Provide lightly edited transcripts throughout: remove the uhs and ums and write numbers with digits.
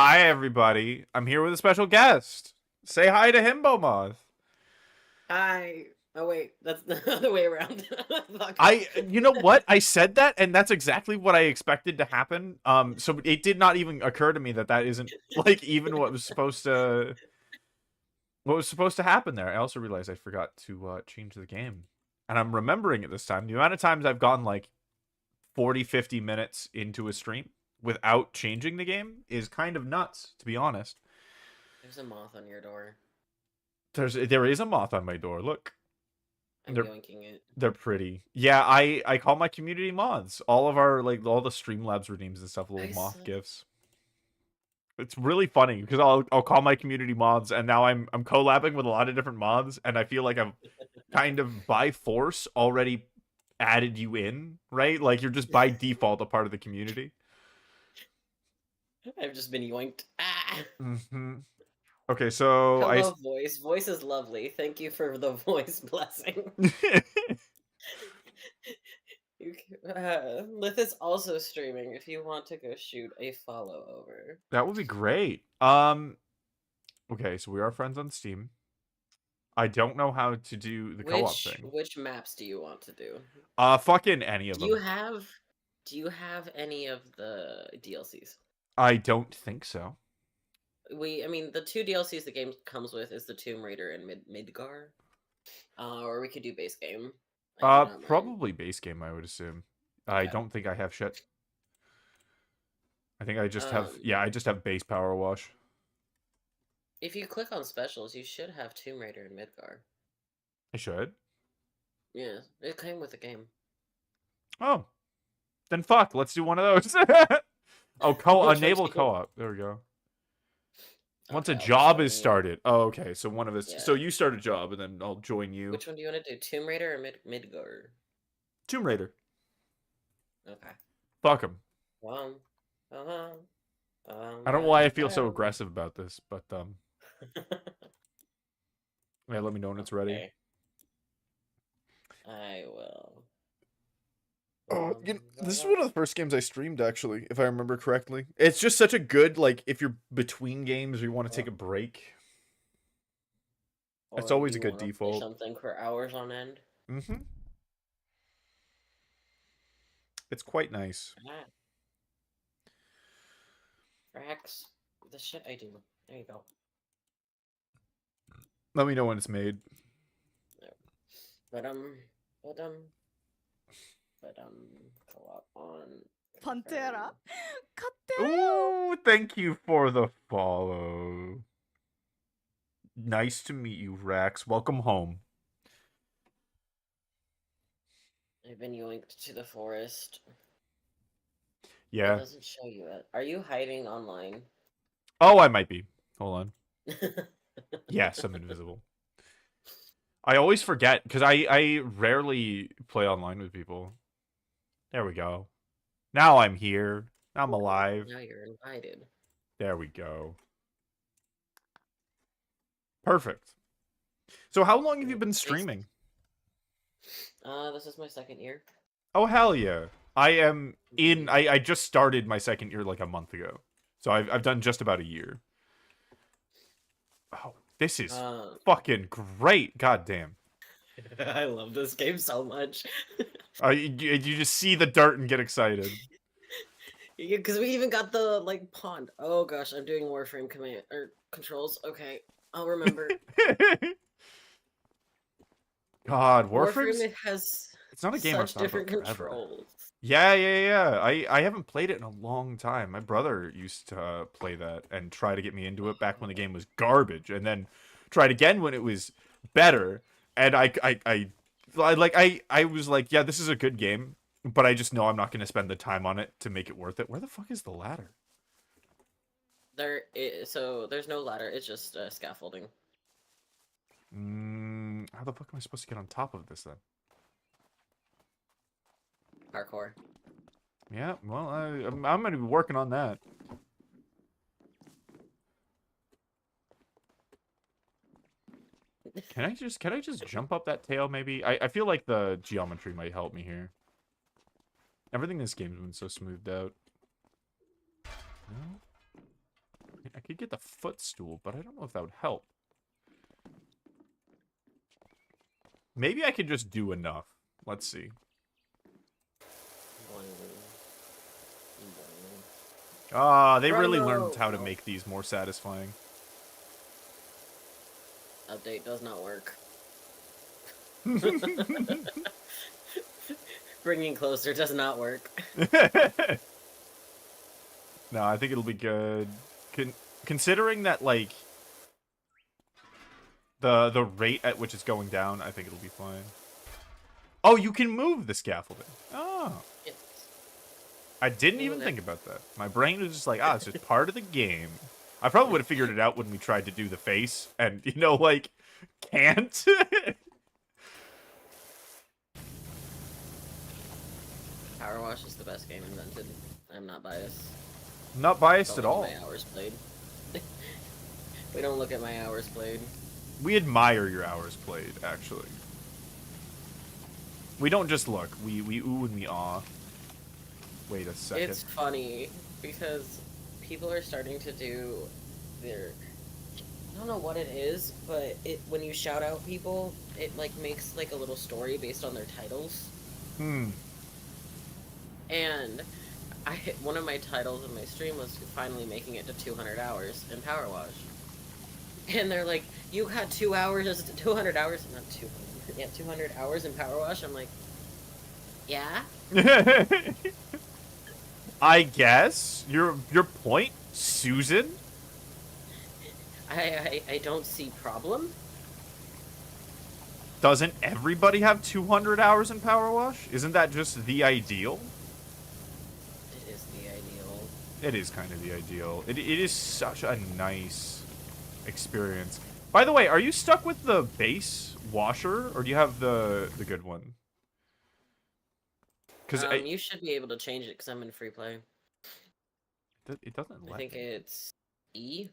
Hi, everybody. I'm here with a special guest. Say hi to Himbomoth. Hi. Oh wait, that's the other way around. Fuck. You know what? I said that, and that's exactly what I expected to happen. So it did not even occur to me that that isn't like even what was supposed to happen there. I also realized I forgot to change the game, and I'm remembering it this time. The amount of times I've gone like 40, 50 minutes into a stream without changing the game is kind of nuts, to be honest. There's a moth on your door. There is a moth on my door. Look. I'm They're yoinking it. they're pretty. Yeah, I call my community mods. All of our all the Streamlabs redeems and stuff, little moth gifts. It's really funny because I'll call my community mods, and now I'm collabing with a lot of different mods, and I feel like I've kind of by force already added you in, right? Like you're just by default a part of the community. I've just been yoinked. Ah! Okay, so Hello, voice. Voice is lovely. Thank you for the voice blessing. Lith is also streaming. If you want to go shoot a follow over. That would be great. Okay, so we are friends on Steam. I don't know how to do the co-op thing. Which maps do you want to do? Fucking any of them. Do you have any of the DLCs? I don't think so. I mean, the two DLCs the game comes with is the Tomb Raider and Midgar. Or we could do base game. Probably base game, I would assume. Okay. I don't think I have shit. I think I just have, I just have base power wash. If you click on specials, you should have Tomb Raider and Midgar. I should? Yeah, it came with the game. Oh. Then fuck, let's do one of those. Oh, enable co-op. There we go. Once a job is started. Oh, okay. So one of us. Yeah. So you start a job, and then I'll join you. Which one do you want to do? Tomb Raider or Midgar? Tomb Raider. Okay. Fuck him. I don't know why I feel so aggressive about this, but yeah, let me know when it's ready. Okay. I will. Oh, this is one of the first games I streamed, actually, if I remember correctly. It's just such a good, like, if you're between games or you want to take a break. It's always a good default. Something for hours on end. It's quite nice. Rex, the shit I do. There you go. Let me know when it's made. But co-op on Pantera. Ooh, thank you for the follow. Nice to meet you, Rex. Welcome home. I've been yoinked to the forest. Yeah. It doesn't show you it. Are you hiding online? Oh, I might be. Hold on. Yes, I'm invisible. I always forget, because I rarely play online with people. There we go. Now I'm here. Now I'm alive. Now you're invited. There we go. Perfect. So how long have you been streaming? This is my second year. Oh, hell yeah. I just started my second year like a month ago. So I've done just about a year. Oh, this is fucking great. God damn. I love this game so much. You just see the dirt and get excited. Because we even got the, like, pond. Oh gosh, I'm doing Warframe controls. Okay, I'll remember. God, Warframe has it's not a game such different controls. Yeah. I haven't played it in a long time. My brother used to play that and try to get me into it back when the game was garbage, and then tried again when it was better. And I was like, yeah, this is a good game, but I just know I'm not going to spend the time on it to make it worth it. Where the fuck is the ladder? So there's no ladder. It's just scaffolding. How the fuck am I supposed to get on top of this then? Parkour. Yeah, well, I'm gonna be working on that. Can I just jump up that tail maybe? I feel like the geometry might help me here. Everything in this game's been so smoothed out. No? Could get the footstool, but I don't know if that would help. Maybe I could just do enough. Let's see. Ah, they really learned how to make these more satisfying. Update does not work. Bringing closer does not work. No, I think it'll be good. Considering that, like, the rate at which it's going down, I think it'll be fine. Oh, you can move the scaffolding. Oh. Yes. I didn't even think about that. My brain was just like, it's just part of the game. I probably would have figured it out when we tried to do the face, and, you know, like, can't. Power Wash is the best game invented. I'm not biased. Not biased at all. My hours played. We don't look at my hours played. We admire your hours played, actually. We don't just look. We ooh and we aw. Wait a second. It's funny because people are starting to do their... I don't know what it is, but when you shout out people, it like makes like a little story based on their titles. And one of my titles in my stream was finally making it to 200 hours in Power Wash. And they're like, you had 2 hours, 200 hours, not 200, yeah, 200 hours in Power Wash. I'm like, yeah? I guess. Your point, Susan? I don't see problem. Doesn't everybody have 200 hours in Power Wash? Isn't that just the ideal? It is the ideal. It is kind of the ideal. It is such a nice experience. By the way, are you stuck with the base washer, or do you have the good one? Because you should be able to change it because I'm in free play. It doesn't let I think me. it's E.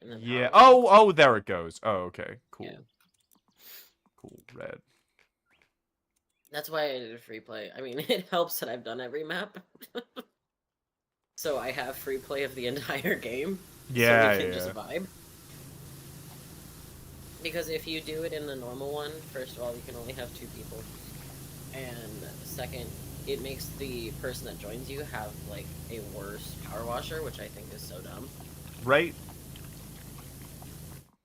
And then Yeah. Power Wash. Oh, there it goes. Oh, okay. Cool. Yeah. Cool. Red. That's why I did free play. I mean, it helps that I've done every map. So I have free play of the entire game. Yeah, so we can just vibe. Because if you do it in the normal one, first of all, you can only have 2 people. And second, it makes the person that joins you have, like, a worse power washer, which I think is so dumb. Right?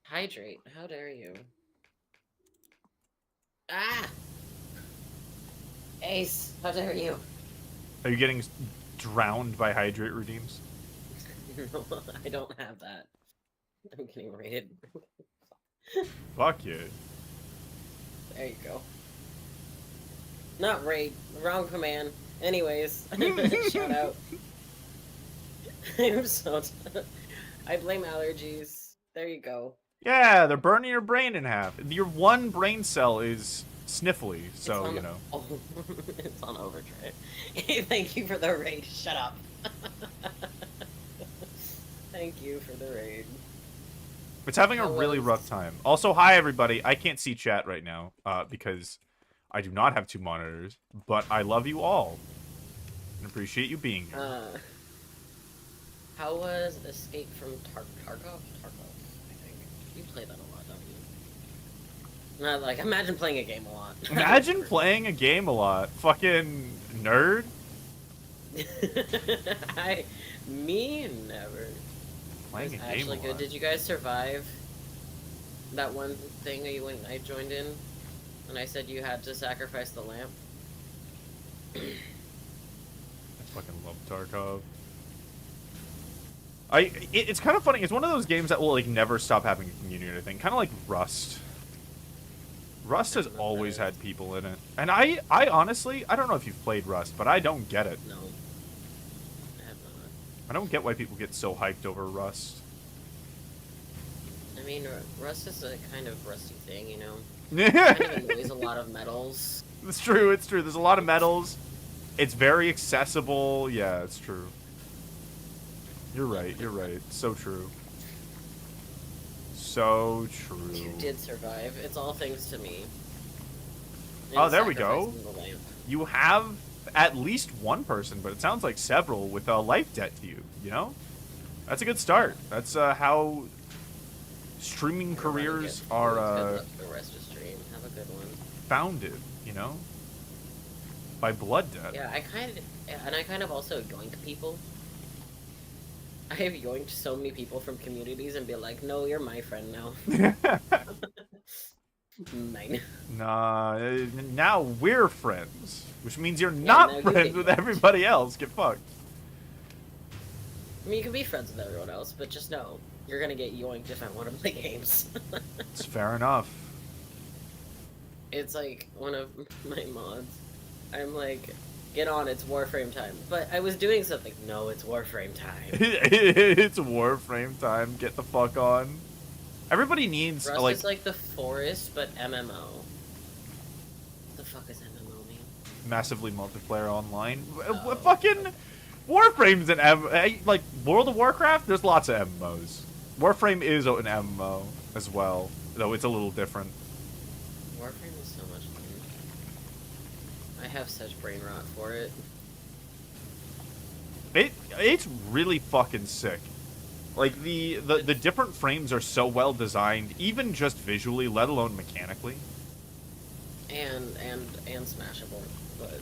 Hydrate. How dare you? Ah! Ace, how dare you? Are you getting drowned by hydrate redeems? No, I don't have that. I'm getting raided. Fuck you. There you go. Not raid. Wrong command. Anyways, shout out. I'm so... I blame allergies. There you go. Yeah, they're burning your brain in half. Your one brain cell is sniffly, so, you know. Oh, it's on overdrive. Thank you for the raid. Shut up. Thank you for the raid. It's having a really rough time. Also, hi, everybody. I can't see chat right now because I do not have 2 monitors, but I love you all and appreciate you being here. How was Escape from Tarkov? Tarkov, I think. You play that a lot, don't you? Not like, imagine playing a game a lot. Imagine playing a game a lot. Fucking nerd. Me, never. Playing a game actually a good. lot. Did you guys survive that one thing when I joined in? And I said you had to sacrifice the lamp? I fucking love Tarkov. It's kind of funny. It's one of those games that will like never stop having a community, I think. Kind of like Rust. Rust has always had people in it. And I honestly, I don't know if you've played Rust, but I don't get it. No. I have not. I don't get why people get so hyped over Rust. I mean, Rust is a kind of rusty thing, you know? Yeah. It kind of annoys a lot of metals. It's true, it's true. There's a lot of metals. It's very accessible. Yeah, it's true. You're right, you're right. So true. So true. You did survive. It's all thanks to me. Oh, there we go. The lamp. You have at least one person, but it sounds like several with a life debt to you, you know? That's a good start. That's how streaming careers are Good luck the rest of stream. Have a good one. founded, you know? By blood debt. Yeah, I kind of also yoink people. I have yoinked so many people from communities and be like, no, you're my friend now. Mine. Nah, now we're friends. Which means you're not friends with everybody else. Get fucked. I mean, you can be friends with everyone else, but just know, you're gonna get yoinked if I want to play games. It's fair enough. It's like one of my mods. I'm like, get on, it's Warframe time. But I was doing something. No, it's Warframe time. It's Warframe time. Get the fuck on. Everybody needs Rust like is like the forest, but MMO. What the fuck is MMO mean? massively multiplayer online. Oh. Fucking Warframe's an like World of Warcraft. There's lots of MMOs. Warframe is an MMO as well, though it's a little different. Warframe is so much fun. I have such brain rot for it. It's really fucking sick. Like the different frames are so well designed, even just visually, let alone mechanically. And smashable, but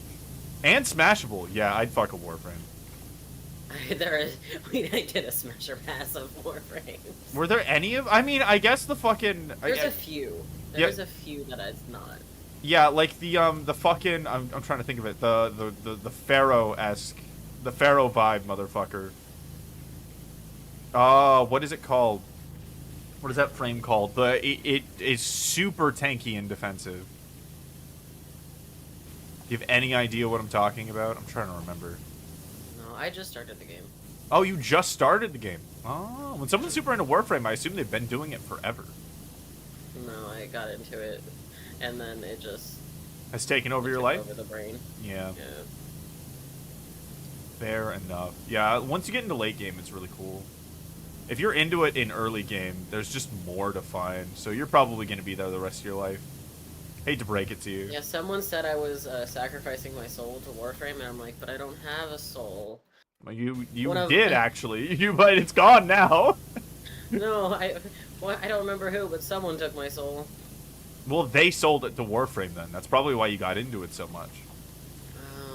And smashable. Yeah, I'd fuck a Warframe. I did a smasher pass of Warframe. Were there any of? I mean, I guess the fucking. There's a few. There's a few that it's not. Yeah, like the fucking. I'm trying to think of it. The Pharaoh-esque, the Pharaoh vibe, motherfucker. What is it called? What is that frame called? It is super tanky and defensive. Do you have any idea what I'm talking about? I'm trying to remember. No, I just started the game. Oh, you just started the game. Oh, when someone's super into Warframe, I assume they've been doing it forever. No, I got into it, and then it just Has taken over your life? over the brain. Yeah. Yeah. Fair enough. Yeah, once you get into late game, it's really cool. If you're into it in early game, there's just more to find, so you're probably going to be there the rest of your life. Hate to break it to you. Yeah, someone said I was sacrificing my soul to Warframe, and I'm like, but I don't have a soul. Well, you did, actually. But it's gone now. No, I don't remember who, but someone took my soul. Well, they sold it to Warframe then. That's probably why you got into it so much.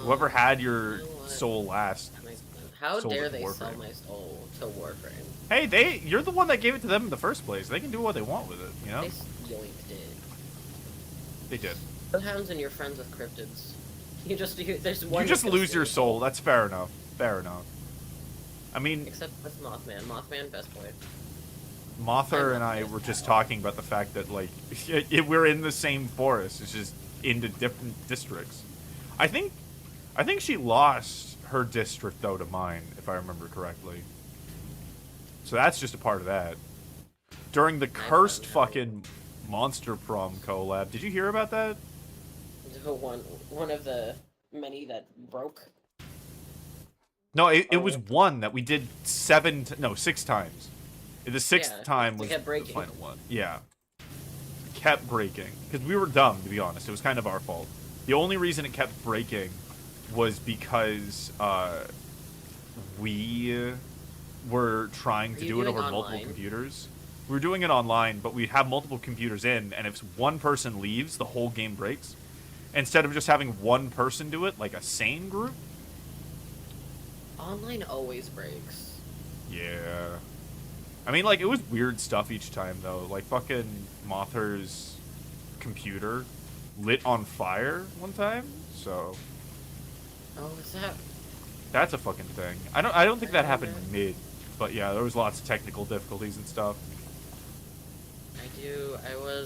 Whoever had your soul last. How dare they sell my soul to Warframe? Hey, you're the one that gave it to them in the first place. They can do what they want with it, you know? They yoinked it. They did. What happens when you're friends with cryptids? There's one. You just lose your soul. That's fair enough. Fair enough. I mean, except with Mothman. Mothman, best boy. Mother and I were just talking about the fact that like we're in the same forest. It's just into different districts. I think she lost her district though to mine, if I remember correctly. So that's just a part of that. During the cursed fucking Monster Prom collab, did you hear about that? One of the many that broke. No, it was one that we did 6 times. The sixth time was the final one. Yeah. It kept breaking. Because we were dumb, to be honest. It was kind of our fault. The only reason it kept breaking was because we were trying to do it over multiple computers. We were doing it online, but we have multiple computers in, and if one person leaves, the whole game breaks. Instead of just having one person do it, like a sane group. Online always breaks. Yeah. I mean, like, it was weird stuff each time, though. Like, fucking Mother's computer lit on fire one time, so... Oh, is that... That's a fucking thing. I don't think that happened mid, but yeah, there was lots of technical difficulties and stuff. I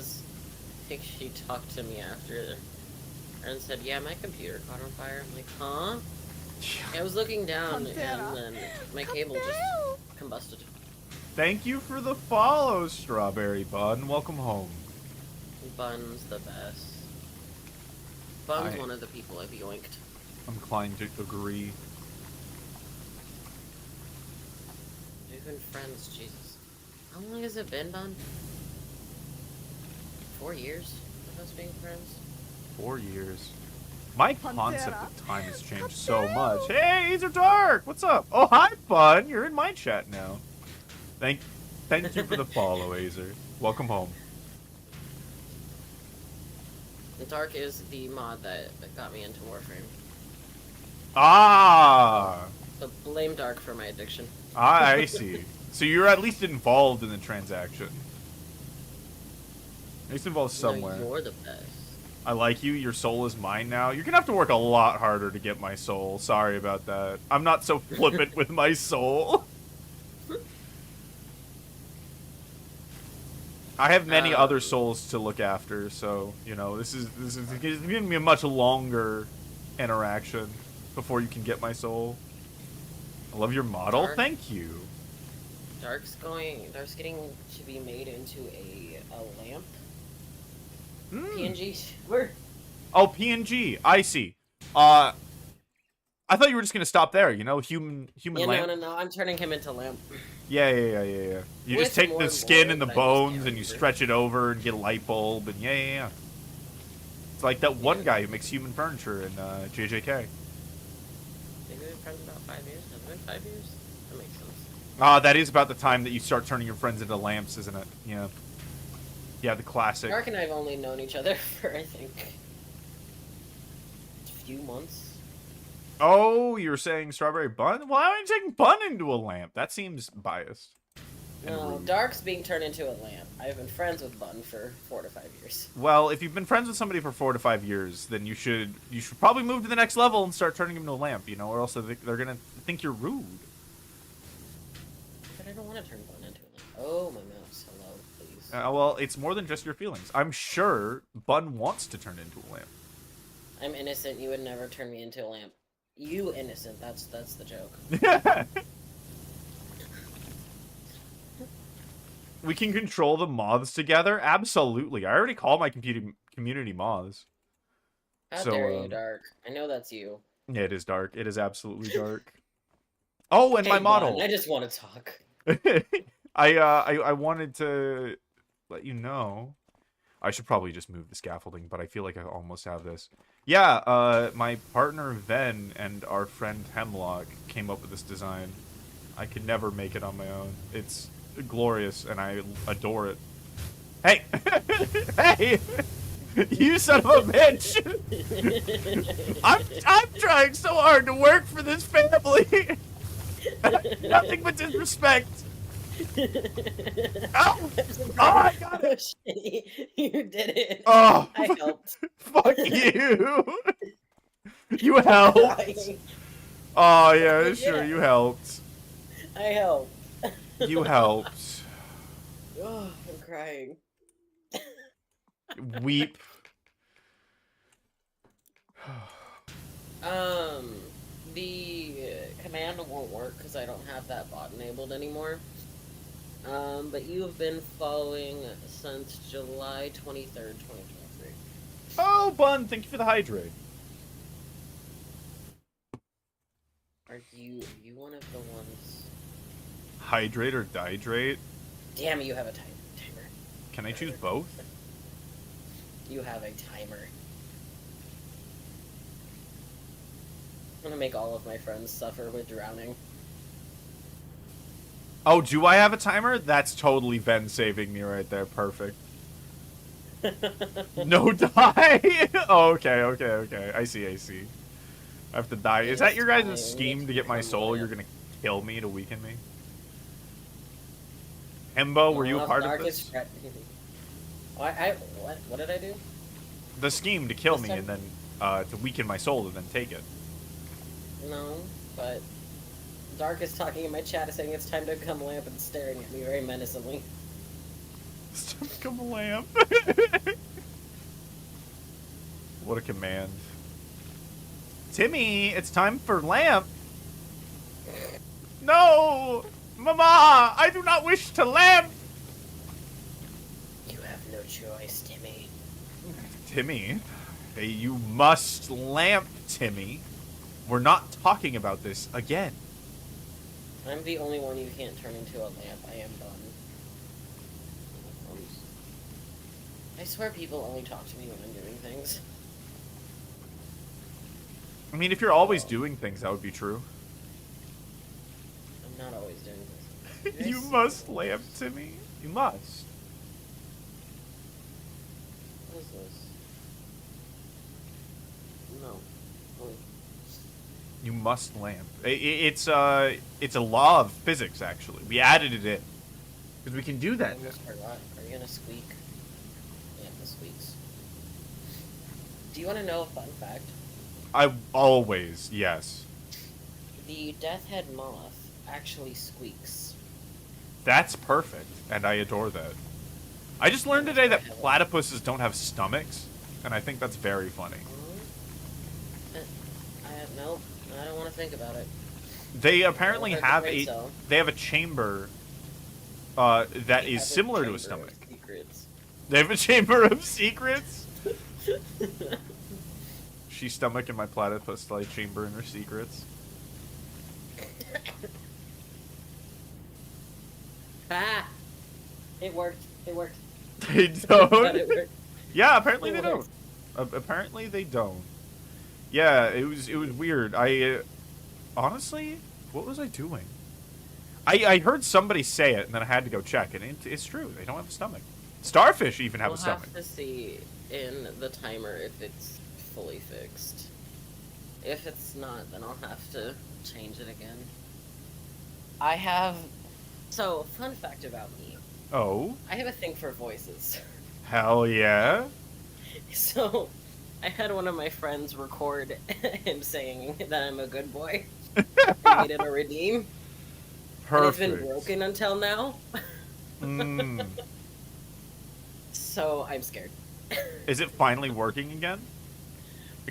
think she talked to me after and said, yeah, my computer caught on fire. I'm like, huh? Yeah. I was looking down and then my cable just combusted. Thank you for the follow, Strawberry Bun. Welcome home. Bun's the best. Bun's one of the people I've yoinked. I'm inclined to agree. We've been friends, Jesus. How long has it been, Bun? 4 years of us being friends? 4 years. My concept of time has changed so much. Hey, these are dark! What's up? Oh, hi, Bun! You're in my chat now. Thank you for the follow, Azer. Welcome home. Dark is the mod that got me into Warframe. Ah! So blame Dark for my addiction. I see. So you're at least involved in the transaction. At least involved somewhere. No, you're the best. I like you. Your soul is mine now. You're gonna have to work a lot harder to get my soul. Sorry about that. I'm not so flippant with my soul. I have many other souls to look after, so you know this is giving me a much longer interaction before you can get my soul. I love your model. Thank you. Dark's getting to be made into a lamp. PNG. Where? Oh, PNG. I see. I thought you were just gonna stop there. You know, human lamp. No. I'm turning him into lamp. Yeah. You just take the skin and the bones and you stretch it over and get a light bulb and yeah. It's like that one guy who makes human furniture in JJK. Maybe we've been friends about 5 years. Has it been 5 years? That makes sense. That is about the time that you start turning your friends into lamps, isn't it? Yeah. Yeah, the classic. Dark and I have only known each other for, I think, a few months. Oh, you're saying strawberry bun? Why are you taking bun into a lamp? That seems biased. No, Dark's being turned into a lamp. I've been friends with Bun for 4 to 5 years. Well, if you've been friends with somebody for 4 to 5 years, then you should probably move to the next level and start turning him into a lamp, you know, or else they're gonna think you're rude. But I don't want to turn Bun into a lamp. Oh, my mouse. Hello, please. Well, it's more than just your feelings. I'm sure Bun wants to turn into a lamp. I'm innocent. You would never turn me into a lamp. You innocent. That's the joke. We can control the moths together? Absolutely. I already call my community moths. How dare you, Dark? I know that's you. Yeah, it is Dark. It is absolutely Dark. Oh, and hey, my model. Bun, I just want to talk. I wanted to let you know. I should probably just move the scaffolding, but I feel like I almost have this. Yeah, my partner Ven and our friend Hemlock came up with this design. I could never make it on my own. It's glorious, and I adore it. Hey! Hey! You son of a bitch! I'm trying so hard to work for this family! Nothing but disrespect! Oh! I got it! You did it! Oh! I helped. Fuck you! You helped! Oh, yeah, sure, you helped. I helped. You helped. Oh, I'm crying. Weep. The command won't work because I don't have that bot enabled anymore. But you have been following since July 23rd, 2023. Oh, Bun, thank you for the hydrate. Are you one of the ones? Hydrate or dihydrate? Damn it, you have a timer. Can I choose both? You have a timer. I'm gonna make all of my friends suffer with drowning. Oh, do I have a timer? That's totally Ben saving me right there. Perfect. No die? Oh, okay. I see. I have to die. Is that your guys' scheme to get my soul? You're gonna kill me to weaken me? Himbo, were you a part of this? What did I do? The scheme to kill me and then to weaken my soul and then take it. No, but Dark is talking in my chat saying it's time to become lamp and staring at me very menacingly. It's time to become a lamp. What a command. Timmy, it's time for lamp. No! Mama, I do not wish to lamp. You have no choice, Timmy. Timmy? Hey, you must lamp, Timmy. We're not talking about this again. I'm the only one you can't turn into a lamp. I am Bun. I swear people only talk to me when I'm doing things. I mean, if you're always doing things, that would be true. I'm not always doing things. You must lamp to me. You must. What is this? No. Wait. You must lamp. It's a law of physics, actually. We added it in. Because we can do that I almost forgot. Are you gonna squeak? Yeah, the squeaks. Do you want to know a fun fact? I always, yes. The death head moth actually squeaks. That's perfect, and I adore that. I just learned today that platypuses don't have stomachs, and I think that's very funny. Nope, I don't want to think about it. They apparently have a chamber that is similar to a stomach. They have a chamber of secrets. She's stomach and my platypus like chamber in her secrets. Ah! It worked. It worked. They don't. It worked. Yeah, apparently they don't. Apparently they don't. Yeah, it was weird. I honestly, what was I doing? I heard somebody say it, and then I had to go check, and it's true. They don't have a stomach. Starfish even have a stomach. We'll have to see in the timer if it's fully fixed. If it's not, then I'll have to change it again. I have... So, fun fact about me. Oh? I have a thing for voices. Hell yeah. So, I had one of my friends record him saying that I'm a good boy. I made it a redeem. Perfect. And it's been broken until now. Mm. So, I'm scared. Is it finally working again?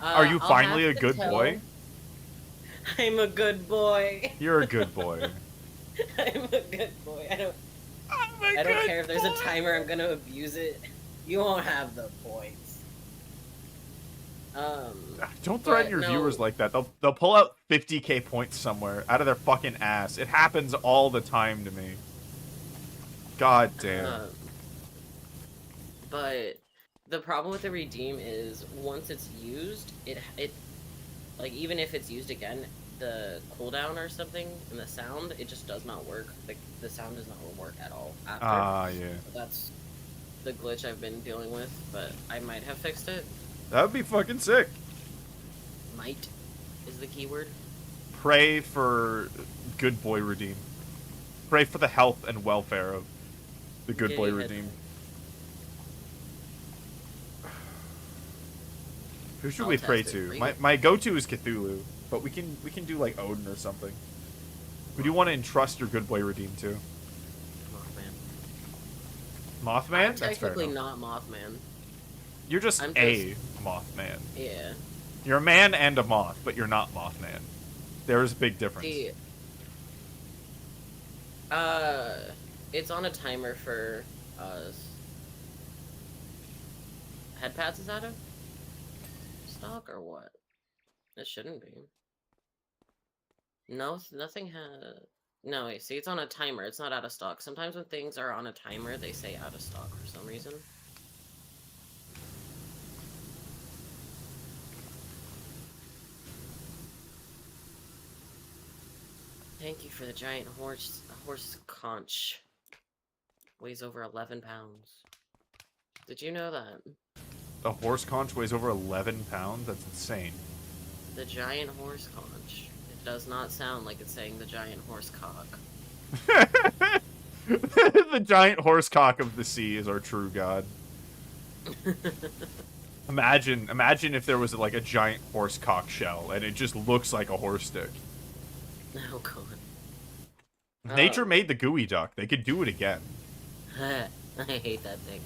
Are you finally a good boy? I'm a good boy. You're a good boy. I'm a good boy. I don't care if there's a timer, I'm gonna abuse it. You won't have the points. Don't threaten your viewers like that. They'll pull out 50k points somewhere out of their fucking ass. It happens all the time to me. God damn. But the problem with the redeem is once it's used, it like even if it's used again, the cooldown or something and the sound, it just does not work. The sound does not work at all after. Yeah. So that's the glitch I've been dealing with, but I might have fixed it. That would be fucking sick. Might is the keyword. Pray for good boy redeem. Pray for the health and welfare of the good boy redeem. Who should we pray to? My go-to is Cthulhu, but we can do like Odin or something. Who do you want to entrust your good boy redeem to? Mothman. Mothman? I'm technically not Mothman. You're just a Mothman. Yeah. You're a man and a moth, but you're not Mothman. There's a big difference. It's on a timer for head pads is out of stock or what? It shouldn't be. No, nothing has. No, wait, see, it's on a timer. It's not out of stock. Sometimes when things are on a timer, they say out of stock for some reason. Thank you for the giant horse conch. Weighs over 11 pounds. Did you know that? A horse conch weighs over 11 pounds? That's insane. The giant horse conch. It does not sound like it's saying the giant horse cock. The giant horse cock of the sea is our true god. Imagine if there was like a giant horse cock shell and it just looks like a horse dick. Oh god. Nature made the gooey duck. They could do it again. I hate that thing.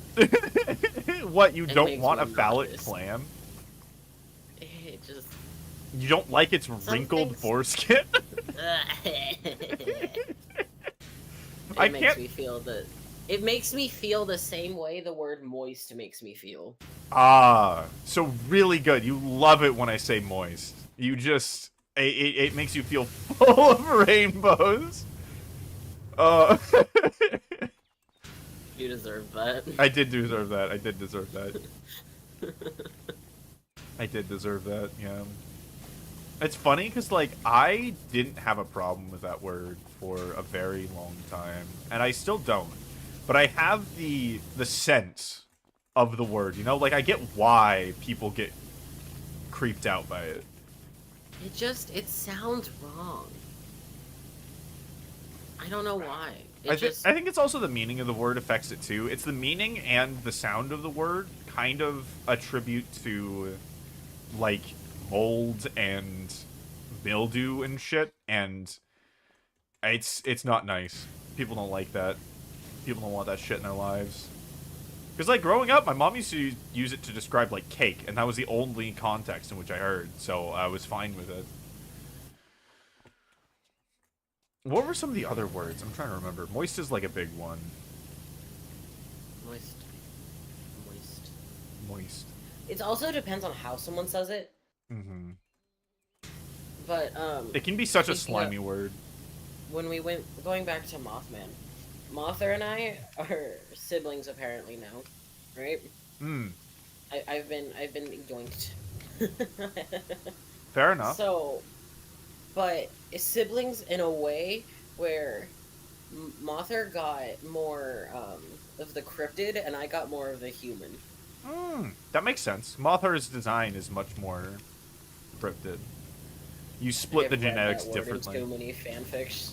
What, you don't want a phallic clam? It just... You don't like its wrinkled foreskin? It makes me feel it makes me feel the same way the word moist makes me feel. So really good. You love it when I say moist. You just... It makes you feel full of rainbows. You deserve that. I did deserve that. I did deserve that. I did deserve that, yeah. It's funny because, like, I didn't have a problem with that word for a very long time, and I still don't. But I have the sense of the word, you know? Like, I get why people get creeped out by it. It sounds wrong. I don't know why. I think it's also the meaning of the word affects it too. It's the meaning and the sound of the word kind of attribute to, like, mold and mildew and shit, and it's not nice. People don't like that. People don't want that shit in their lives. Because, like, growing up, my mom used to use it to describe, like, cake, and that was the only context in which I heard, so I was fine with it. What were some of the other words? I'm trying to remember. Moist is, like, a big one. Moist. Moist. Moist. It also depends on how someone says it. Mm-hmm. But, it can be such a slimy word. When we going back to Mothman, Mother and I are siblings apparently now, right? Hmm. I've been yoinked. Fair enough. So, but siblings in a way where Mother got more of the cryptid and I got more of the human. That makes sense. Mother's design is much more cryptid. You split the genetics differently. Too many fanfics.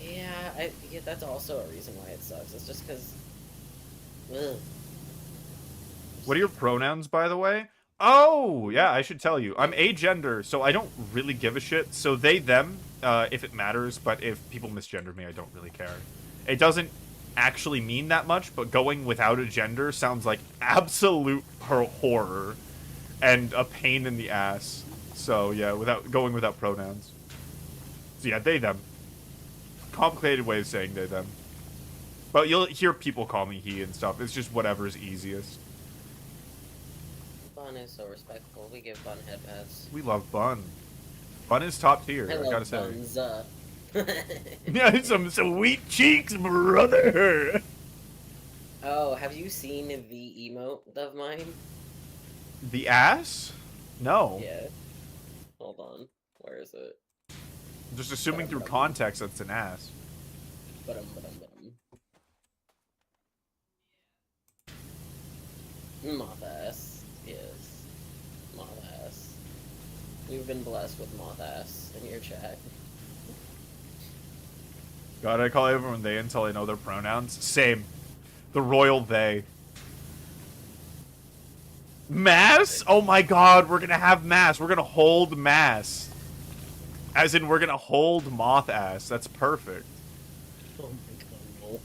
Yeah, that's also a reason why it sucks. It's just because. What are your pronouns, by the way? Oh, yeah, I should tell you. I'm agender, so I don't really give a shit. So they, them, if it matters, but if people misgender me, I don't really care. It doesn't actually mean that much, but going without a gender sounds like absolute horror and a pain in the ass. So, yeah, going without pronouns. So, yeah, they, them. Complicated way of saying they, them. But you'll hear people call me he and stuff. It's just whatever's easiest. Bun is so respectful. We give Bun head pats. We love Bun. Bun is top tier, I gotta say. Buns, Yeah, some sweet cheeks, brother! Oh, have you seen the emote of mine? The ass? No. Yeah. Hold on. Where is it? Just assuming through context that's an ass. Moth ass. Yes. Moth ass. We've been blessed with moth ass in your chat. God, I call everyone they until I know their pronouns. Same. The royal they. Mass? Oh my god, we're gonna have mass. We're gonna hold mass. As in, we're gonna hold moth ass. That's perfect. Oh my god, no.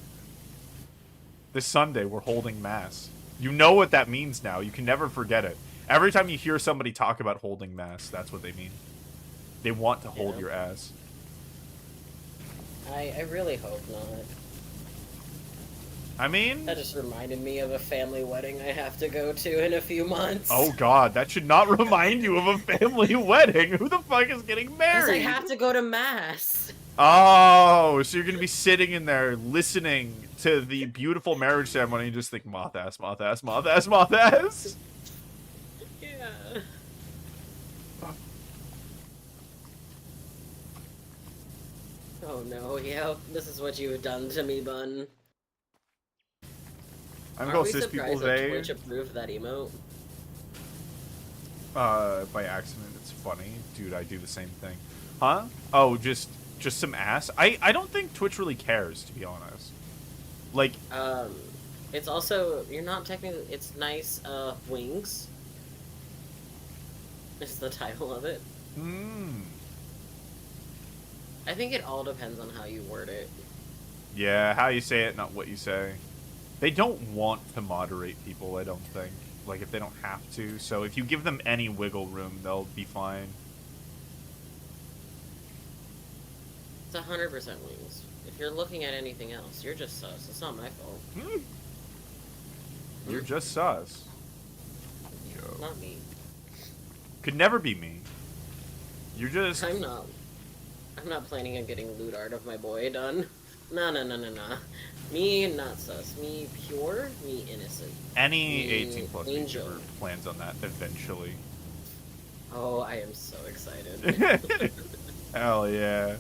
This Sunday, we're holding mass. You know what that means now. You can never forget it. Every time you hear somebody talk about holding mass, that's what they mean. They want to hold your ass. I really hope not. I mean... That just reminded me of a family wedding I have to go to in a few months. Oh god, that should not remind you of a family wedding. Who the fuck is getting married? Because I have to go to mass. Oh, so you're gonna be sitting in there listening to the beautiful marriage ceremony and just think, moth ass, moth ass, moth ass, moth ass? Yeah. Oh no, yeah, this is what you have done to me, Bun. I'm going cis people they. Twitch approved that emote? By accident, it's funny. Dude, I do the same thing. Huh? Oh, just some ass? I don't think Twitch really cares, to be honest. Like... It's also, you're not technically, it's nice, wings. Is the title of it. I think it all depends on how you word it. Yeah, how you say it, not what you say. They don't want to moderate people, I don't think. Like, if they don't have to. So if you give them any wiggle room, they'll be fine. It's 100% wings. If you're looking at anything else, you're just sus. It's not my fault. You're just sus. Yeah, not me. Could never be me. You're just... I'm not planning on getting loot art of my boy done. No. Me not sus. Me pure. Me innocent. Any me 18 plus angel. YouTuber plans on that eventually. Oh, I am so excited. Hell yeah.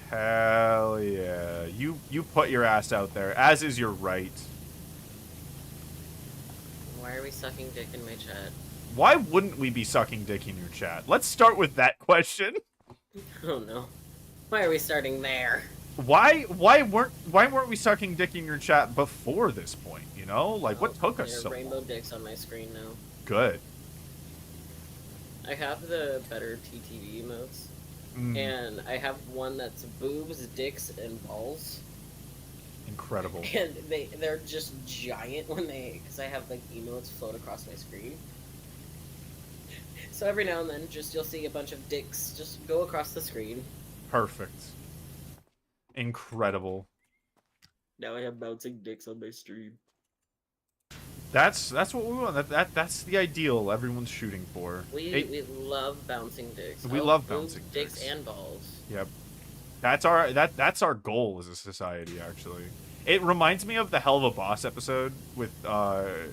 Hell yeah. You put your ass out there, as is your right. Why are we sucking dick in my chat? Why wouldn't we be sucking dick in your chat? Let's start with that question. Oh no. Why are we starting there? Why weren't we sucking dick in your chat before this point, you know? Like, what took us There are so rainbow long? dicks on my screen now. Good. I have the better TTV emotes. And I have one that's boobs, dicks, and balls. Incredible. And they're just giant when because I have like emotes float across my screen. So every now and then, you'll see a bunch of dicks just go across the screen. Perfect. Incredible. Now I have bouncing dicks on my stream. That's what we want. That's the ideal everyone's shooting for. We love bouncing dicks. We love bouncing dicks and balls. Yep. That's our goal as a society, actually. It reminds me of the Hell of a Boss episode with the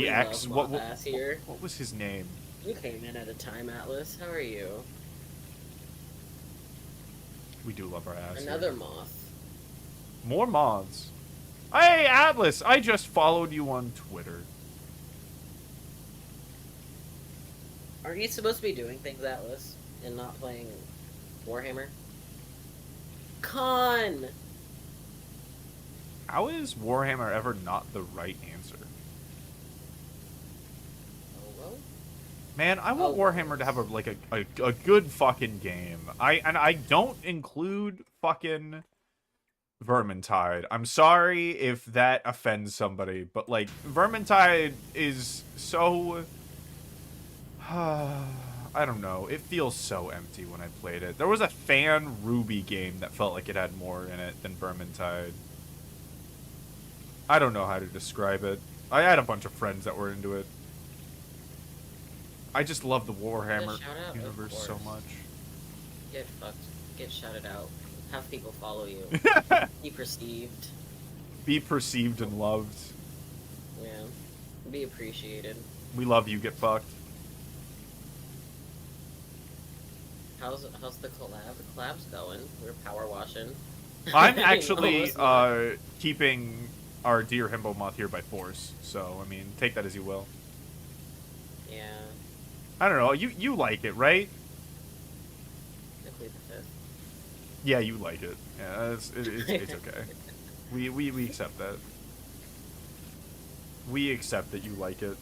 ex. What was his name? You came in at a time, Atlas. How are you? We do love our ass. Another moth. More moths. Hey, Atlas! I just followed you on Twitter. Aren't you supposed to be doing things, Atlas, and not playing Warhammer? Con! How is Warhammer ever not the right answer? Oh, well. Man, I want Warhammer to have a good fucking game. I don't include fucking Vermintide. I'm sorry if that offends somebody, but like Vermintide is so I don't know. It feels so empty when I played it. There was a fan Ruby game that felt like it had more in it than Vermintide. I don't know how to describe it. I had a bunch of friends that were into it. I just love the Warhammer universe so much. Get fucked. Get shouted out. Have people follow you. Be perceived. Be perceived and loved. Yeah. Be appreciated. We love you, get fucked. How's the collab? The collab's going. We're power washing. I'm actually keeping our dear Himbomoth here by force, so I mean, take that as you will. Yeah. I don't know. You like it, right? I plead the fifth. Yeah, you like it. Yeah, it's okay. We accept that. We accept that you like it.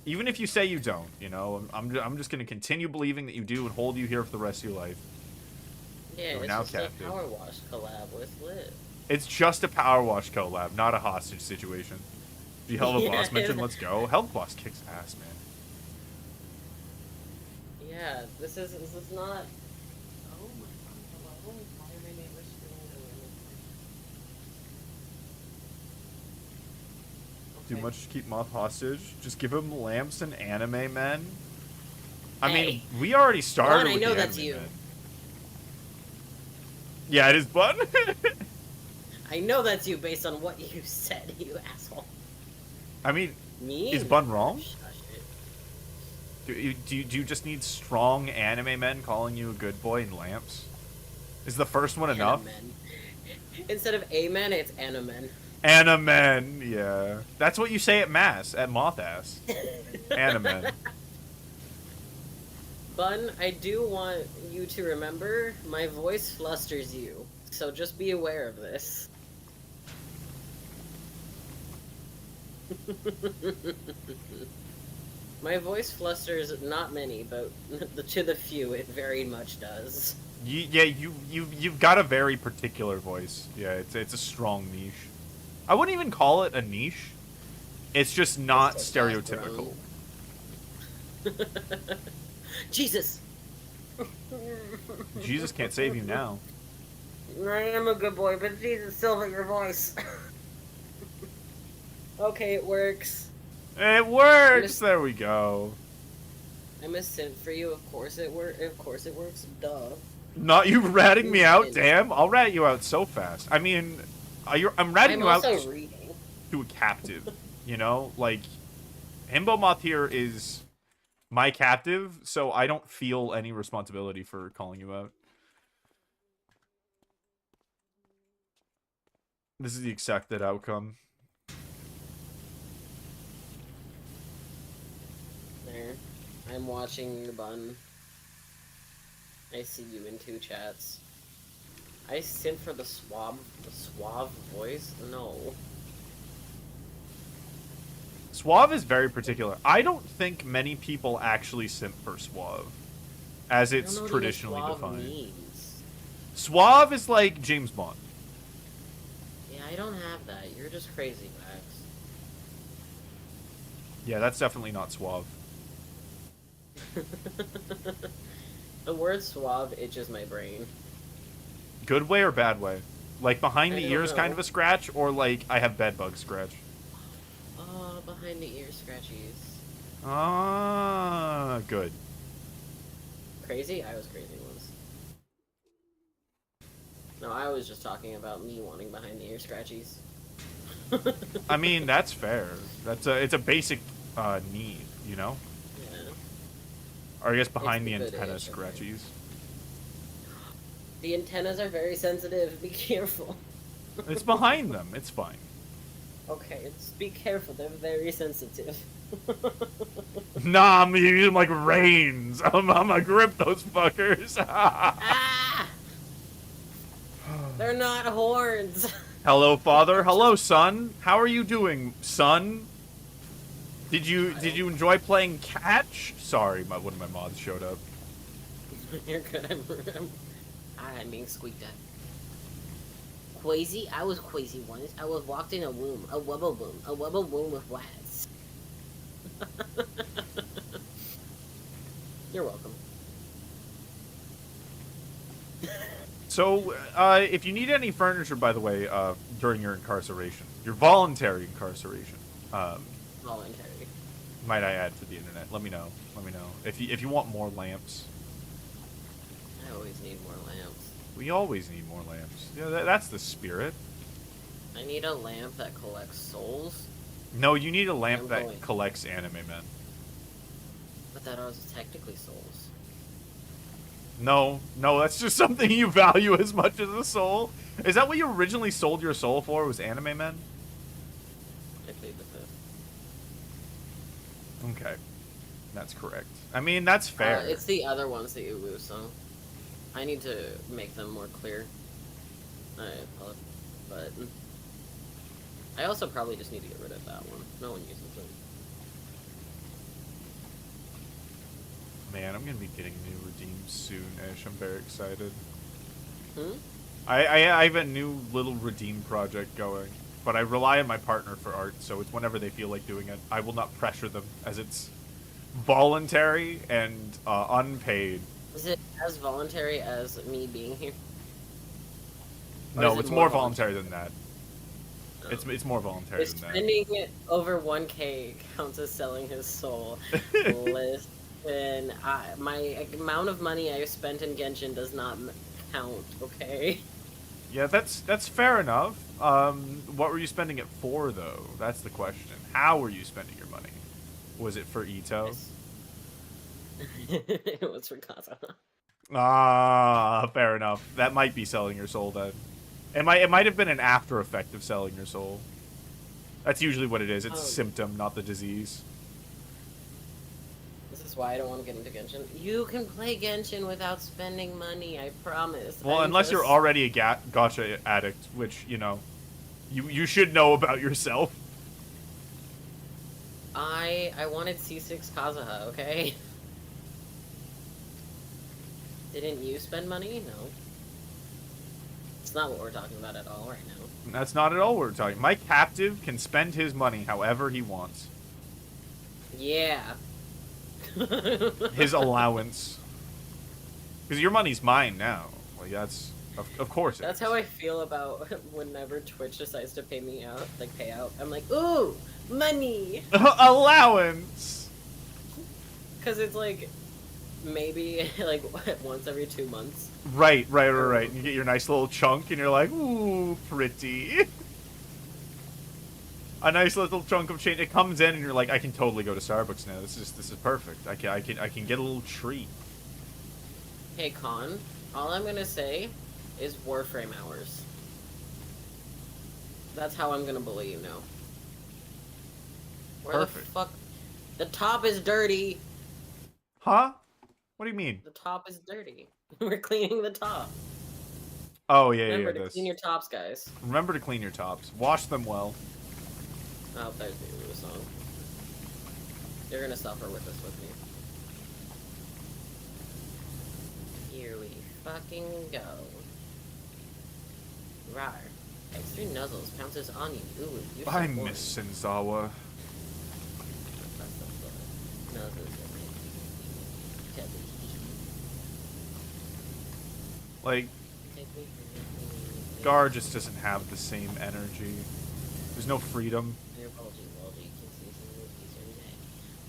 Even if you say you don't, you know, I'm just gonna continue believing that you do and hold you here for the rest of your life. Yeah, it's just a power wash collab with Lit. It's just a power wash collab, not a hostage situation. The Hell of a Boss mentioned, let's go. Hell of a Boss kicks ass, man. Yeah, this is not. Oh my god, hello. Why are my neighbors screaming at me? Do much to keep Moth hostage. Just give him lamps and anime men. I mean, we already started. Bun, I know with the that's anime you. men. Yeah, it is Bun. I know that's you based on what you said, you asshole. I mean, Me? is Bun wrong? Shush it. Do you just need strong anime men calling you a good boy in lamps? Is the first one enough? Instead of amen, it's animen. Animen, yeah. That's what you say at mass, at moth ass. Animen. Bun, I do want you to remember, my voice flusters you, so just be aware of this. My voice flusters not many, but to the few, it very much does. You've got a very particular voice. Yeah, it's a strong niche. I wouldn't even call it a niche. It's just not stereotypical. Jesus! Jesus can't save you now. I am a good boy, but Jesus, silver your voice. Okay, it works. It works! There we go. I'm a simp for you, of course it works. Of course it works, duh. Not you ratting me out, damn. I'll rat you out so fast. I mean, I'm ratting you out reading. to a captive. You know, like Himbomoth here is my captive, so I don't feel any responsibility for calling you out. This is the expected outcome. There. I'm watching your bun. I see you in 2 chats. I sent for the suave voice? No. Suave is very particular. I don't think many people actually simp for Suave, as it's traditionally defined. Means. Suave is like James Bond. Yeah, I don't have that. You're just crazy, Max. Yeah, that's definitely not Suave. The word suave itches my brain. Good way or bad way? Like behind I the don't ears know. kind of a scratch, or like I have bed bug scratch? Oh, behind the ear scratchies. Ah, good. Crazy? I was crazy once. No, I was just talking about me wanting behind the ear scratchies. I mean, that's fair. It's a basic need, you know? Yeah. Or I guess behind the It's a good antenna itch, okay. scratchies. The antennas are very sensitive. Be careful. It's behind them. It's fine. Okay, be careful. They're very sensitive. Nah, I'm using them like reins. I'm gonna grip those fuckers. Ah! They're not horns. Hello, father. Hello, son. How are you doing, son? Did you enjoy playing catch? Sorry, one of my mods showed up. You're good. I'm being squeaked at. Quasi? I was quasi once. I was walked in a womb. A wubble womb. A wubble womb with wax. You're welcome. So, if you need any furniture, by the way, during your incarceration, your voluntary incarceration, Voluntary. might I add for the internet? Let me know. Let me know if you want more lamps. I always need more lamps. We always need more lamps. Yeah, that's the spirit. I need a lamp that collects souls. No, you need a lamp I'm that going. collects anime men. But that are technically souls. No, that's just something you value as much as a soul. Is that what you originally sold your soul for? Was anime men? I played the 5th. Okay, that's correct. I mean, that's fair. It's the other ones that you lose, so I need to make them more clear. But I also probably just need to get rid of that one. No one uses it. Man, I'm gonna be getting new redeems soon-ish. I'm very excited. Hmm? I have a new little redeem project going, but I rely on my partner for art, so it's whenever they feel like doing it. I will not pressure them, as it's voluntary and unpaid. Is it as voluntary as me being here? Or No, is it it's more voluntary than that. Oh. It's more voluntary If than that. spending over 1K counts as selling his soul. Listen, my amount of money I spent in Genshin does not count, okay? Yeah, that's fair enough. What were you spending it for, though? That's the question. How were you spending your money? Was it for Ito? It was for Kaza. Ah, fair enough. That might be selling your soul then. It might have been an after effect of selling your soul. That's usually what it is. It's a symptom, not the disease. This is why I don't want to get into Genshin. You can play Genshin without spending money, I promise. Well, unless you're already a gacha addict, which, you know, you should know about yourself. I wanted C6 Kazuha, okay? Didn't you spend money? No. It's not what we're talking about at all right now. That's not at all what we're talking. My captive can spend his money however he wants. Yeah. His allowance. Because your money's mine now. Like, that's... Of course That's how I feel about whenever Twitch decides to pay me out, like pay out. I'm like, ooh, money! Allowance! Because it's like, maybe like once every 2 months. Right. And you get your nice little chunk and you're like, ooh, pretty. a nice little chunk of change. It comes in and you're like, I can totally go to Starbucks now. This is perfect. I can get a little treat. Hey, Con, all I'm gonna say is Warframe hours. That's how I'm gonna bully you now. Where Perfect. the fuck? The top is dirty! Huh? What do you mean? The top is dirty. We're cleaning the top. Oh, yeah, Remember yeah, to this. clean your tops, guys. Remember to clean your tops. Wash them well. Oh, there's the Ulu song. You're gonna suffer with this with me. Here we fucking go. Rawr. Extreme nuzzles pounces on you. Ooh, you're so I boring. miss Senzawa. Like, Gar just doesn't have the same energy. There's no freedom.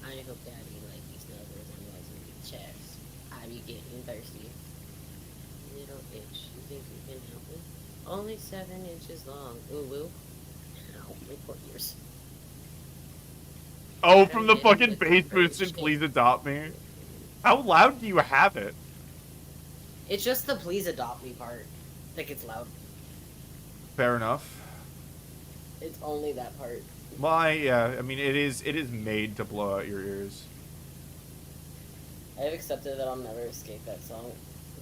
I hope Daddy like these numbers and likes me checks. I be getting thirsty. Little itch, you think you can help me? Only 7 inches long. Ooh woo. Ow, my poor ears. Oh, from the fucking bass boost and Please Adopt Me. How loud do you have it? It's just the please adopt me part that gets loud. Fair enough. It's only that part. Yeah, I mean, it is made to blow out your ears. I've accepted that I'll never escape that song.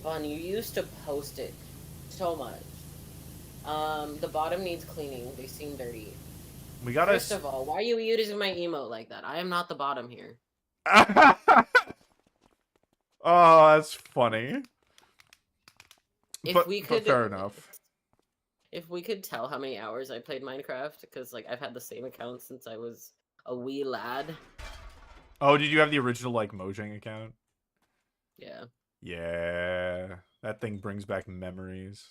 Vaughn, you used to post it so much. The bottom needs cleaning. They seem dirty. We gotta... First of all, why are you using my emote like that? I am not the bottom here. Oh, that's funny. If we could... fair enough. If we could tell how many hours I played Minecraft, because, like, I've had the same account since I was a wee lad. Oh, did you have the original, like, Mojang account? Yeah. Yeah. That thing brings back memories.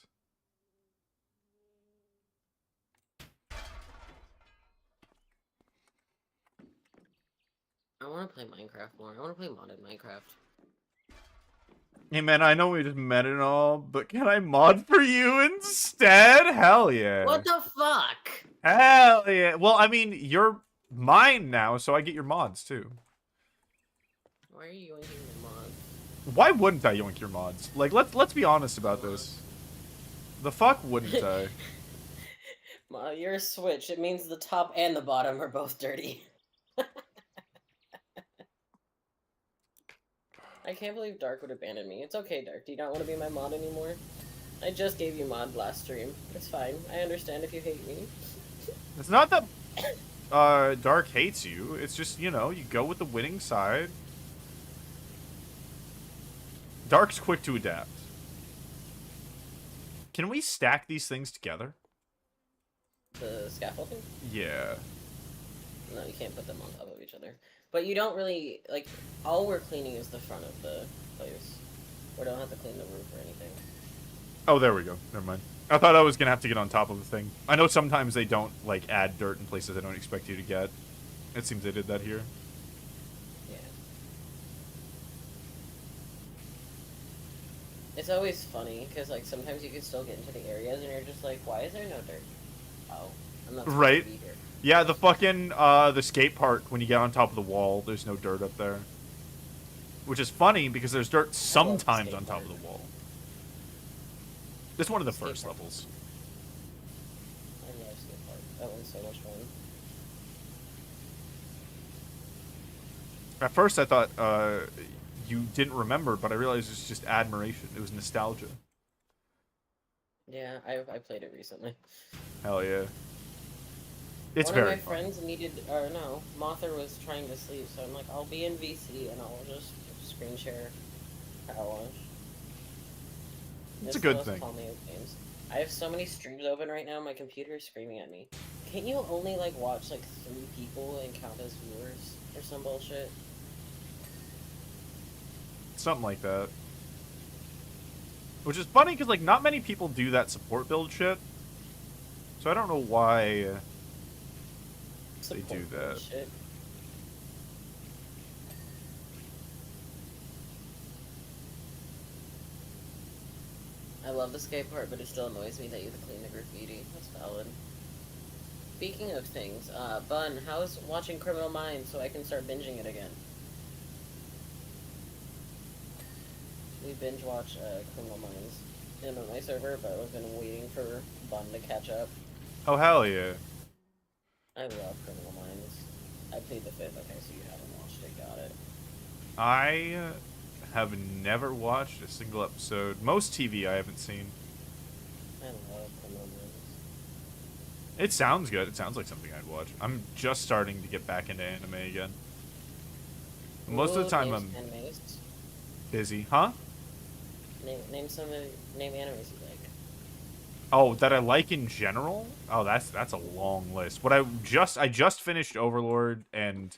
I want to play Minecraft more. I want to play modded Minecraft. Hey, man, I know we just met and all, but can I mod for you instead? Hell yeah. What the fuck? Hell yeah. Well, I mean, you're mine now, so I get your mods, too. Why are you yoinking your mods? Why wouldn't I yoink your mods? Like, let's be honest about this. The fuck wouldn't I? You're a switch. It means the top and the bottom are both dirty. I can't believe Dark would abandon me. It's okay, Dark. Do you not want to be my mod anymore? I just gave you mod last stream. It's fine. I understand if you hate me. It's not that Dark hates you. It's just, you know, you go with the winning side. Dark's quick to adapt. Can we stack these things together? The scaffolding? Yeah. No, you can't put them on top of each other. But you don't really, like, all we're cleaning is the front of the place. We don't have to clean the roof or anything. Oh, there we go. Never mind. I thought I was going to have to get on top of the thing. I know sometimes they don't, like, add dirt in places they don't expect you to get. It seems they did that here. Yeah. It's always funny, because, like, sometimes you can still get into the areas, and you're just like, why is there no dirt? Oh, I'm not supposed to be here. Yeah, the fucking, the skate park, when you get on top of the wall, there's no dirt up there. Which is funny, because there's dirt sometimes on top of the wall. This is one of the first levels. I love skate park. That one's so much fun. At first I thought, you didn't remember, but I realized it's just admiration. It was nostalgia. Yeah, I played it recently. Hell yeah. It's One of very my friends needed, or no, Mother was trying to sleep, so I'm like, I'll be in VC and I'll just screen share Power Wash. It's a good thing. Call me games. I have so many streams open right now, my computer is screaming at me. Can't you only, like, watch, like, 3 people and count as viewers? Or some bullshit? Something like that. Which is funny, because, like, not many people do that support build shit. So I don't know why they do that. Shit. I love the skate part, but it still annoys me that you have to clean the graffiti. That's valid. Speaking of things, Bun, how's watching Criminal Minds so I can start binging it again? We binge watch Criminal Minds in on my server, but I've been waiting for Bun to catch up. Oh, hell yeah. I love Criminal Minds. I played the 5th. Okay, so you haven't watched it. Got it. I have never watched a single episode. Most TV I haven't seen. I love Criminal Minds. It sounds good. It sounds like something I'd watch. I'm just starting to get back into anime again. Most of the time I'm animes. busy. Huh? Name some name animes you like. Oh, that I like in general? Oh, that's a long list. What I just finished Overlord and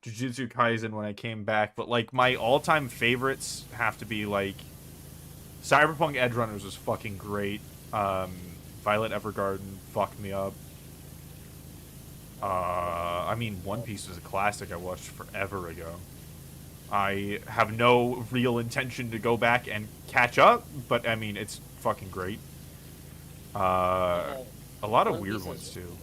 Jujutsu Kaisen when I came back, but like my all-time favorites have to be like Cyberpunk Edgerunners was fucking great. Violet Evergarden fucked me up. I mean, One Piece was a classic I watched forever ago. I have no real intention to go back and catch up, but I mean, it's fucking great. A lot of weird ones too.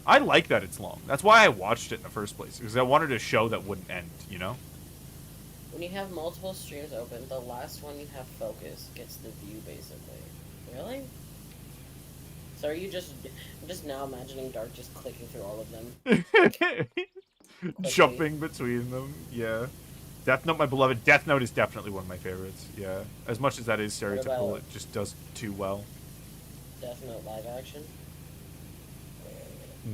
I like that it's long. That's why I watched it in the first place, because I wanted a show that wouldn't end, you know? When you have multiple streams open, the last one you have focus gets the view, basically. Really? So are you just... I'm just now imagining Dark just clicking through all of them. Jumping between them, yeah. Death Note, my beloved. Death Note is definitely one of my favorites, yeah. As much as that is stereotypical, it just does too well. Death Note live action?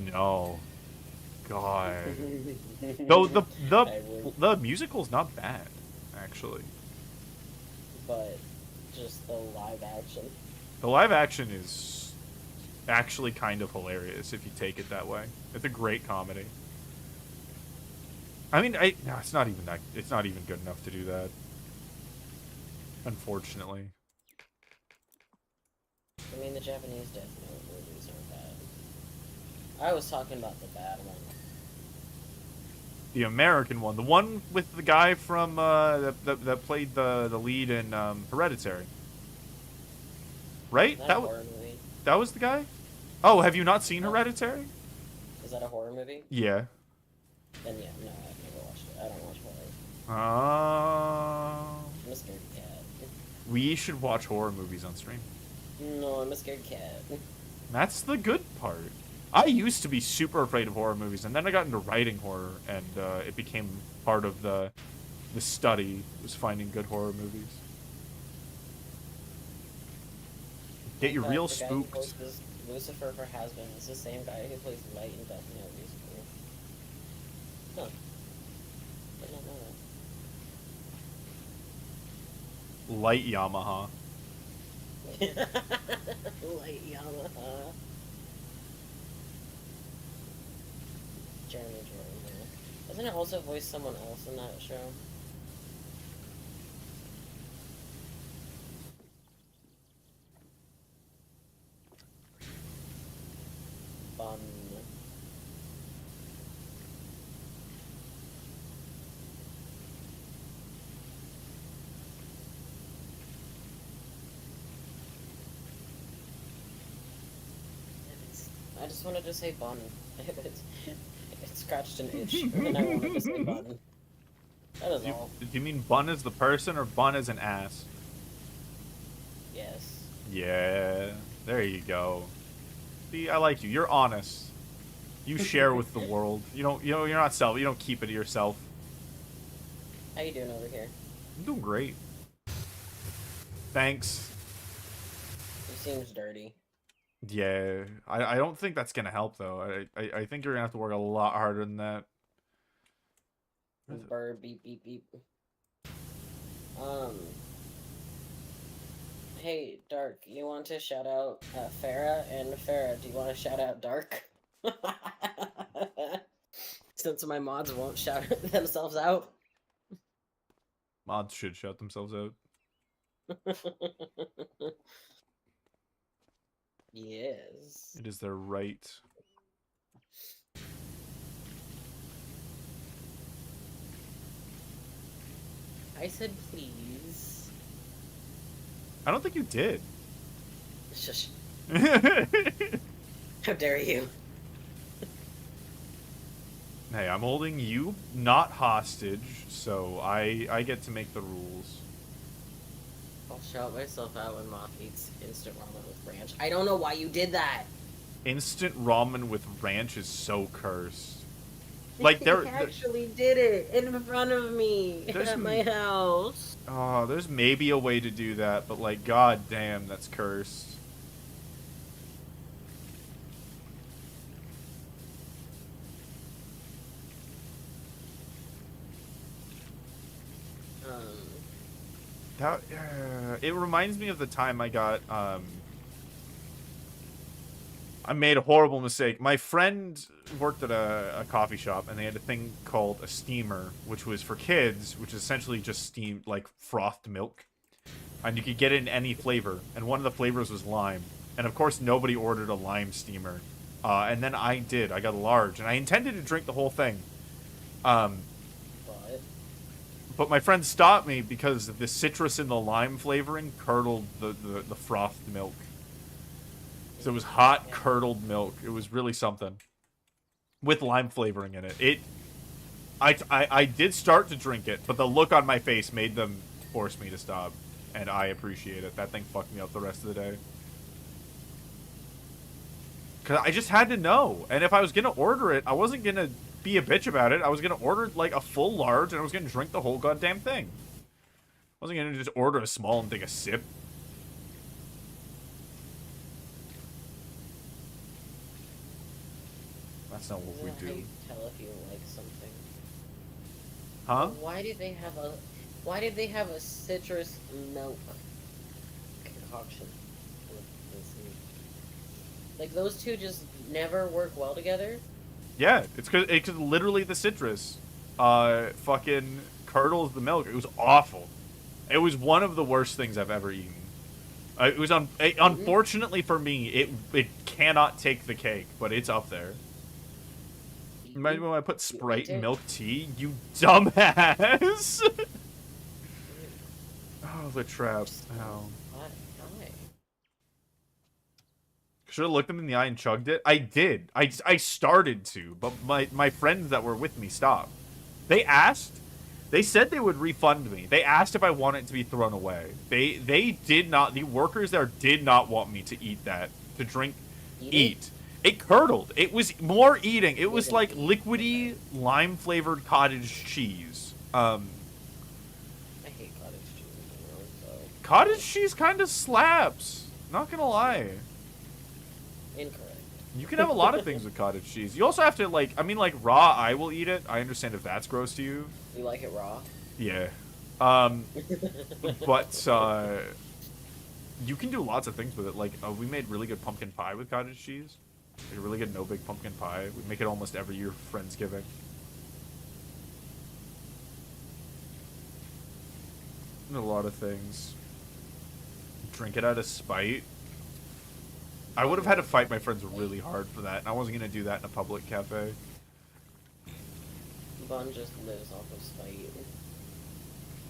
No. God. Though the musical's not bad, actually. But just the live action. The live action is actually kind of hilarious if you take it that way. It's a great comedy. I mean, no, it's not even that. It's not even good enough to do that. Unfortunately. I mean, the Japanese Death Note movies are bad. I was talking about the bad one. The American one, the one with the guy from that played the lead in Hereditary. Right? That horror movie. That was the guy? Oh, have you not seen Hereditary? Is that a horror movie? Yeah. Then yeah, no, I've never watched it. I don't watch horror. I'm a scared cat. We should watch horror movies on stream. No, I'm a scared cat. That's the good part. I used to be super afraid of horror movies, and then I got into writing horror, and it became part of the study, was finding good horror movies. Get you real spooked. The guy who plays Lucifer for Has-Been is the same guy who plays Light in Death Note, basically. Huh. Did not know that. Light Yamaha. Light Yamaha. Jeremy Jordan, yeah. Doesn't it also voice someone else in that show? Fun. I just wanted to say bun. It scratched an itch, and I wanted to say bun. That is all. Do you mean bun as the person or bun as an ass? Yes. Yeah, there you go. See, I like you. You're honest. You share with the world. You don't. You're not self. You don't keep it to yourself. How you doing over here? I'm doing great. Thanks. He seems dirty. Yeah, I don't think that's gonna help though. I think you're gonna have to work a lot harder than that. Bird beep beep beep. Hey Dark, you want to shout out Farah? And Farah, do you want to shout out Dark? Since my mods won't shout themselves out. Mods should shout themselves out. Yes. It is their right. I said please. I don't think you did. Shush. How dare you? Hey, I'm holding you not hostage, so I get to make the rules. I'll shout myself out when Moth eats instant ramen with ranch. I don't know why you did that. Instant ramen with ranch is so cursed. Like He actually did it in front of me there's at my house. there's maybe a way to do that, but like, god damn, that's cursed. That it reminds me of the time I got I made a horrible mistake. My friend worked at a coffee shop, and they had a thing called a steamer, which was for kids, which is essentially just steamed, like, frothed milk. And you could get it in any flavor, and one of the flavors was lime. And, of course, nobody ordered a lime steamer. And then I did. I got a large, and I intended to drink the whole thing. But my friend stopped me because the citrus and the lime flavoring curdled the frothed milk. So it was hot, curdled milk. It was really something. With lime flavoring in it. I did start to drink it, but the look on my face made them force me to stop. And I appreciate it. That thing fucked me up the rest of the day. Because I just had to know. And if I was going to order it, I wasn't going to be a bitch about it. I was going to order, like, a full large, and I was going to drink the whole goddamn thing. I wasn't going to just order a small and take a sip. That's not what we do. How you tell if you like something? Huh? Why did they have a citrus milk concoction? Like those two just never work well together? Yeah, it's cause literally the citrus fucking curdles the milk. It was awful. It was one of the worst things I've ever eaten. It was unfortunately for me, it cannot take the cake, but it's up there. Imagine when I put Sprite in milk tea, you dumbass! Oh, the trap. Ow. Why? Should have looked them in the eye and chugged it. I did. I started to, but my friends that were with me stopped. They asked. They said they would refund me. They asked if I wanted it to be thrown away. They did not. The workers there did not want me to eat that. To drink. Eat. It curdled. It was more eating. It was like liquidy, lime-flavored cottage cheese. I hate cottage cheese in general, so... Cottage cheese kind of slaps. Not gonna lie. Incorrect. You can have a lot of things with cottage cheese. You also have to, like... I mean, like, raw, I will eat it. I understand if that's gross to you. You like it raw? Yeah. But, you can do lots of things with it. Like, we made really good pumpkin pie with cottage cheese. Like a really good no-bake pumpkin pie. We make it almost every year for Friendsgiving. And a lot of things. Drink it out of spite. I would have had to fight my friends really hard for that, and I wasn't going to do that in a public cafe. Bun just lives off of spite.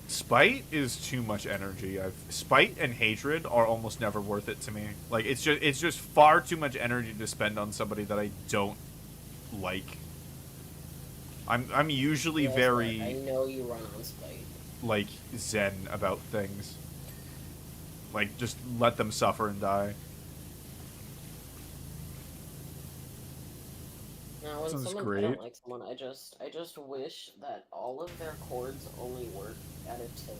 Spite is too much energy. Spite and hatred are almost never worth it to me. Like, it's just far too much energy to spend on somebody that I don't like. I'm usually very... I know you run on spite. Like, zen about things. Like, just let them suffer and die. Now, when Sounds I great. don't like someone, I just wish that all of their chords only work at a tilt.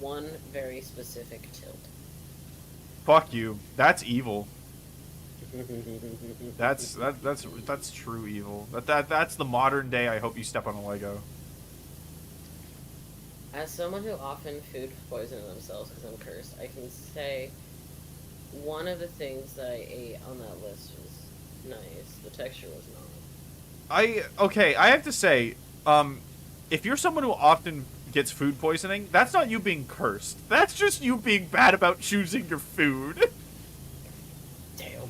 One very specific tilt. Fuck you. That's evil. That's true evil. That's the modern day. I hope you step on a Lego. As someone who often food poisons themselves because I'm cursed, I can say one of the things that I ate on that list was nice. The texture was not. Okay, I have to say, if you're someone who often gets food poisoning, that's not you being cursed. That's just you being bad about choosing your food. Damn.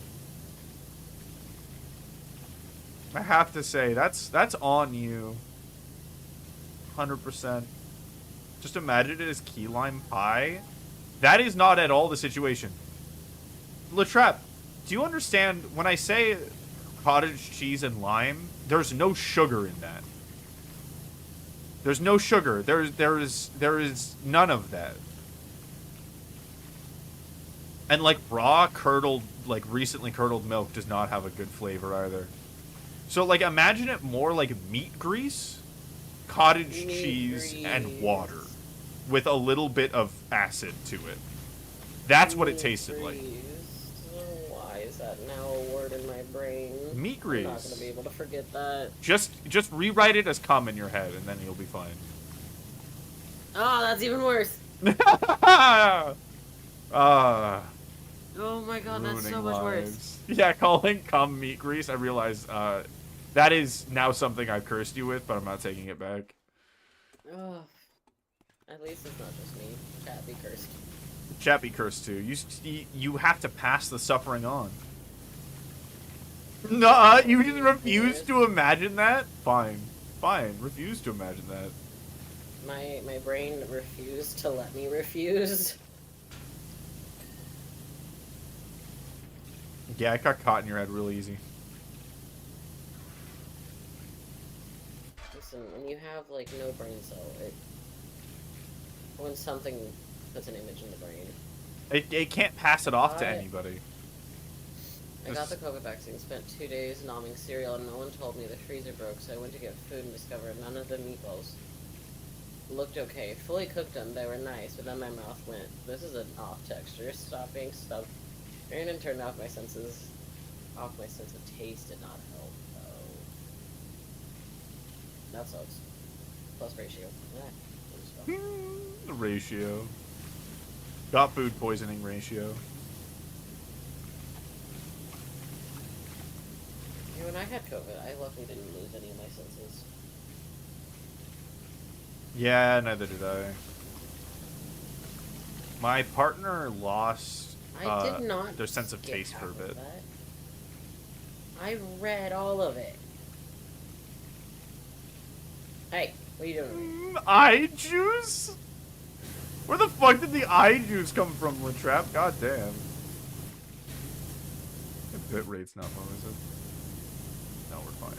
I have to say, that's on you. 100%. Just imagine it as key lime pie. That is not at all the situation. Latrap, Do you understand when I say cottage cheese and lime? There's no sugar in that. There's no sugar. There is none of that. And like raw curdled, like recently curdled milk does not have a good flavor either. So like imagine it more like meat grease, cottage cheese, and water with a little bit of acid to it. That's what it tasted like. Why is that now a word in my brain? Meat grease. I'm not gonna be able to forget that. Just rewrite it as cum in your head, and then you'll be fine. Oh, that's even worse. Oh my god, that's so much worse. Yeah, calling cum meat grease. I realize that is now something I've cursed you with, but I'm not taking it back. Oh, at least it's not just me. Chat be cursed. Chat be cursed too. You have to pass the suffering on. Nah, you just refuse to imagine that? Fine. Fine, refuse to imagine that. My brain refused to let me refuse. Yeah, it got caught in your head real easy. Listen, when you have, like, no brain cell, when something puts an image in the brain... It can't pass it off to anybody. I got the COVID vaccine, spent 2 days nomming cereal, and no one told me the freezer broke, so I went to get food and discovered none of the meatballs looked okay. Fully cooked them, they were nice, but then my mouth went, this is an off texture, stop being stuffed. And turned off my senses. Off my sense of taste did not help, though. That sucks. Plus ratio. The ratio. Got food poisoning ratio. Yeah, when I had COVID, I luckily didn't lose any of my senses. Yeah, neither did I. My partner lost I did not their sense of taste for a bit. That. I read all of it. Hey, what are you doing? Eye juice? Where the fuck did the eye juice come from, Latrap? God damn. The bit rate's not low, is it? No, we're fine.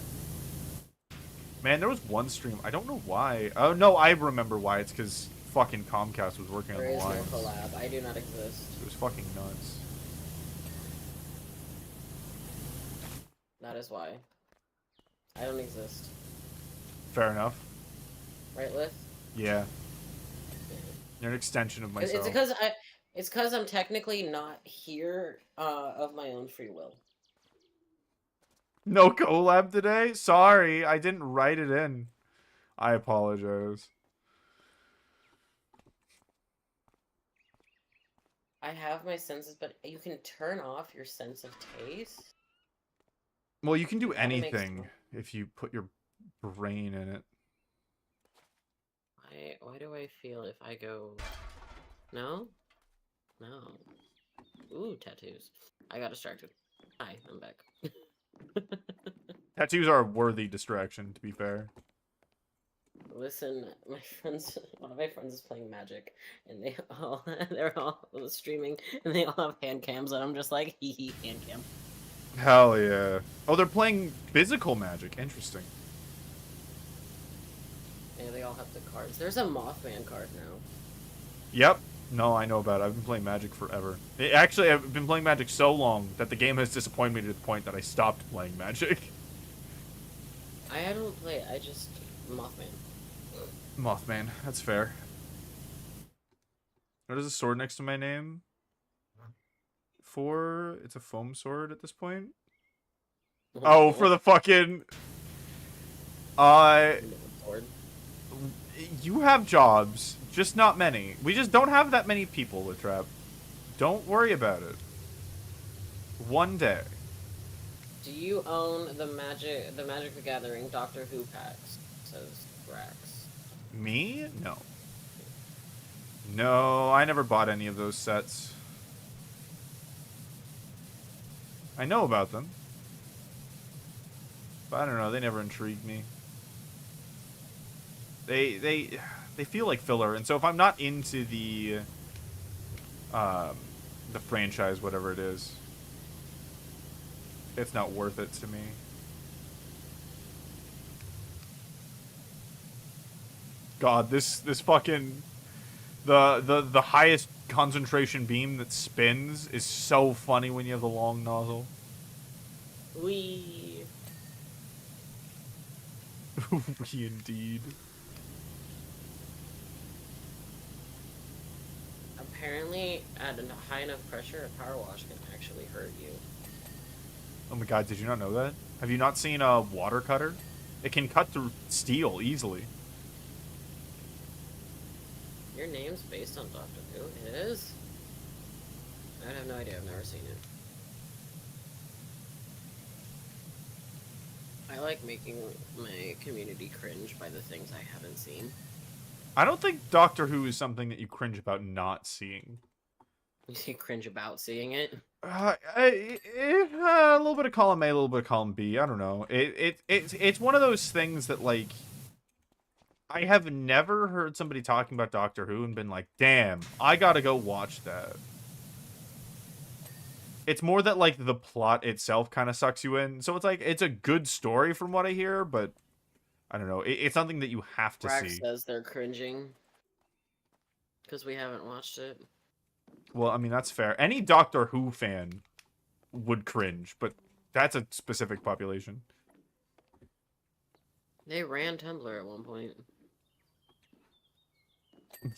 Man, there was one stream. I don't know why. Oh, no, I remember why. It's because fucking Comcast was working on the lines. There is no collab. I do not exist. It was fucking nuts. That is why. I don't exist. Fair enough. Right, Lith? Yeah. You're an extension of myself. It's because I'm technically not here of my own free will. No collab today? Sorry, I didn't write it in. I apologize. I have my senses, but you can turn off your sense of taste? Well, you can do anything if you put your brain in it. Why do I feel if I go... No? No. Ooh, tattoos. I got distracted. Hi, I'm back. Tattoos are a worthy distraction, to be fair. Listen, one of my friends is playing Magic, and they're all streaming, and they all have hand cams, and I'm just like, hee hee, hand cam. Hell yeah. Oh, they're playing physical Magic. Interesting. Yeah, they all have the cards. There's a Mothman card now. Yep. No, I know about it. I've been playing Magic forever. Actually, I've been playing Magic so long that the game has disappointed me to the point that I stopped playing Magic. I don't play, I just... Mothman. Mothman. That's fair. What is a sword next to my name? It's a foam sword at this point. Oh, for the fucking... You have jobs, just not many. We just don't have that many people, Latrap. Don't worry about it. One day. Do you own the Magic the Gathering Doctor Who packs? Says Grax. Me? No. No, I never bought any of those sets. I know about them. But I don't know, they never intrigued me. They feel like filler, and so if I'm not into the franchise, whatever it is, It's not worth it to me. God, this fucking the highest concentration beam that spins is so funny when you have the long nozzle. We We indeed. apparently at a high enough pressure, a power wash can actually hurt you. Oh my god, did you not know that? Have you not seen a water cutter? It can cut through steel easily. Your name's based on Doctor Who? It is? I have no idea. I've never seen it. I like making my community cringe by the things I haven't seen. I don't think Doctor Who is something that you cringe about not seeing. You cringe about seeing it? A little bit of column A, a little bit of column B. I don't know. It's one of those things that, like, I have never heard somebody talking about Doctor Who and been like, damn, I gotta go watch that. It's more that, like, the plot itself kind of sucks you in. So it's like, it's a good story from what I hear, but I don't know. It's something that you have to Brack see. says they're cringing because we haven't watched it. Well, I mean, that's fair. Any Doctor Who fan would cringe, but that's a specific population. They ran Tumblr at one point.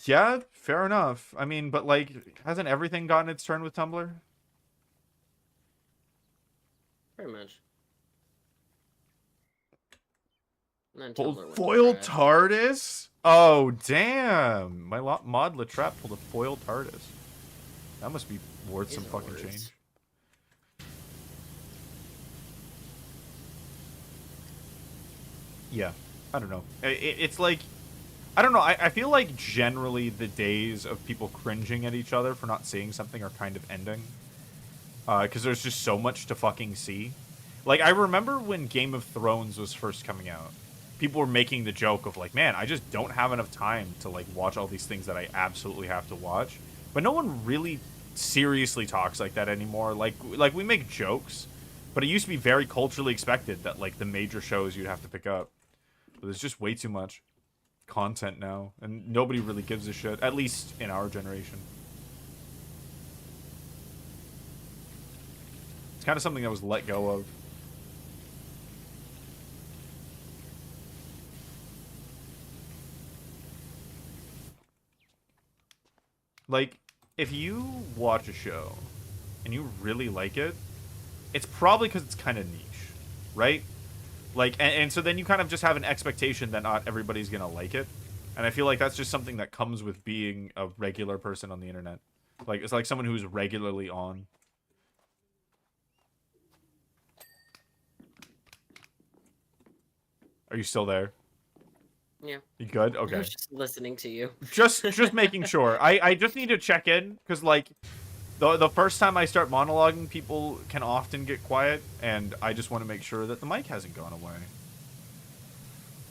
Yeah, fair enough. I mean, but, like, hasn't everything gotten its turn with Tumblr? Pretty much. And then Tumblr went to Foiled trash. TARDIS? Oh, damn. My mod Latrap pulled a foiled TARDIS. That must be worth some fucking change. Yeah, I don't know. It's like, I don't know. I feel like generally the days of people cringing at each other for not seeing something are kind of ending. Because there's just so much to fucking see. Like, I remember when Game of Thrones was first coming out. People were making the joke of, like, man, I just don't have enough time to, like, watch all these things that I absolutely have to watch. But no one really seriously talks like that anymore. Like we make jokes, but it used to be very culturally expected that, like, the major shows you'd have to pick up. But there's just way too much content now, and nobody really gives a shit, at least in our generation. It's kind of something that was let go of. Like, if you watch a show and you really like it, it's probably because it's kind of niche, right? Like, and so then you kind of just have an expectation that not everybody's gonna like it. And I feel like that's just something that comes with being a regular person on the internet. Like, it's like someone who's regularly on. Are you still there? Yeah. You good? Okay. I was just listening to you. Just making sure. I just need to check in, because, like, the first time I start monologuing, people can often get quiet, and I just want to make sure that the mic hasn't gone away.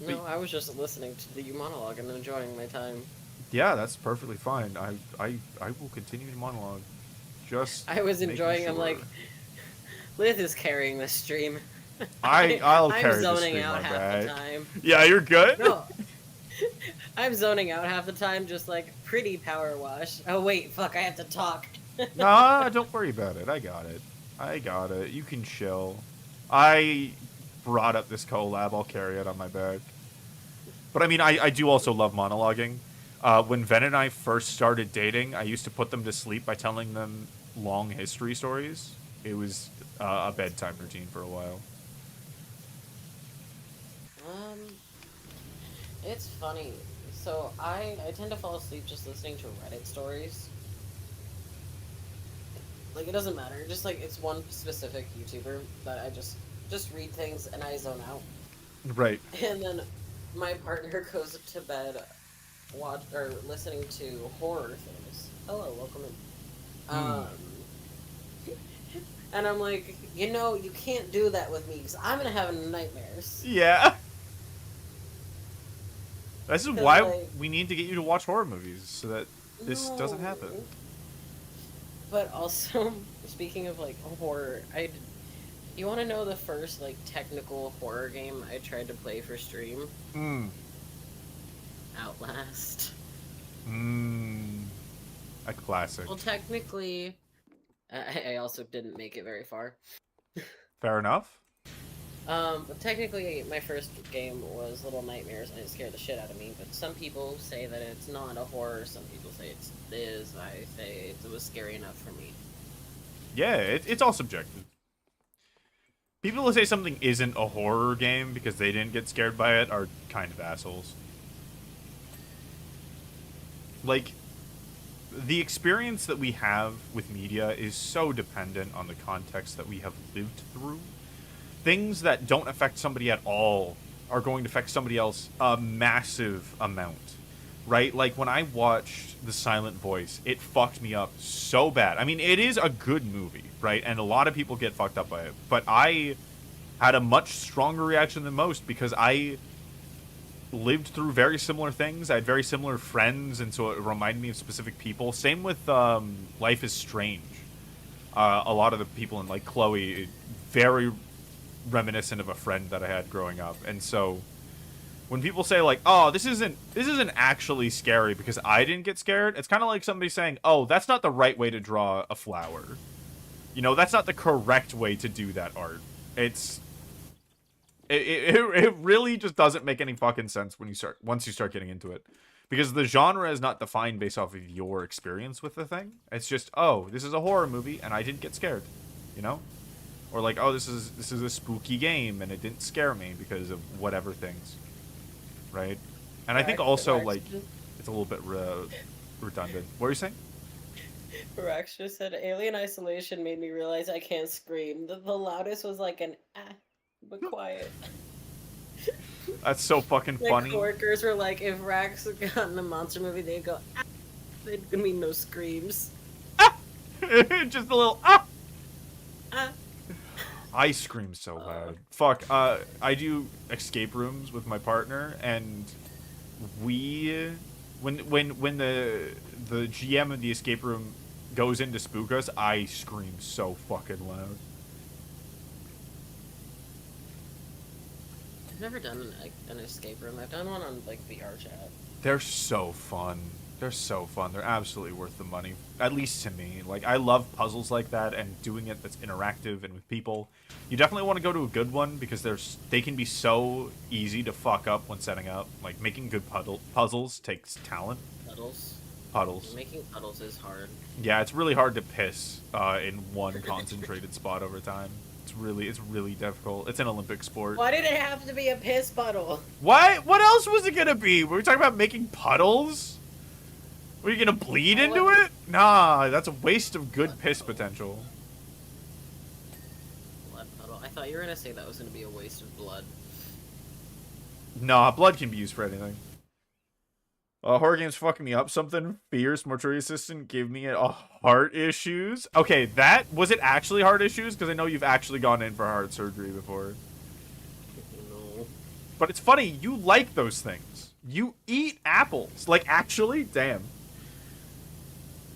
No, I was just listening to the monologue and enjoying my time. Yeah, that's perfectly fine. I will continue to monologue. Just I was enjoying. sure. I'm like, Liz is carrying the stream. I'll carry I'm the zoning stream, out my half bad. the time. Yeah, you're good. No, I'm zoning out half the time, just like pretty power wash. Oh wait, fuck, I have to talk. Nah, don't worry about it. I got it. I got it. You can chill. I brought up this collab. I'll carry it on my back. But I mean, I do also love monologuing. When Ven and I first started dating, I used to put them to sleep by telling them long history stories. It was a bedtime routine for a while. It's funny. So I tend to fall asleep just listening to Reddit stories. Like, it doesn't matter. Just like it's one specific YouTuber that I just read things and I zone out. Right. And then my partner goes to bed listening to horror things. Hello, welcome in. And I'm like, you can't do that with me because I'm gonna have nightmares. Yeah. This is why like, we need to get you to watch horror movies, so that this doesn't happen. But also, speaking of like horror, You want to know the first like technical horror game I tried to play for stream? Mm. Outlast. A classic. Well, technically, I also didn't make it very far. Fair enough. But technically, my first game was Little Nightmares, and it scared the shit out of me. But some people say that it's not a horror. Some people say it is. I say it was scary enough for me. Yeah, it's all subjective. People who say something isn't a horror game because they didn't get scared by it are kind of assholes. Like, the experience that we have with media is so dependent on the context that we have lived through. Things that don't affect somebody at all are going to affect somebody else a massive amount, right? Like, when I watched The Silent Voice, it fucked me up so bad. I mean, it is a good movie, right? And a lot of people get fucked up by it. But I had a much stronger reaction than most because I lived through very similar things. I had very similar friends, and so it reminded me of specific people. Same with Life is Strange. A lot of the people in, like, Chloe, very reminiscent of a friend that I had growing up. And so when people say, like, oh, this isn't actually scary because I didn't get scared, it's kind of like somebody saying, oh, that's not the right way to draw a flower. You know, that's not the correct way to do that art. It really just doesn't make any fucking sense when once you start getting into it, because the genre is not defined based off of your experience with the thing. It's just, oh, this is a horror movie and I didn't get scared, you know, or like, oh, this is a spooky game and it didn't scare me because of whatever things, right? And I think also, like, it's a little bit redundant. What are you saying? Rex just said Alien Isolation made me realize I can't scream. The loudest was like an ah, but quiet. That's so fucking My funny. coworkers were like, if Rax got in a monster movie, they'd go ah. They'd mean no screams. Ah! Just a little ah! Ah. I scream so bad. Fuck. I do escape rooms with my partner, and we, when the GM of the escape room goes in to spook us, I scream so fucking loud. I've never done an escape room. I've done one on like VR chat. They're so fun. They're so fun. They're absolutely worth the money. At least to me. Like, I love puzzles like that and doing it that's interactive and with people. You definitely want to go to a good one because they can be so easy to fuck up when setting up. Like, making good puzzles takes talent. Puddles. Making puddles is hard. Yeah, it's really hard to piss in one concentrated spot over time. It's really difficult. It's an Olympic sport. Why did it have to be a piss puddle? What? What else was it gonna be? Were we talking about making puddles? Were you gonna bleed into it? Nah, that's a waste of good piss potential. Blood puddle. I thought you were gonna say that was gonna be a waste of blood. Nah, blood can be used for anything. Horror games fucking me up. Something fierce. Mortuary assistant gave me heart issues. Okay, was it actually heart issues? Because I know you've actually gone in for heart surgery before. No. But it's funny, you like those things. You eat apples. Like, actually? Damn.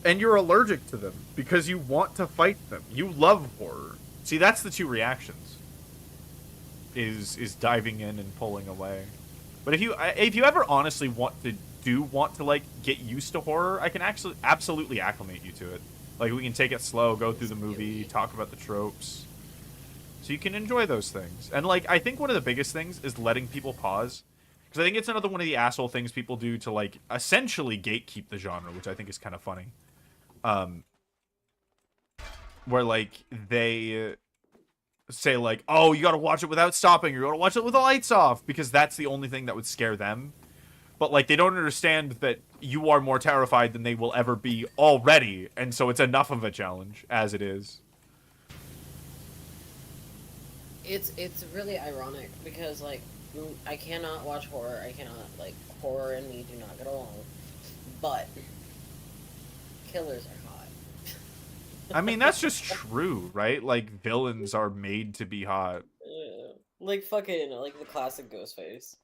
And you're allergic to them because you want to fight them. You love horror. See, that's the two reactions. Is diving in and pulling away. But if you ever honestly want to like get used to horror, I can actually absolutely acclimate you to it. Like, we can take it slow, go through the movie, talk about the tropes. So you can enjoy those things. And, like, I think one of the biggest things is letting people pause. Because I think it's another one of the asshole things people do to, like, essentially gatekeep the genre, which I think is kind of funny. Where, like, they say, like, oh, you gotta watch it without stopping, or you gotta watch it with the lights off, because that's the only thing that would scare them. But, like, they don't understand that you are more terrified than they will ever be already, and so it's enough of a challenge as it is. It's really ironic because, like, I cannot watch horror. I cannot, like, horror and me do not get along. But killers are hot. I mean, that's just true, right? Like, villains are made to be hot. Yeah. Like, fucking, like, the classic Ghostface.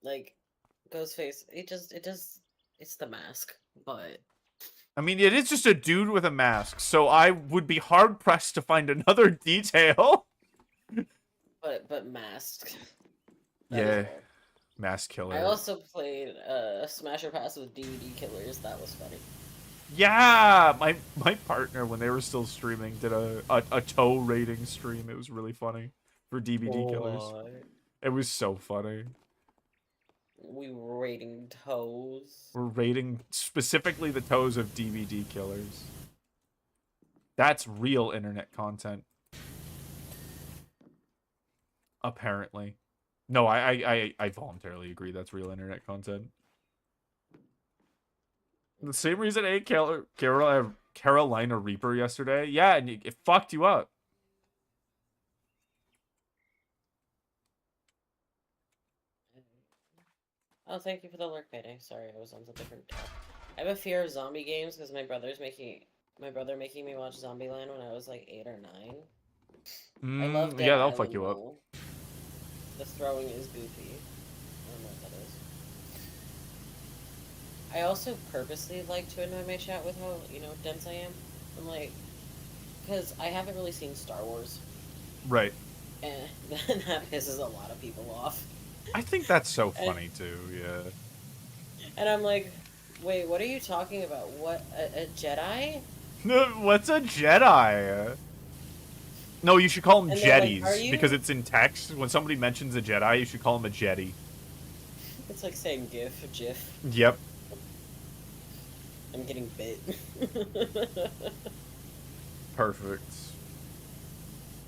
Like, Ghostface, it's the mask, but I mean, it is just a dude with a mask, so I would be hard pressed to find another detail. But masked. That is Yeah, rare. mask I killer. also played Smasher Pass with DVD killers. That was funny. Yeah, my partner, when they were still streaming, did a toe rating stream. It was really funny for DVD killers. What? It was so funny. We were rating toes. We're rating specifically the toes of DVD killers. That's real internet content. Apparently. No, I voluntarily agree that's real internet content. The same reason I ate Carolina Reaper yesterday. Yeah, and it fucked you up. Oh, thank you for the lurk payday. Sorry, I was on a different tab. I have a fear of zombie games because my brother making me watch Zombieland when I was like 8 or 9. I love Dead Yeah, that'll fuck Island you up. though. The throwing is goofy. I don't know what that is. I also purposely like to annoy my chat with how, dense I am. I'm like, because I haven't really seen Star Wars. Right. And that pisses a lot of people off. I think that's so funny too, yeah. And I'm like, wait, what are you talking about? What, a Jedi? What's a Jedi? No, you should call them Jedis, like, because it's in text. When somebody mentions a Jedi, you should call them a Jedi. It's like saying GIF. Yep. I'm getting bit. Perfect.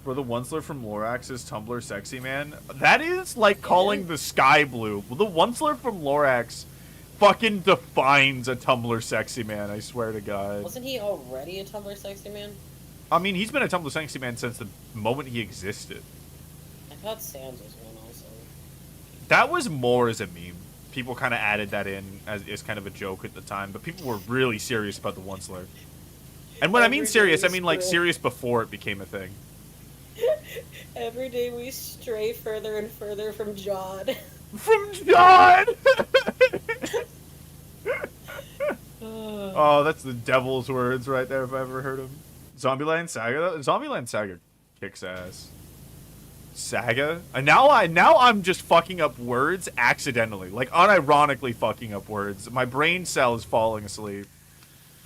For the Onceler from Lorax's Tumblr sexy man, that is like calling the sky blue. The Onceler from Lorax fucking defines a Tumblr sexy man, I swear to God. Wasn't he already a Tumblr sexy man? I mean, he's been a Tumblr sexy man since the moment he existed. I thought Sans was one also. That was more as a meme. People kind of added that in as kind of a joke at the time, but people were really serious about the Onceler. And when I mean serious, I mean like serious before it became a thing. Every day we stray further and further from Jod. From Jod! Oh, that's the devil's words right there if I ever heard them. Zombieland Saga? Zombieland Saga kicks ass. Saga? And now I'm just fucking up words accidentally. Like, unironically fucking up words. My brain cell is falling asleep.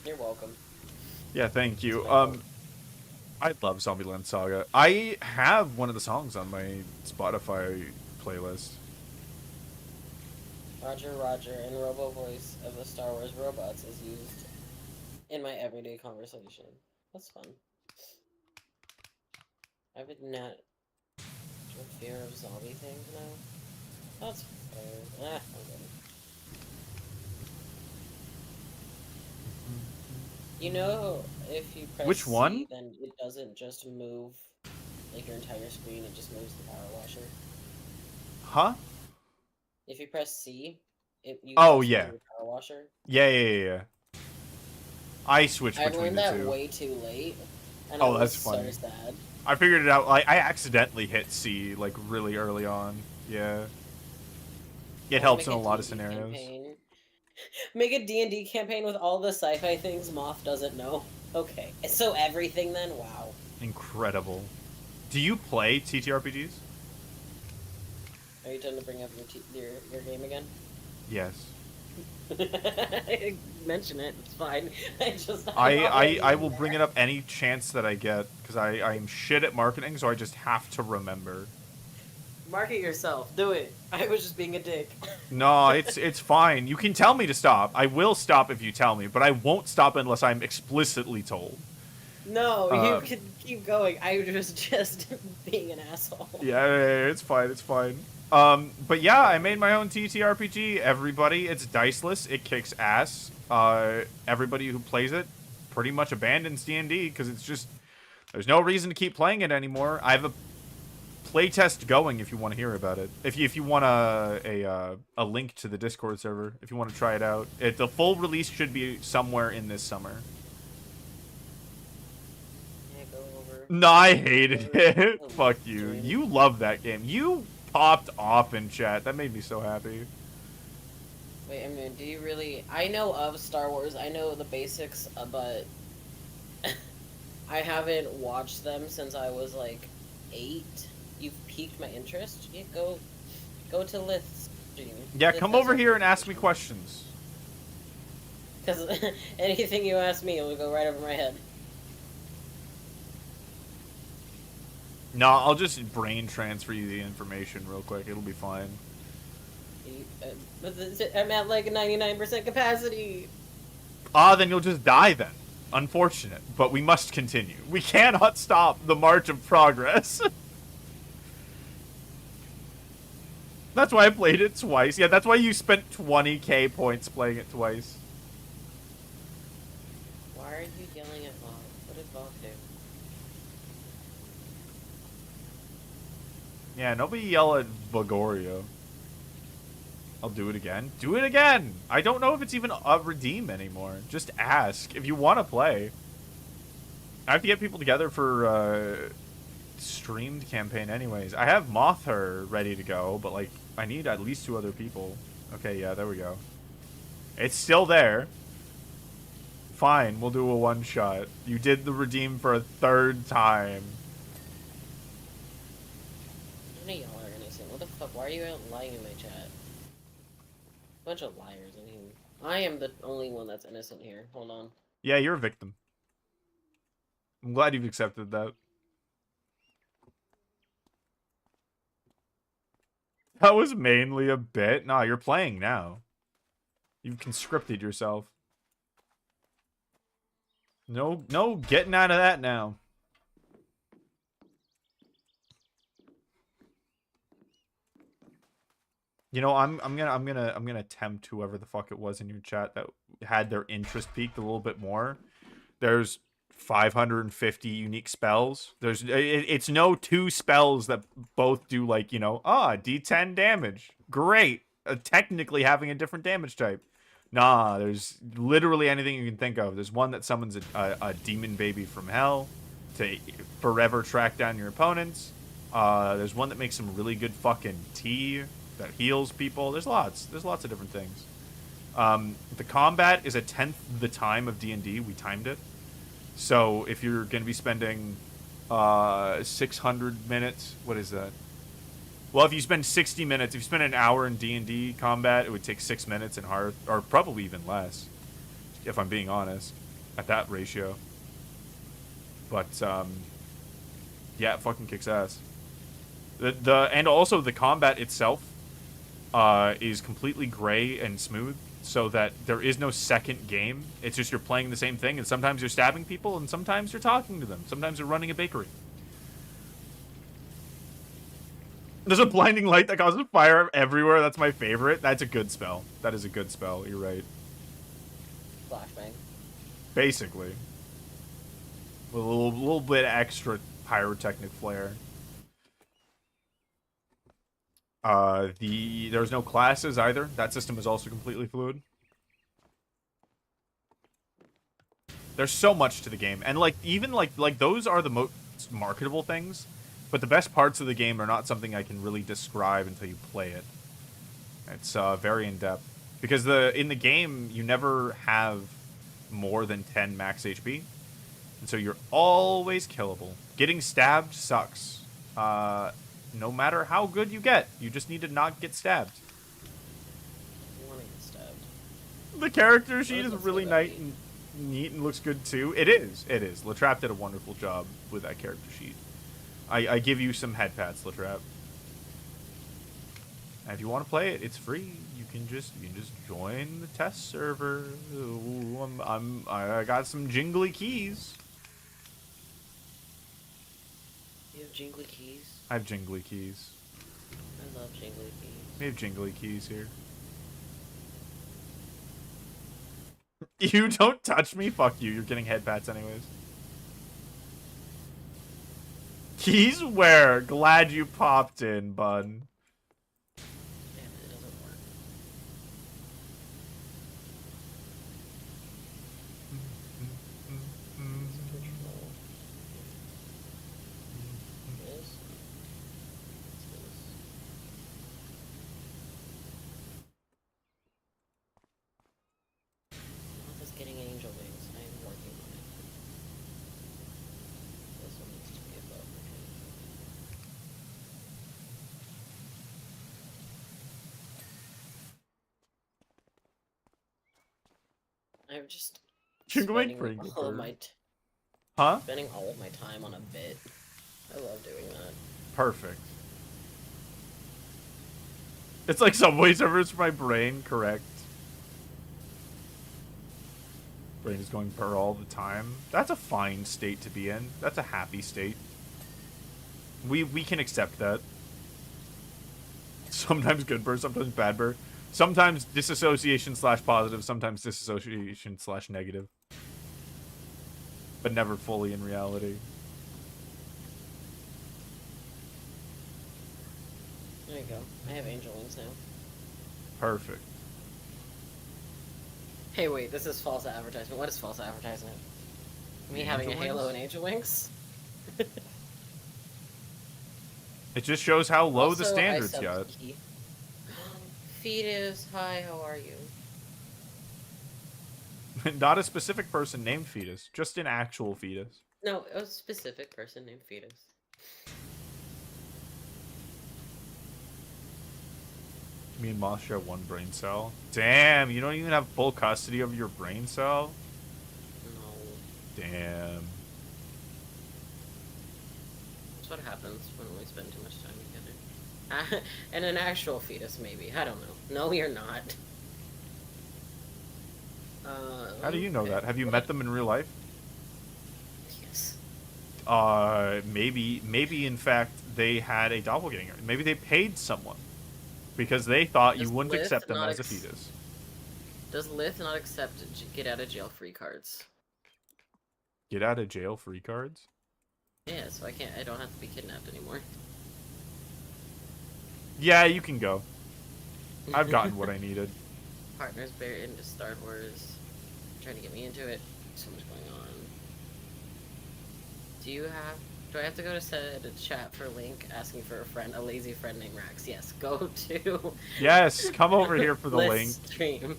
You're welcome. Yeah, thank you. I love Zombieland Saga. I have one of the songs on my Spotify playlist. Roger, Roger, and Robo Voice of the Star Wars robots is used in my everyday conversation. That's fun. I would not fear of zombie things now. That's fair. I'm good. You know, if you press Which one? C, then it doesn't just move like your entire screen, it just moves the power washer. Huh? If you press C, you yeah. the power washer. Yeah. I switched between the two. I learned that way too late, and that's funny. So sad. I figured it out. I accidentally hit C like really early on. Yeah. It helps in a lot of scenarios. Campaign. Make a D&D campaign with all the sci-fi things Moth doesn't know. Okay, so everything then? Wow. Incredible. Do you play TTRPGs? Are you trying to bring up your game again? Yes. Mention it. It's fine. I will bring it up any chance that I get because I'm shit at marketing, so I just have to remember. Market yourself. Do it. I was just being a dick. No, it's fine. You can tell me to stop. I will stop if you tell me, but I won't stop unless I'm explicitly told. No, you can keep going. I was just being an asshole. Yeah, it's fine. It's fine. But yeah, I made my own TTRPG. Everybody, it's diceless. It kicks ass. Everybody who plays it pretty much abandons D&D because it's just there's no reason to keep playing it anymore. I have a playtest going if you want to hear about it. If you want a link to the Discord server, if you want to try it out. The full release should be somewhere in this summer. Yeah, go over. No, I hated it. Fuck you. You love that game. You popped off in chat. That made me so happy. Wait, I mean, do you really? I know of Star Wars. I know the basics, but I haven't watched them since I was like 8. You've piqued my interest. Yeah, go to Lith's stream. Yeah, Lith come has over a here and really ask good me stream. questions. Because anything you ask me will go right over my head. No, I'll just brain transfer you the information real quick. It'll be fine. I'm at like 99% capacity. Ah, then you'll just die then. Unfortunate, but we must continue. We cannot stop the march of progress. That's why I played it twice. Yeah, that's why you spent 20k points playing it twice. Why are you yelling at Bob? What did Bob do? Yeah, nobody yell at Vagorio. I'll do it again. Do it again! I don't know if it's even a redeem anymore. Just ask if you want to play. I have to get people together for streamed campaign anyways. I have Mother ready to go, but like I need at least 2 other people. Okay, yeah, there we go. It's still there. Fine, we'll do a one-shot. You did the redeem for a 3rd time. I'm gonna yell or anything. What the fuck? Why are you out lying in my chat? Bunch of liars in here. I am the only one that's innocent here. Hold on. Yeah, you're a victim. I'm glad you've accepted that. That was mainly a bit. Nah, you're playing now. You've conscripted yourself. No getting out of that now. You know, I'm gonna tempt whoever the fuck it was in your chat that had their interest peaked a little bit more. There's 550 unique spells. It's no 2 spells that both do like, you know, D10 damage. Great. Technically having a different damage type. Nah, there's literally anything you can think of. There's one that summons a demon baby from hell to forever track down your opponents. There's one that makes some really good fucking tea that heals people. There's lots of different things. The combat is 1/10 the time of D&D. We timed it. So if you're going to be spending 600 minutes, what is that? Well, if you spend 60 minutes, if you spend an hour in D&D combat, it would take 6 minutes in Hearth, or probably even less, if I'm being honest, at that ratio. But yeah, it fucking kicks ass. And also the combat itself is completely gray and smooth, so that there is no second game. It's just you're playing the same thing, and sometimes you're stabbing people, and sometimes you're talking to them. Sometimes you're running a bakery. There's a blinding light that causes fire everywhere. That's my favorite. That's a good spell. That is a good spell. You're right. Flashbang. Basically. With a little bit extra pyrotechnic flair. There's no classes either. That system is also completely fluid. There's so much to the game, and like even like those are the most marketable things, but the best parts of the game are not something I can really describe until you play it. It's very in depth because in the game you never have more than 10 max HP, and so you're always killable. Getting stabbed sucks. No matter how good you get, you just need to not get stabbed. I want to get stabbed. The character sheet is Let's really go that neat and looks good too. It is. Latrap did a wonderful job with that character sheet. I give you some head pats, Latrap. And if you want to play it, it's free. You can just join the test server. Ooh, I got some jingly keys. You have jingly keys? I have jingly keys. I love jingly keys. We have jingly keys here. You don't touch me? Fuck you. You're getting head pats anyways. Keys where? Glad you popped in, bud. Damn it doesn't work. I'm just You can make spending pretty good all of bird. my Huh? spending all of my time on a bit. I love doing that. Perfect. It's like Subway servers for my brain, correct? Brain is going per all the time. That's a fine state to be in. That's a happy state. We can accept that. Sometimes good bird, sometimes bad bird. Sometimes disassociation / positive, sometimes disassociation / negative. But never fully in reality. There you go. I have angel wings now. Perfect. Hey, wait, this is false advertisement. What is false advertisement? Me having a halo and angel wings? It just shows how low Also, the standards I got. Fetus, hi, how are you? Not a specific person named Fetus, just an actual fetus. No, a specific person named Fetus. Me and Moss share one brain cell. Damn, you don't even have full custody of your brain cell? No. Damn. That's what happens when we spend too much time together. And an actual fetus, maybe. I don't know. No, you're not. How do you know that? Have you met them in real life? Yes. Maybe in fact they had a doppelganger. Maybe they paid someone because they thought you wouldn't accept them as a fetus. Does Lith not accept get out of jail free cards? Get out of jail free cards? Yeah, so I don't have to be kidnapped anymore. Yeah, you can go. I've gotten what I needed. Partners very into Star Wars. Trying to get me into it. So much going on. Do I have to go to chat for Link asking for a friend, a lazy friend named Rax? Yes, go to. Yes, come over here for the link. Stream.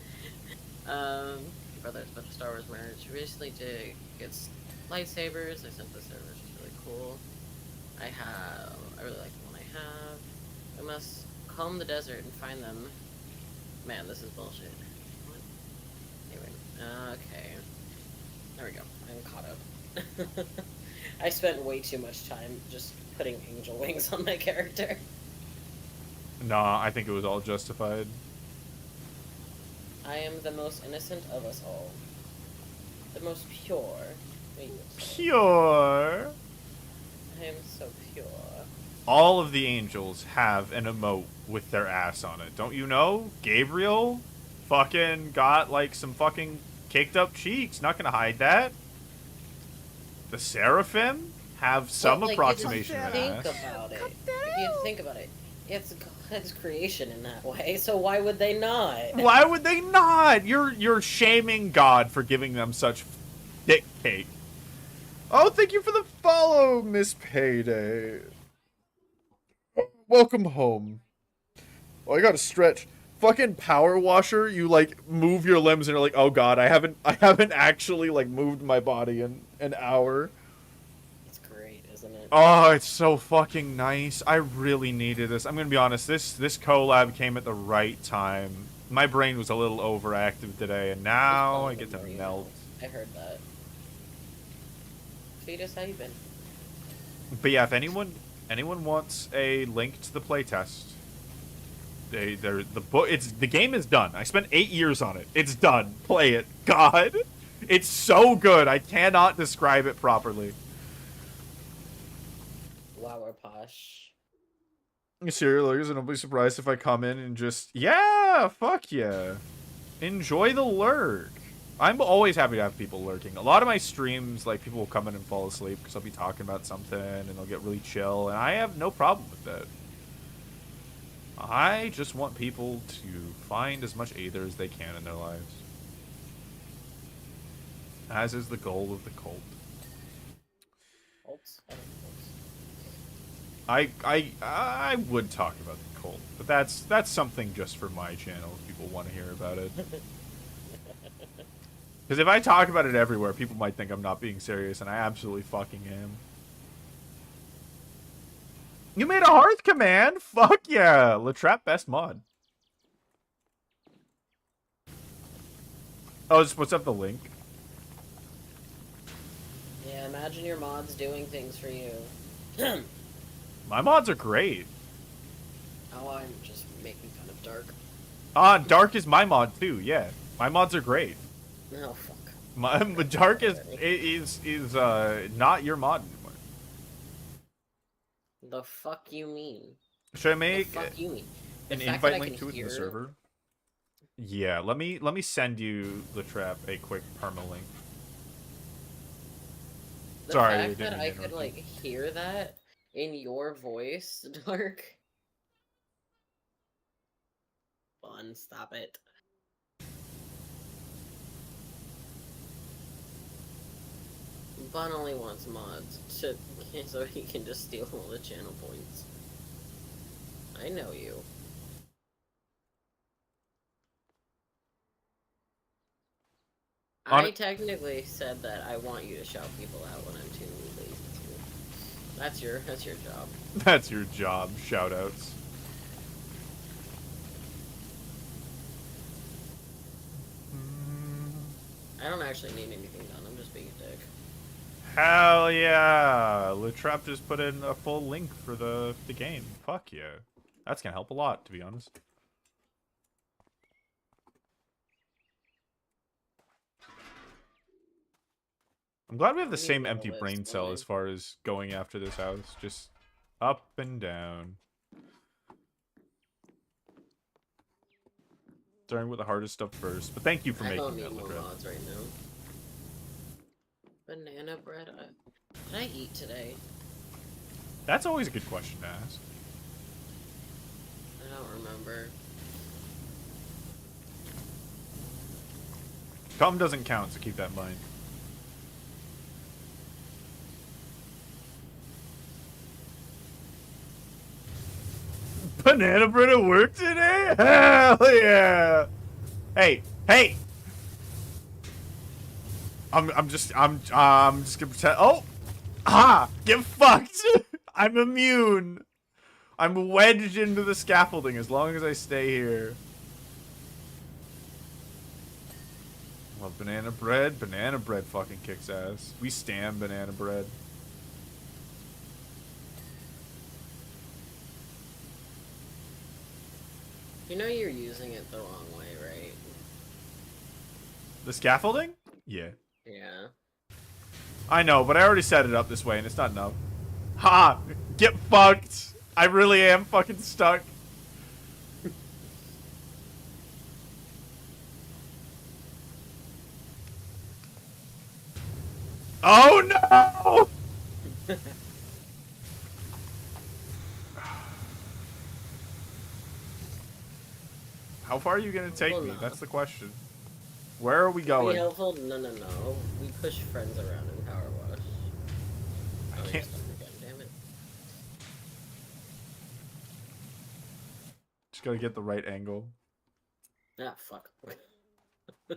Brothers about the Star Wars merge. Recently did get lightsabers. I sent the server, which is really cool. I really like the one I have. I must comb the desert and find them. Man, this is bullshit. What? Anyway, okay. There we go. I'm caught up. I spent way too much time just putting angel wings on my character. Nah, I think it was all justified. I am the most innocent of us all. The most pure. Pure? I am so pure. All of the angels have an emote with their ass on it. Don't you know? Gabriel fucking got like some fucking caked up cheeks. Not gonna hide that. The Seraphim have some approximation of an ass. If you think about it, it's God's creation in that way, so why would they not? Why would they not? You're shaming God for giving them such thick cake. Oh, thank you for the follow, Miss Payday. Welcome home. Oh, I gotta stretch. Fucking power washer, you like move your limbs and you're like, oh god, I haven't actually like moved my body in an hour. It's great, isn't it? Oh, it's so fucking nice. I really needed this. I'm gonna be honest, this collab came at the right time. My brain was a little overactive today, and now I get to melt. I heard that. Fetus, how you been? But yeah, if anyone wants a link to the playtest, the game is done. I spent 8 years on it. It's done. Play it. God, it's so good. I cannot describe it properly. Wow, we're posh. Serial lurkers, and don't be surprised if I come in and just fuck yeah, enjoy the lurk. I'm always happy to have people lurking. A lot of my streams, like, people will come in and fall asleep because I'll be talking about something and they'll get really chill, and I have no problem with that. I just want people to find as much Aether as they can in their lives. As is the goal of the cult. Cults? I would talk about the cult, but that's something just for my channel if people want to hear about it. Because if I talk about it everywhere, people might think I'm not being serious, and I absolutely fucking am. You made a Hearth command? Fuck yeah! Latrap best mod. Oh, just what's up the link? Yeah, imagine your mods doing things for you. My mods are great. Oh, I'm just making fun of Dark. Dark is my mod too. Yeah, my mods are great. Oh fuck. My Dark is not your mod anymore. The fuck you mean? Should I make The fuck you mean? The an fact that invite I link can to it in hear... the server? Yeah, let me send you the trap a quick perma link. The Sorry, fact that I could like hear that in your voice, Dark. Fun, stop it. Bun only wants mods to, so he can just steal all the channel points. I know you. I technically said that I want you to shout people out when I'm too lazy to. That's your job. That's your job, shoutouts. I don't actually need anything done, I'm just being a dick. Hell yeah! Latrap just put in a full link for the game. Fuck yeah. That's gonna help a lot, to be honest. I'm glad we have the same empty brain cell as far as going after this house. Just up and down. Starting with the hardest stuff first. But thank you for making that, I don't need more mods right now. Banana bread? Did I eat today? That's always a good question to ask. I don't remember. Cum doesn't count, so keep that in mind. Banana bread at work today? Hell yeah! Hey, hey! I'm just gonna pretend. Oh, get fucked! I'm immune. I'm wedged into the scaffolding as long as I stay here. Love banana bread. Banana bread fucking kicks ass. We stand banana bread. You know you're using it the wrong way, right? The scaffolding? Yeah. Yeah. I know, but I already set it up this way and it's not enough. Ha! Get fucked! I really am fucking stuck. Oh no! How far are you gonna take me? That's the question. Where are we going? Be helpful? No. We push friends around in Power Wash. I can't. Again, damn it. Just gotta get the right angle. Ah, fuck. I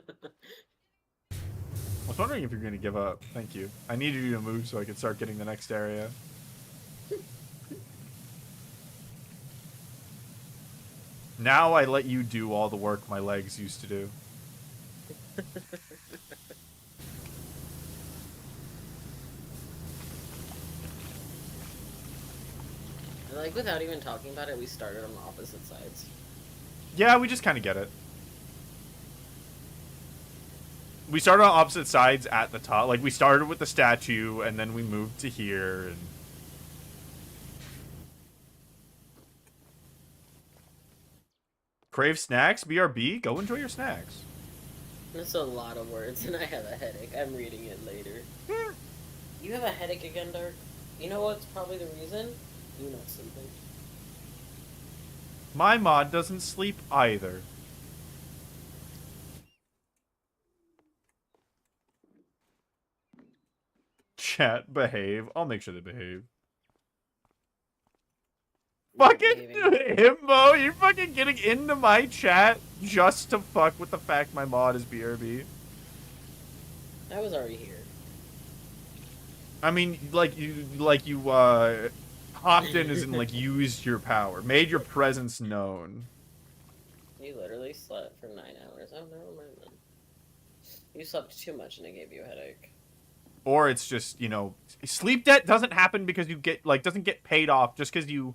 was wondering if you're gonna give up. Thank you. I needed you to move so I could start getting the next area. Now I let you do all the work my legs used to do. Like, without even talking about it, we started on the opposite sides. Yeah, we just kind of get it. We started on opposite sides at the top. Like, we started with the statue, and then we moved to here, and... Crave snacks? BRB? Go enjoy your snacks. That's a lot of words, and I have a headache. I'm reading it later. You have a headache again, Dark? You know what's probably the reason? You not sleeping. My mod doesn't sleep either. Chat, behave. I'll make sure they behave. Fucking Himbo, you're fucking getting into my chat just to fuck with the fact my mod is BRB. I was already here. I mean, like you hopped in as in like used your power, made your presence known. You literally slept for 9 hours. Oh, never mind then. You slept too much and it gave you a headache. Or it's just, you know, sleep debt doesn't happen because you get, like, doesn't get paid off just because you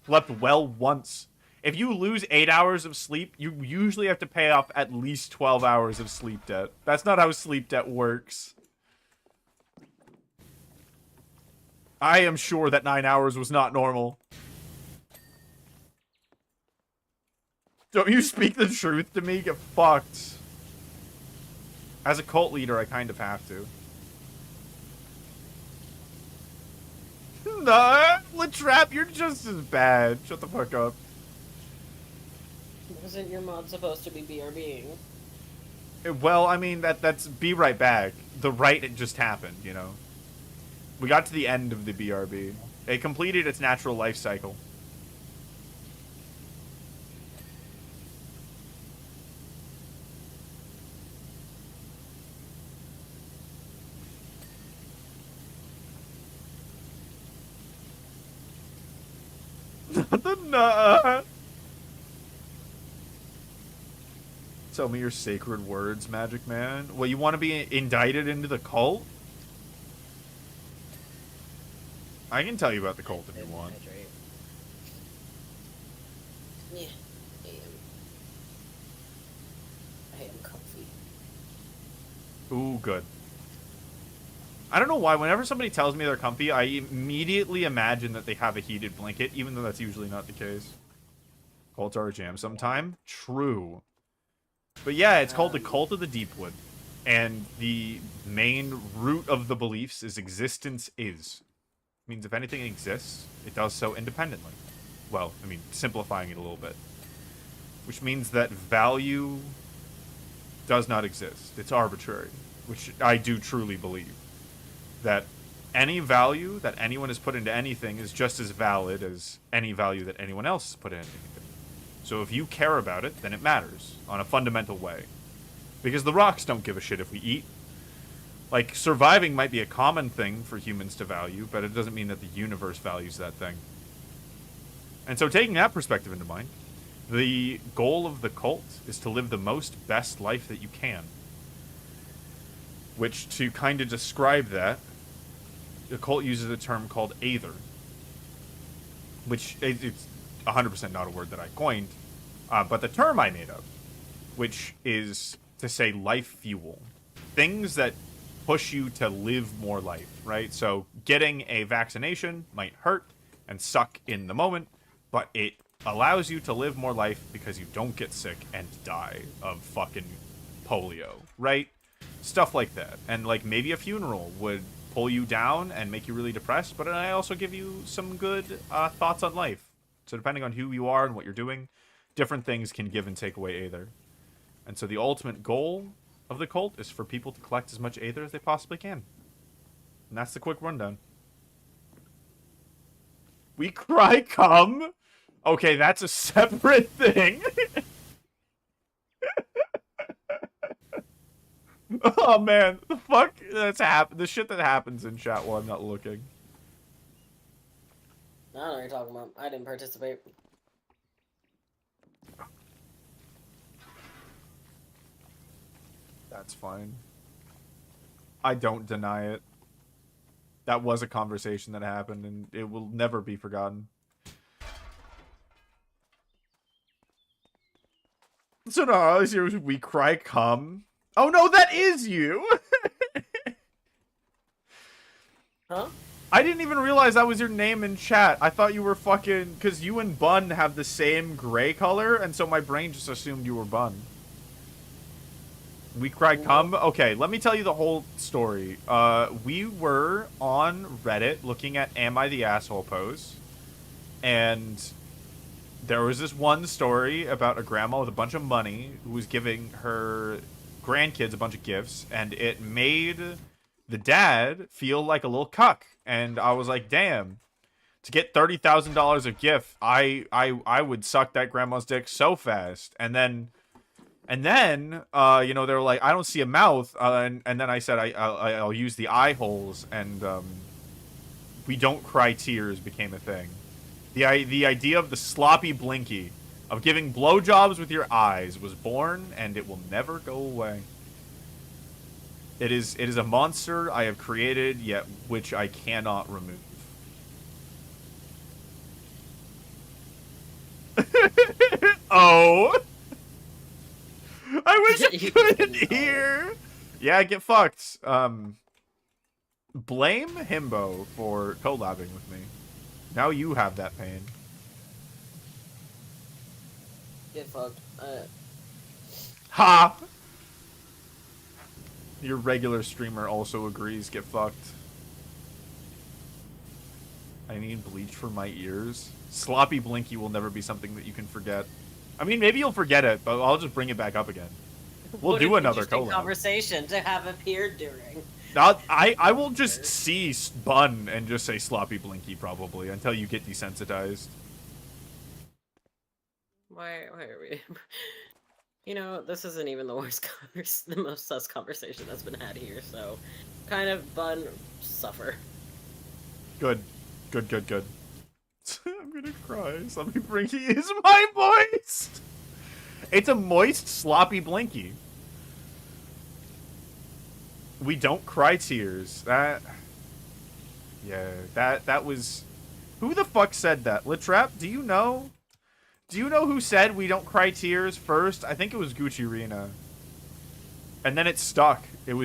slept well once. If you lose 8 hours of sleep, you usually have to pay off at least 12 hours of sleep debt. That's not how sleep debt works. I am sure that 9 hours was not normal. Don't you speak the truth to me? Get fucked. As a cult leader, I kind of have to. Nah, Latrap, you're just as bad. Shut the fuck up. Wasn't your mod supposed to be BRBing? Well, I mean, that's be right back. The right, it just happened, you know? We got to the end of the BRB. It completed its natural life cycle. Nah. Tell me your sacred words, Magic Man. Well, you want to be indicted into the cult? I can tell you about the cult if you want. Yeah, I am comfy. Ooh, good. I don't know why, whenever somebody tells me they're comfy, I immediately imagine that they have a heated blanket, even though that's usually not the case. Cults are a jam sometime. True. But yeah, it's called the Cult of the Deepwood. And the main root of the beliefs is existence is. It means if anything exists, it does so independently. Well, I mean, simplifying it a little bit. Which means that value does not exist. It's arbitrary. Which I do truly believe. That any value that anyone has put into anything is just as valid as any value that anyone else has put into anything. So if you care about it, then it matters on a fundamental way. Because the rocks don't give a shit if we eat. Like, surviving might be a common thing for humans to value, but it doesn't mean that the universe values that thing. And so taking that perspective into mind, the goal of the cult is to live the most best life that you can. Which, to kind of describe that, the cult uses a term called Aether. Which, it's 100% not a word that I coined, but the term I made up. Which is to say life fuel. Things that push you to live more life, right? So, getting a vaccination might hurt and suck in the moment, but it allows you to live more life because you don't get sick and die of fucking polio, right? Stuff like that. And, like, maybe a funeral would pull you down and make you really depressed, but I also give you some good thoughts on life. So depending on who you are and what you're doing, different things can give and take away Aether. And so the ultimate goal of the cult is for people to collect as much Aether as they possibly can. And that's the quick rundown. We cry cum? Okay, that's a separate thing. Oh man, the fuck that's the shit that happens in chat while I'm not looking. I don't know what you're talking about. I didn't participate. That's fine. I don't deny it. That was a conversation that happened, and it will never be forgotten. So no, all I hear was we cry cum. Oh no, that is you! Huh? I didn't even realize that was your name in chat. I thought you were fucking... Because you and Bun have the same gray color, and so my brain just assumed you were Bun. We cry cum? Okay, let me tell you the whole story. We were on Reddit looking at Am I the Asshole posts, and there was this one story about a grandma with a bunch of money who was giving her grandkids a bunch of gifts, and it made the dad feel like a little cuck. And I was like, damn, to get $30,000 of gift, I would suck that grandma's dick so fast. And then, you know, they were like, I don't see a mouth. And then I said, I'll use the eye holes. And we don't cry tears became a thing. The idea of the sloppy blinky of giving blowjobs with your eyes was born, and it will never go away. It is a monster I have created, yet which I cannot remove. Oh! I wish I You couldn't couldn't call it. hear! Yeah, get fucked. Blame Himbo for collabing with me. Now you have that pain. Get fucked. Ha! Your regular streamer also agrees. Get fucked. I need bleach for my ears. Sloppy Blinky will never be something that you can forget. I mean, maybe you'll forget it, but I'll just bring it back up again. We'll do another collab. Conversation to have appeared during. I will just see Bun and just say Sloppy Blinky probably until you get desensitized. Why are we? You know, this isn't even the worst the most sus conversation that's been had here, so kind of Bun suffer. Good. Good. I'm gonna cry. Sloppy Blinky is my moist! It's a moist Sloppy Blinky. We don't cry tears. That was... Who the fuck said that? Litrap, do you know? Do you know who said we don't cry tears first? I think it was Gucci Rena. And then it stuck. It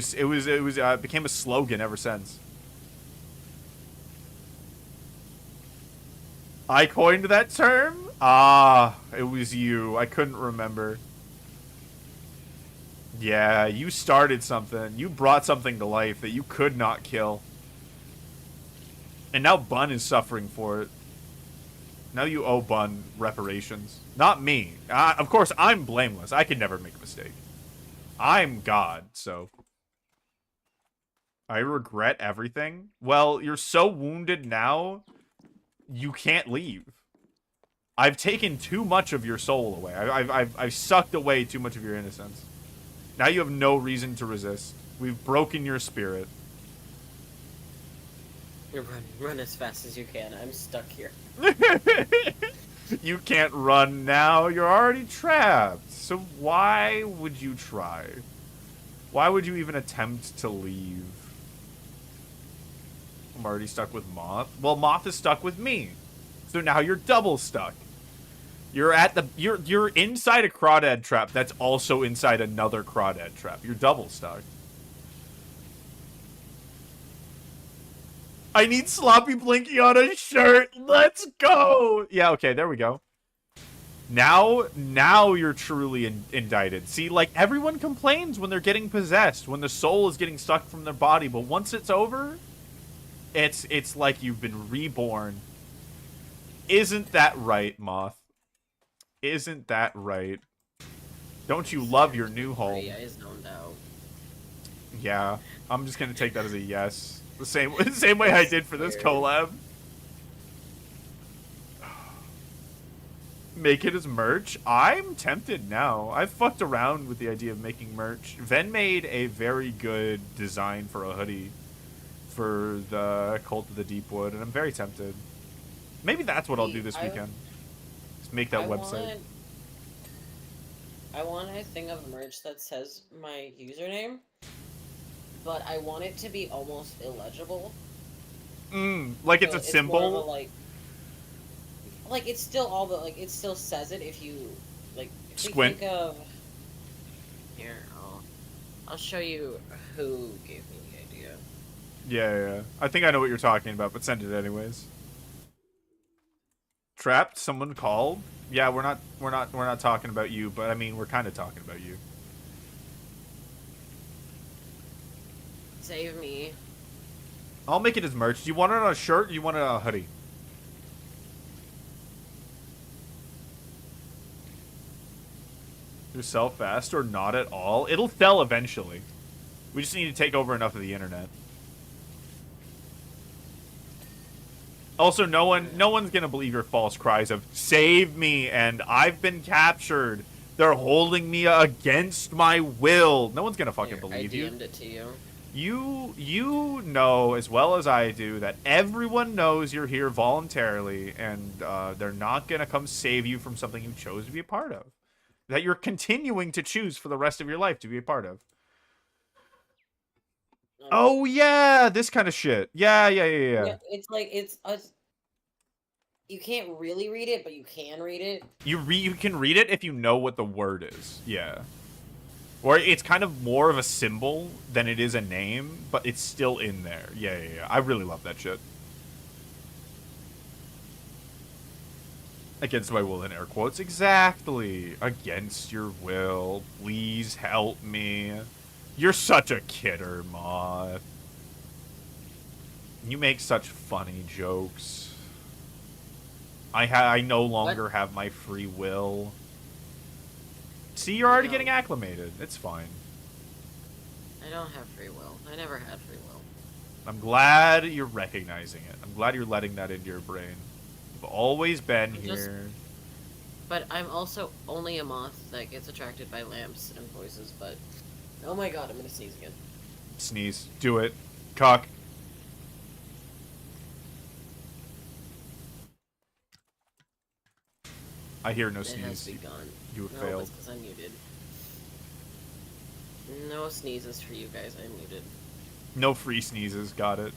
became a slogan ever since. I coined that term? Ah, it was you. I couldn't remember. Yeah, you started something. You brought something to life that you could not kill. And now Bun is suffering for it. Now you owe Bun reparations. Not me. Of course, I'm blameless. I can never make a mistake. I'm God, so... I regret everything? Well, you're so wounded now, you can't leave. I've taken too much of your soul away. I've sucked away too much of your innocence. Now you have no reason to resist. We've broken your spirit. Run as fast as you can. I'm stuck here. You can't run now. You're already trapped. So why would you try? Why would you even attempt to leave? I'm already stuck with Moth. Well, Moth is stuck with me. So now you're double stuck. You're at the you're inside a crawdad trap that's also inside another crawdad trap. You're double stuck. I need Sloppy Blinky on a shirt. Let's go. Yeah, okay, there we go. Now you're truly indicted. See, like, everyone complains when they're getting possessed, when the soul is getting sucked from their body, but once it's over, it's like you've been reborn. Isn't that right, Moth? Isn't that right? Don't you love your new home? I zoned out. Yeah, I'm just gonna take that as a yes. The same way I did for this collab. Make it as merch? I'm tempted now. I've fucked around with the idea of making merch. Ven made a very good design for a hoodie for the Cult of the Deepwood, and I'm very tempted. Maybe that's what I'll do this weekend. Just make that website. I want a thing of merch that says my username, but I want it to be almost illegible. Like so it's a symbol? More of a, like it's still all the, like, it still says it if you, like, if squint. You think of... Here, I'll show you who gave me the idea. Yeah. I think I know what you're talking about, but send it anyways. Trapped? Someone called? Yeah, we're not talking about you, but I mean, we're kind of talking about you. Save me. I'll make it as merch. Do you want it on a shirt or do you want it on a hoodie? Yourself fast or not at all? It'll sell eventually. We just need to take over enough of the internet. Also, no one's gonna believe your false cries of "save me" and "I've been captured." They're holding me against my will. No one's gonna fucking believe you. I DM'd it to you. You know as well as I do that everyone knows you're here voluntarily, and they're not gonna come save you from something you chose to be a part of. That you're continuing to choose for the rest of your life to be a part of. Oh yeah, this kind of shit. Yeah. Yeah, it's like you can't really read it, but you can read it. You can read it if you know what the word is. Yeah. Or it's kind of more of a symbol than it is a name, but it's still in there. Yeah. I really love that shit. Against my will in air quotes. Exactly. Against your will. Please help me. You're such a kidder, Moth. You make such funny jokes. I no longer have my free will. See, you're already getting acclimated. It's fine. I don't have free will. I never had free will. I'm glad you're recognizing it. I'm glad you're letting that into your brain. You've always been here. But I'm also only a moth that gets attracted by lamps and voices, but... Oh my god, I'm gonna sneeze again. Sneeze. Do it. Cock. I hear no sneeze. It has begun. You have no, failed. it's because I'm muted. No sneezes for you guys, I'm muted. No free sneezes, got it.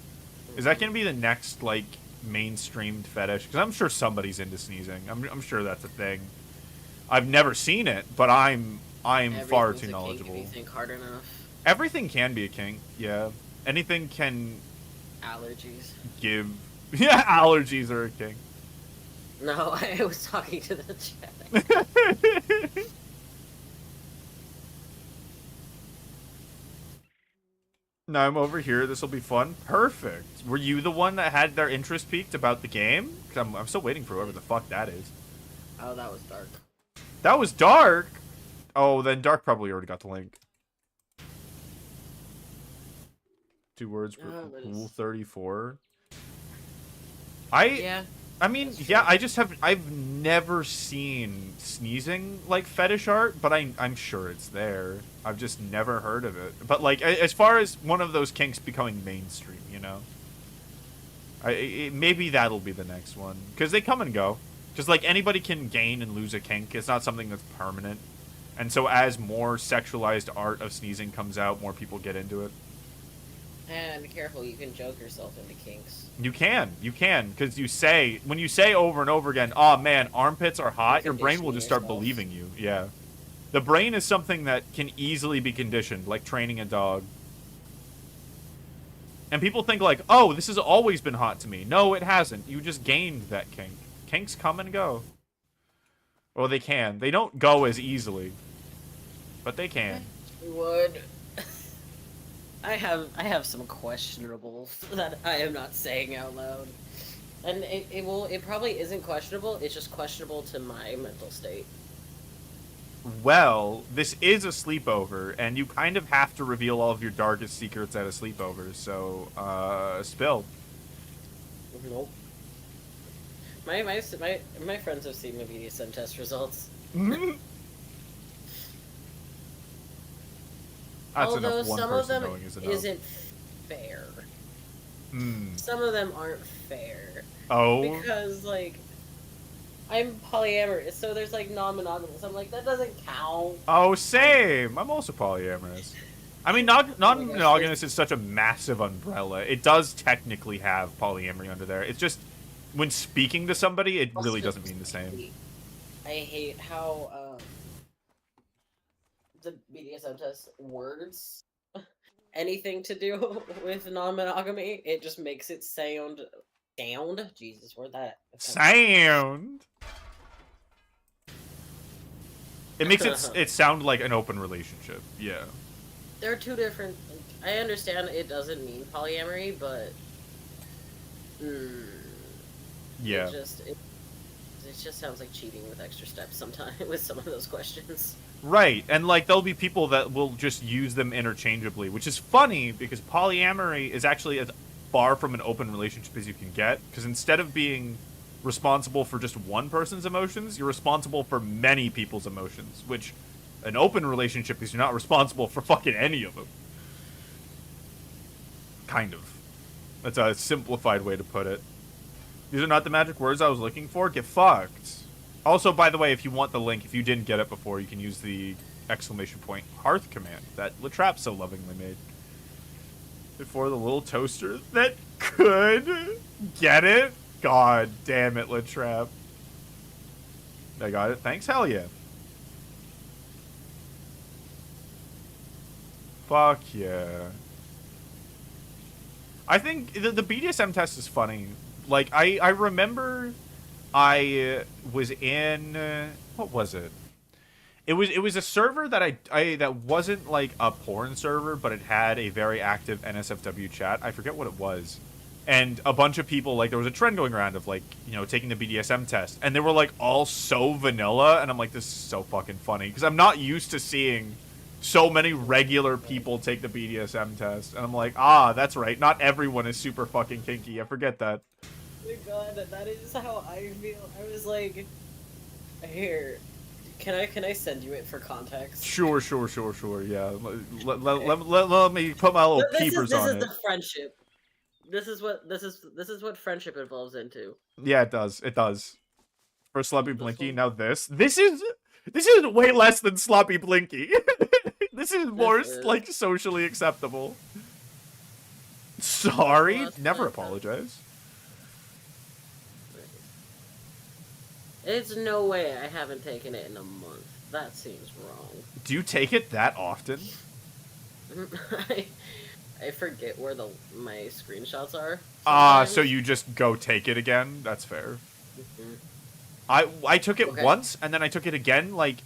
Is that going to be the next, like, mainstreamed fetish? Because I'm sure somebody's into sneezing. I'm sure that's a thing. I've never seen it, but I'm far too knowledgeable. If you think hard enough. Everything can be a kink, yeah. Anything can... Allergies. Give... Yeah, allergies are a kink. No, I was talking to the chat. No, I'm over here. This will be fun. Perfect. Were you the one that had their interest peaked about the game? Because I'm still waiting for whoever the fuck that is. Oh, that was Dark. That was Dark? Oh, then Dark probably already got the link. 2 words per Rule 34. Yeah. I mean, yeah, I've never seen sneezing, like, fetish art, but I'm sure it's there. I've just never heard of it. But, like, as far as one of those kinks becoming mainstream, you know? Maybe that'll be the next one. Because they come and go. Because, like, anybody can gain and lose a kink. It's not something that's permanent. And so as more sexualized art of sneezing comes out, more people get into it. And be careful, you can joke yourself into kinks. You can, because when you say over and over again, oh man, armpits are hot, your brain will just start believing you. Yeah. The brain is something that can easily be conditioned, like training a dog. And people think like, oh, this has always been hot to me. No, it hasn't. You just gained that kink. Kinks come and go. Well, they can. They don't go as easily. But they can. Would... I have some questionables that I am not saying out loud. And it probably isn't questionable, it's just questionable to my mental state. Well, this is a sleepover, and you kind of have to reveal all of your darkest secrets at a sleepover, so, spill. Nope. My friends have seen my BDSM test results. That's although enough one some of person them knowing is enough. isn't fair. Some of them aren't fair. Oh? Because, like, I'm polyamorous, so there's, like, non-monogamous. I'm like, that doesn't count. Oh, same! I'm also polyamorous. I mean, non-monogamous is such a massive umbrella. It does technically have polyamory under there. It's just, when speaking to somebody, it really doesn't mean the same. I hate how, the BDSM test words anything to do with non-monogamy, it just makes it sound Jesus, where'd that sound? It makes it sound like an open relationship. Yeah, there are two different. I understand it doesn't mean polyamory, but yeah, it just sounds like cheating with extra steps sometimes with some of those questions. Right, and like there'll be people that will just use them interchangeably, which is funny because polyamory is actually as far from an open relationship as you can get, because instead of being responsible for just one person's emotions, you're responsible for many people's emotions, which an open relationship is you're not responsible for fucking any of them. Kind of. That's a simplified way to put it. These are not the magic words I was looking for. Get fucked. Also, by the way, if you want the link, if you didn't get it before, you can use the !! Hearth command that Latrap so lovingly made. For the little toaster that could get it. God damn it, Latrap. I got it. Thanks, hell yeah. Fuck yeah. I think the BDSM test is funny. Like, I remember I was in... what was it? It was a server that I that wasn't like a porn server, but it had a very active NSFW chat. I forget what it was. And a bunch of people, like, there was a trend going around of, like, you know, taking the BDSM test. And they were, like, all so vanilla. And I'm like, this is so fucking funny. Because I'm not used to seeing so many regular people take the BDSM test. And I'm like, ah, that's right. Not everyone is super fucking kinky. I forget that. Oh my god, that is how I feel. I was like, here, can I send you it for context? Sure, yeah. Let me put my little peepers on it. This is the friendship. This is what friendship evolves into. Yeah, it does. It does. For Sloppy Blinky, now this is way less than Sloppy Blinky. This is more like socially acceptable. Sorry, never apologize. It's no way I haven't taken it in a month. That seems wrong. Do you take it that often? I forget where my screenshots are. So you just go take it again? That's fair. I took it once, and then I took it again, like,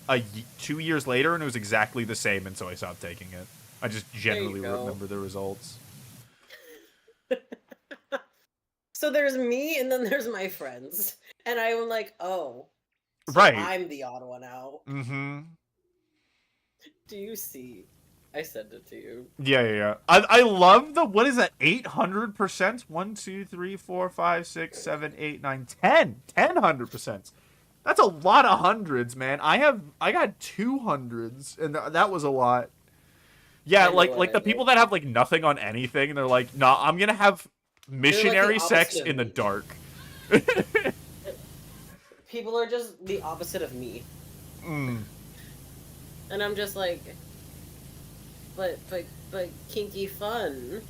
2 years later, and it was exactly the same, and so I stopped taking it. I just generally remember the results. So there's me, and then there's my friends. And I'm like, oh. So right. I'm the odd one out. Mm-hmm. Do you see? I sent it to you. Yeah. I love the, what is that, 800%? 1, 2, 3, 4, 5, 6, 7, 8, 9, 10. 100%. That's a lot of hundreds, man. I got 200s, and that was a lot. Yeah, like the people that have, like, nothing on anything, and they're like, nah, I'm gonna have missionary sex in the dark. People are just the opposite of me. And I'm just like, but kinky fun.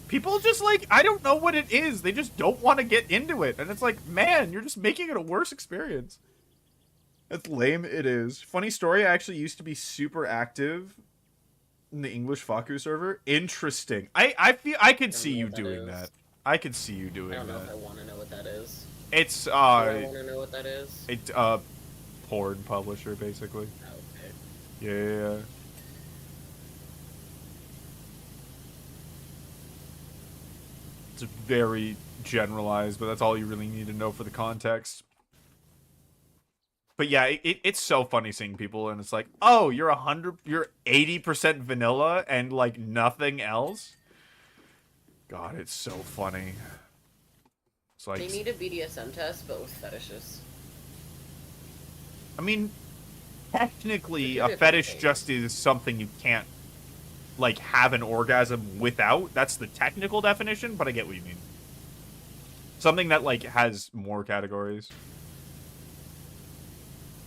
People just, like, I don't know what it is. They just don't want to get into it. And it's like, man, you're just making it a worse experience. That's lame. It is. Funny story, I actually used to be super active in the English Faku server. Interesting. I feel I could see you doing that. I could see you doing that. I don't know if I want to know what that is. It's Do I want to know what that is? It's porn publisher, basically. Okay. Yeah. It's very generalized, but that's all you really need to know for the context. But yeah, it's so funny seeing people, and it's like, oh, you're 80% vanilla and like nothing else. God, it's so funny. It's like they need a BDSM test, but with fetishes. I mean, technically, a fetish just is something you can't like have an orgasm without. That's the technical definition, but I get what you mean. Something that like has more categories.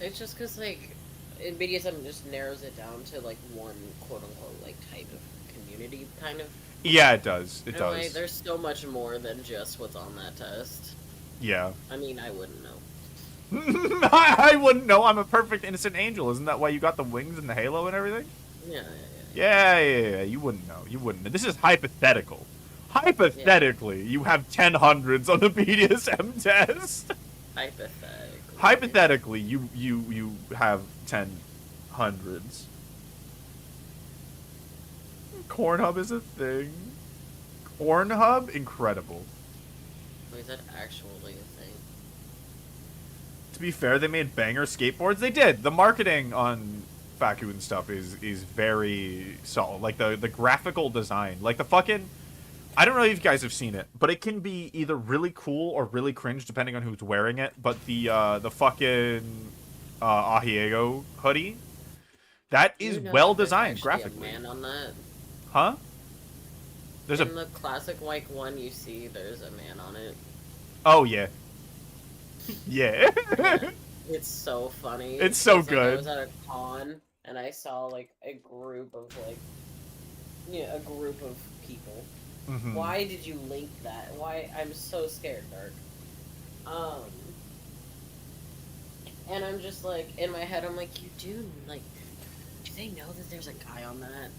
It's just because, like, in BDSM just narrows it down to, like, one quote-unquote, like, type of community, kind of. Yeah, it does. It does. Like, there's so much more than just what's on that test. Yeah. I mean, I wouldn't know. I wouldn't know. I'm a perfect innocent angel. Isn't that why you got the wings and the halo and everything? Yeah. You wouldn't know. You wouldn't know. This is hypothetical. Hypothetically, you have 10 hundreds on the BDSM test. Hypothetically, you have 10 hundreds. Cornhub is a thing. Cornhub? Incredible. Wait, is that actually a thing? To be fair, they made banger skateboards. They did. The marketing on Faku and stuff is very solid. Like, the graphical design. Like, the fucking... I don't know if you guys have seen it, but it can be either really cool or really cringe depending on who's wearing it. But the fucking Ahiego hoodie, that is well designed graphically. A man on that? Huh? In the classic white one you see, there's a man on it. Oh yeah. Yeah. It's so funny. It's so good. I was at a con and I saw like a group of people. Mm-hmm. Why did you link that? Why? I'm so scared, Dark. And I'm just like, in my head, I'm like, you do, like, do they know that there's a guy on that?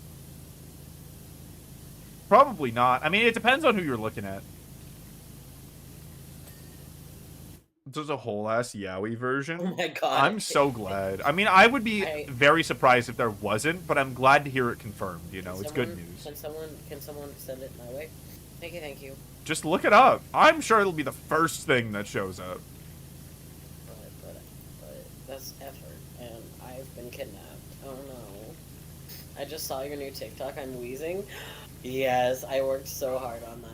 Probably not. I mean, it depends on who you're looking at. There's a whole ass Yowie version. Oh my god. I'm so glad. I mean, I would be I very surprised if there wasn't, but I'm glad to hear it confirmed. You know, it's good news. Can someone send it my way? Thank you. Just look it up. I'm sure it'll be the first thing that shows up. But that's effort, and I've been kidnapped. Oh no. I just saw your new TikTok. I'm wheezing. Yes, I worked so hard on that.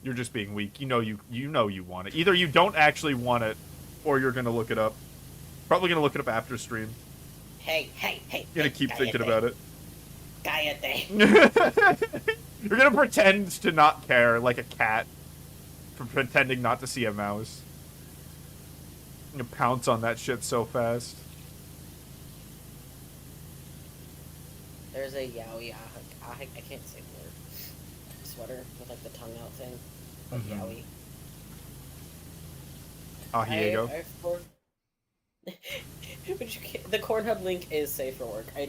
You're just being weak. You know you want it. Either you don't actually want it, or you're gonna look it up. Probably gonna look it up after stream. Hey. You're gonna keep thinking about it. Cállate. You're gonna pretend to not care, like a cat, for pretending not to see a mouse. You pounce on that shit so fast. There's a Yowie. I can't say the word. Sweater with like the tongue out thing. Like Yowie. Ahiego. But you can't, the Cornhub link is safe for work. I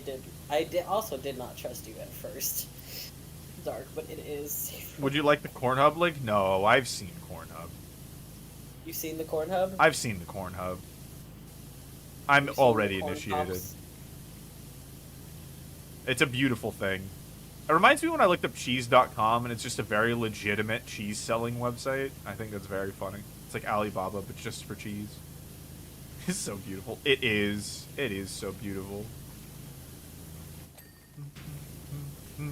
also did not trust you at first, Dark, but it is safe for Would you like the Cornhub link? No, I've seen Cornhub. You seen the Cornhub? I've seen the Cornhub. I'm already initiated. Pops? It's a beautiful thing. It reminds me when I looked up cheese.com, and it's just a very legitimate cheese selling website. I think that's very funny. It's like Alibaba, but just for cheese. It's so beautiful. It is. It is so beautiful. I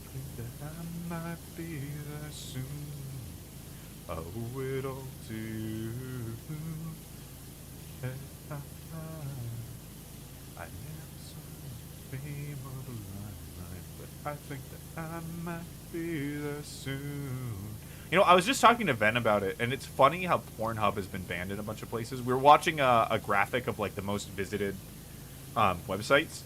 think that I might be there soon. I owe it all to you. I never saw the fame of a limelight, but I think that I might be there soon. You know, I was just talking to Ven about it, and it's funny how Pornhub has been banned in a bunch of places. We were watching a graphic of, like, the most visited websites,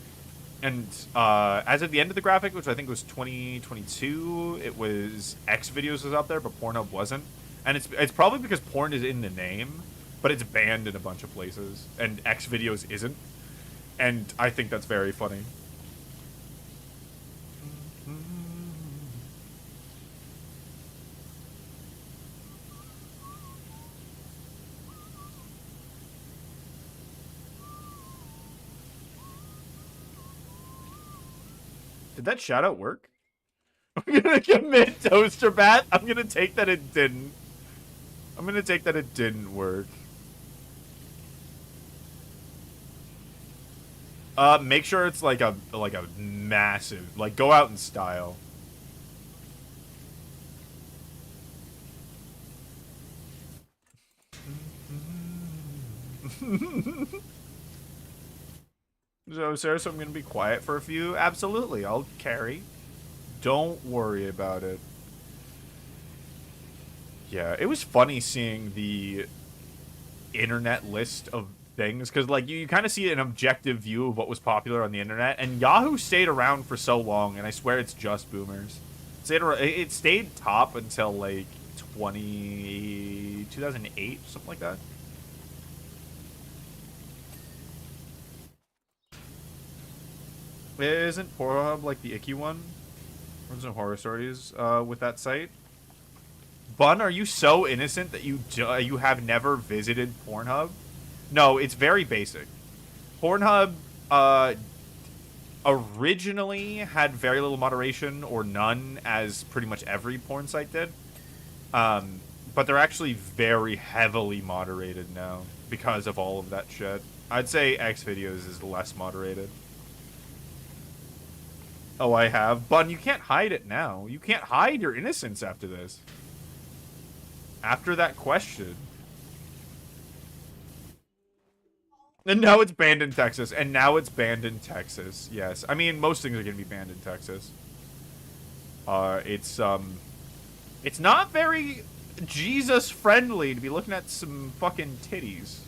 and as of the end of the graphic, which I think was 2022, it was X videos was out there, but Pornhub wasn't. And it's probably because porn is in the name, but it's banned in a bunch of places, and X videos isn't. And I think that's very funny. Did that shout out work? I'm gonna commit Toaster Bat. I'm gonna take that it didn't. I'm gonna take that it didn't work. Make sure it's like a massive, like, go out in style. So, Sarah, so I'm gonna be quiet for a few. Absolutely, I'll carry. Don't worry about it. Yeah, it was funny seeing the internet list of things, because, like, you kind of see an objective view of what was popular on the internet, and Yahoo stayed around for so long, and I swear it's just boomers. It stayed top until, like, 2008, something like that. Isn't Pornhub, like, the icky one? There's no horror stories with that site. Bun, are you so innocent that you have never visited Pornhub? No, it's very basic. Pornhub originally had very little moderation or none, as pretty much every porn site did. But they're actually very heavily moderated now because of all of that shit. I'd say Xvideos is less moderated. Oh, I have. Bun, you can't hide it now. You can't hide your innocence after this. After that question. And now it's banned in Texas. And now it's banned in Texas. Yes. I mean, most things are going to be banned in Texas. It's not very Jesus-friendly to be looking at some fucking titties.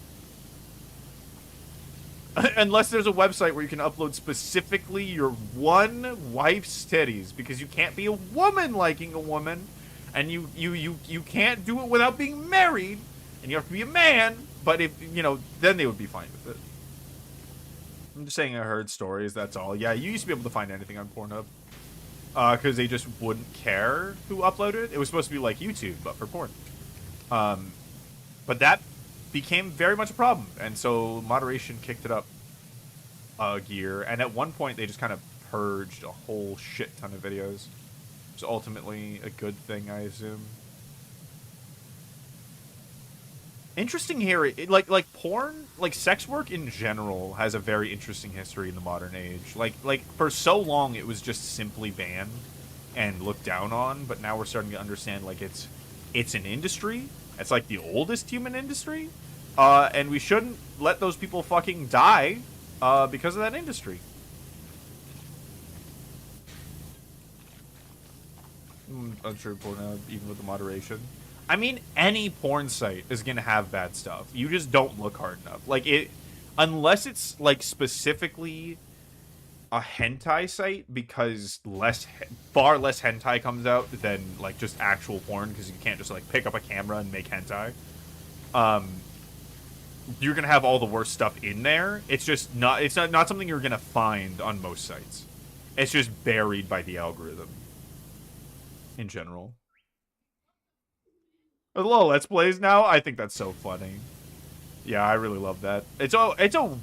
Unless there's a website where you can upload specifically your one wife's titties, because you can't be a woman liking a woman, and you can't do it without being married, and you have to be a man. But if then they would be fine with it. I'm just saying I heard stories. That's all. Yeah, you used to be able to find anything on Pornhub, because they just wouldn't care who uploaded it. It was supposed to be like YouTube, but for porn. But that became very much a problem, and so moderation kicked it up a gear, and at one point they just kind of purged a whole shit ton of videos. It's ultimately a good thing, I assume. Interesting here, like porn, like sex work in general has a very interesting history in the modern age. Like for so long it was just simply banned and looked down on, but now we're starting to understand like it's an industry. It's like the oldest human industry, and we shouldn't let those people fucking die because of that industry. Unsure Pornhub, even with the moderation. I mean, any porn site is gonna have bad stuff. You just don't look hard enough. Like it, unless it's like specifically a hentai site, because far less hentai comes out than like just actual porn, because you can't just like pick up a camera and make hentai. You're gonna have all the worst stuff in there. It's just not. It's not something you're gonna find on most sites. It's just buried by the algorithm. In general. Hello, Let's Plays now. I think that's so funny. Yeah, I really love that. It's a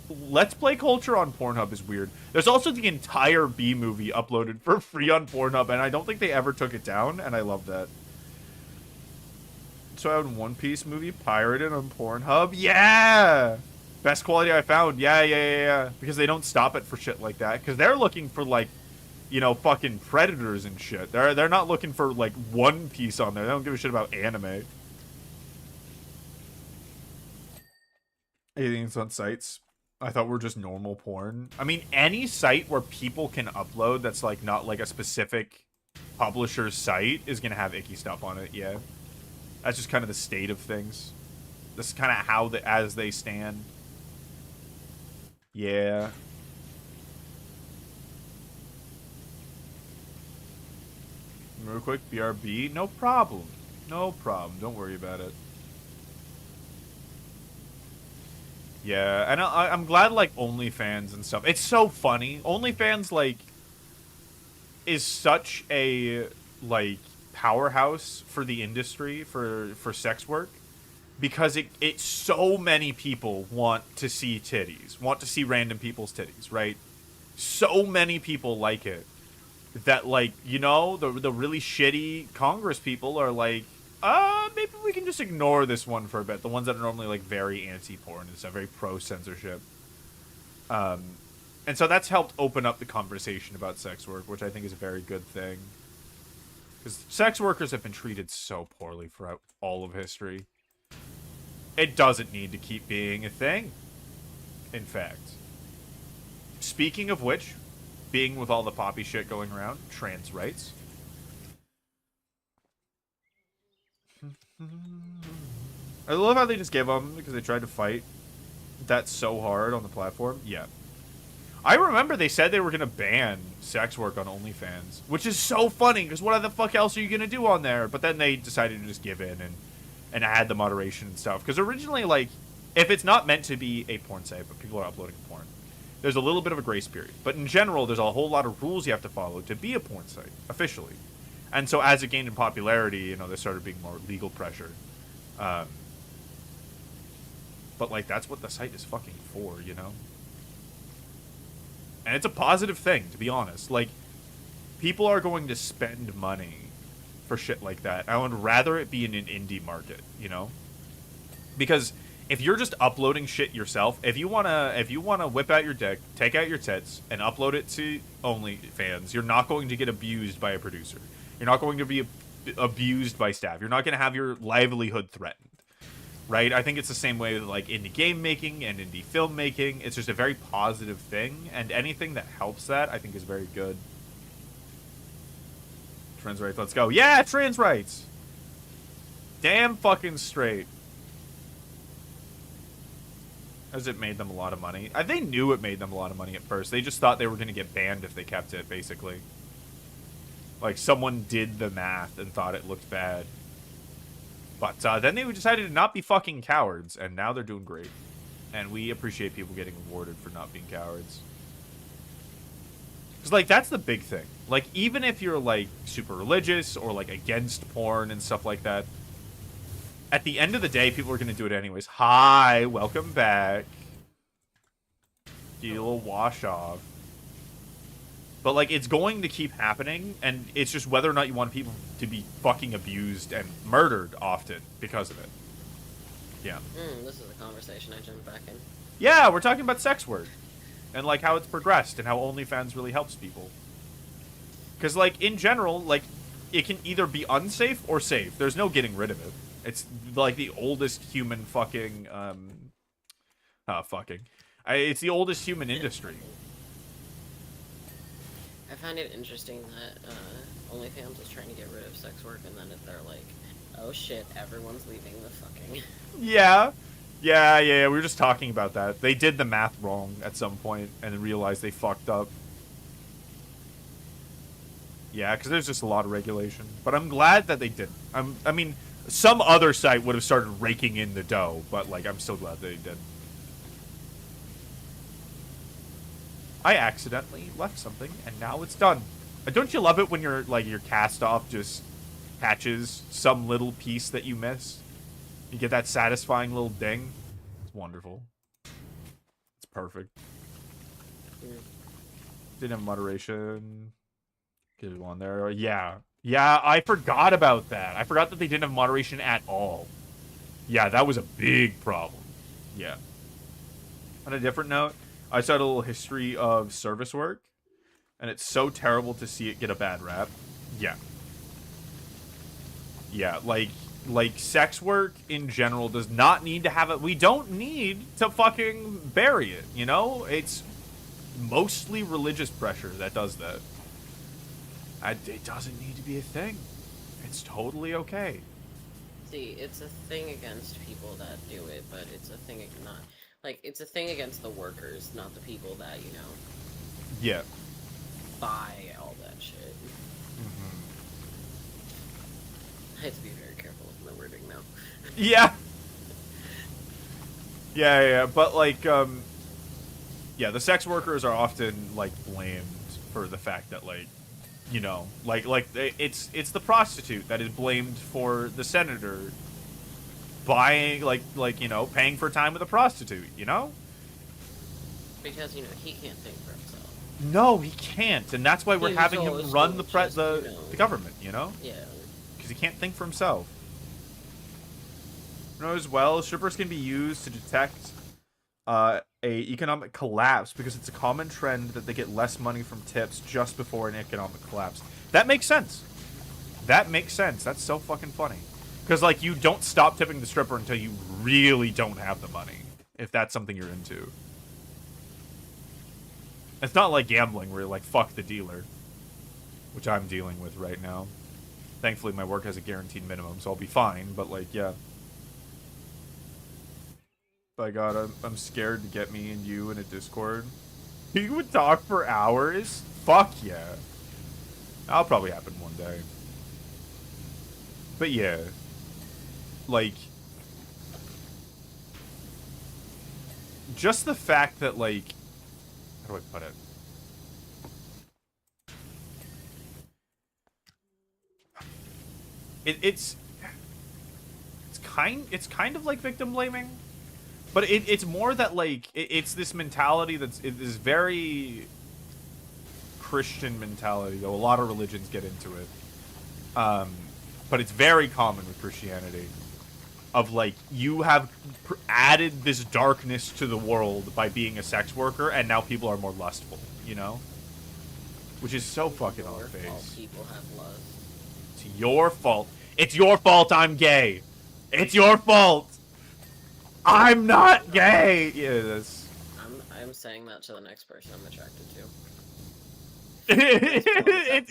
Let's Play culture on Pornhub is weird. There's also the entire B movie uploaded for free on Pornhub, and I don't think they ever took it down, and I love that. So I had One Piece movie pirated on Pornhub. Yeah! Best quality I found. Yeah. Because they don't stop it for shit like that. Because they're looking for, like, fucking Predators and shit. They're not looking for, like, One Piece on there. They don't give a shit about anime. Anything's on sites. I thought we're just normal porn. I mean, any site where people can upload that's, like, not, like, a specific publisher's site is gonna have icky stuff on it, yeah. That's just kind of the state of things. This is kind of how as they stand. Yeah. Real quick, BRB. No problem. No problem. Don't worry about it. Yeah, and I'm glad, like, OnlyFans and stuff. It's so funny. OnlyFans, like, is such a, like, powerhouse for the industry, for sex work, because it so many people want to see titties, want to see random people's titties, right? So many people like it that, like, the really shitty Congress people are like, maybe we can just ignore this one for a bit. The ones that are normally, like, very anti-porn and stuff, very pro-censorship. And so that's helped open up the conversation about sex work, which I think is a very good thing. Because sex workers have been treated so poorly throughout all of history. It doesn't need to keep being a thing. In fact. Speaking of which, being with all the poppy shit going around, trans rights. I love how they just give them because they tried to fight that so hard on the platform. Yeah. I remember they said they were going to ban sex work on OnlyFans, which is so funny, because what the fuck else are you going to do on there? But then they decided to just give in and add the moderation and stuff. Because originally, like, if it's not meant to be a porn site, but people are uploading porn, there's a little bit of a grace period. But in general, there's a whole lot of rules you have to follow to be a porn site, officially. And so as it gained in popularity, there started being more legal pressure. But, like, that's what the site is fucking for, And it's a positive thing, to be honest. Like, people are going to spend money for shit like that. I would rather it be in an indie market, Because if you're just uploading shit yourself, if you wanna whip out your dick, take out your tits, and upload it to OnlyFans, you're not going to get abused by a producer. You're not going to be abused by staff. You're not going to have your livelihood threatened. Right? I think it's the same way with, like, indie game making and indie film making. It's just a very positive thing, and anything that helps that, I think, is very good. Trans rights, let's go. Yeah, trans rights! Damn fucking straight. As it made them a lot of money. They knew it made them a lot of money at first. They just thought they were going to get banned if they kept it, basically. Like, someone did the math and thought it looked bad. But then they decided to not be fucking cowards, and now they're doing great. And we appreciate people getting rewarded for not being cowards. Because, like, that's the big thing. Like, even if you're, like, super religious or, like, against porn and stuff like that, at the end of the day, people are going to do it anyways. Hi, welcome back. Get a little wash off. But, like, it's going to keep happening, and it's just whether or not you want people to be fucking abused and murdered often because of it. Yeah. This is a conversation I jumped back in. Yeah, we're talking about sex work. And, like, how it's progressed and how OnlyFans really helps people. Because, like, in general, like, it can either be unsafe or safe. There's no getting rid of it. It's, like, the oldest human fucking, it's the oldest human industry. I find it interesting that OnlyFans was trying to get rid of sex work, and then they're like, oh shit, everyone's leaving the fucking... Yeah. Yeah, we were just talking about that. They did the math wrong at some point, and then realized they fucked up. Yeah, because there's just a lot of regulation. But I'm glad that they didn't. I mean, some other site would have started raking in the dough, but, like, I'm still glad they did. I accidentally left something, and now it's done. Don't you love it when your cast off just catches some little piece that you missed? You get that satisfying little ding. It's wonderful. It's perfect. Didn't have moderation. Get it on there. Yeah. Yeah, I forgot about that. I forgot that they didn't have moderation at all. Yeah, that was a big problem. Yeah. On a different note, I saw a little history of service work, and it's so terrible to see it get a bad rap. Yeah. Yeah, like sex work in general does not need to have it. We don't need to fucking bury it, you know? It's mostly religious pressure that does that. It doesn't need to be a thing. It's totally okay. See, it's a thing against people that do it, but it's a thing not... Like, it's a thing against the workers, not the people that, you know... Yeah. Buy all that shit. I have to be very careful with my wording now. Yeah. Yeah, but, like, yeah, the sex workers are often, like, blamed for the fact that, like, you know, like it's the prostitute that is blamed for the senator buying, like you know, paying for time with a prostitute, you know? Because, you know, he can't think for himself. No, he can't, and that's why we're having him run the government, you know? Yeah. Because he can't think for himself. You know, as well, strippers can be used to detect a economic collapse because it's a common trend that they get less money from tips just before an economic collapse. That makes sense. That makes sense. That's so fucking funny. Because, like, you don't stop tipping the stripper until you really don't have the money, if that's something you're into. It's not like gambling where you're like, fuck the dealer, which I'm dealing with right now. Thankfully, my work has a guaranteed minimum, so I'll be fine, but, like, yeah. By God, I'm scared to get me and you in a Discord. You would talk for hours? Fuck yeah. That'll probably happen one day. But yeah. Like, just the fact that, like, how do I put it? It's kind of like victim blaming. But it's more that, like, it's this mentality that's this very Christian mentality, though a lot of religions get into it. But it's very common with Christianity. Of, like, you have added this darkness to the world by being a sex worker, and now people are more lustful, you know? Which is so fucking on the face. People have lust. It's your fault. It's your fault I'm gay. It's your fault. I'm not gay! Yeah, that's... I'm saying that to the next person I'm attracted to.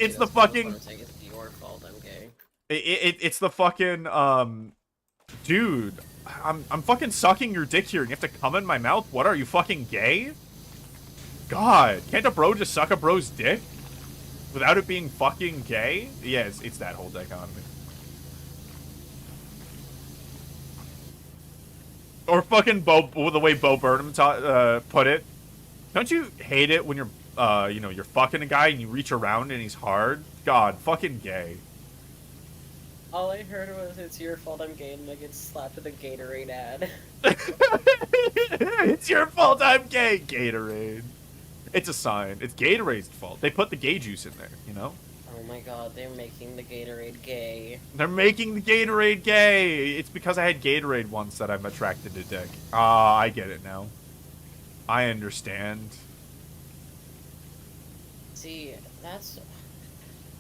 It's the fucking... It's your fault I'm gay. It's the fucking, dude, I'm fucking sucking your dick here and you have to come in my mouth? What, are you fucking gay? God, can't a bro just suck a bro's dick? Without it being fucking gay? Yeah, it's that whole dichotomy. Or fucking the way Bo Burnham put it. Don't you hate it when you're, you know, you're fucking a guy and you reach around and he's hard? God, fucking gay. All I heard was, "It's your fault I'm gay," and I get slapped with a Gatorade ad. It's your fault I'm gay, Gatorade. It's a sign. It's Gatorade's fault. They put the gay juice in there, you know? Oh my god, they're making the Gatorade gay. They're making the Gatorade gay. It's because I had Gatorade once that I'm attracted to dick. Ah, I get it now. I understand. See, that's...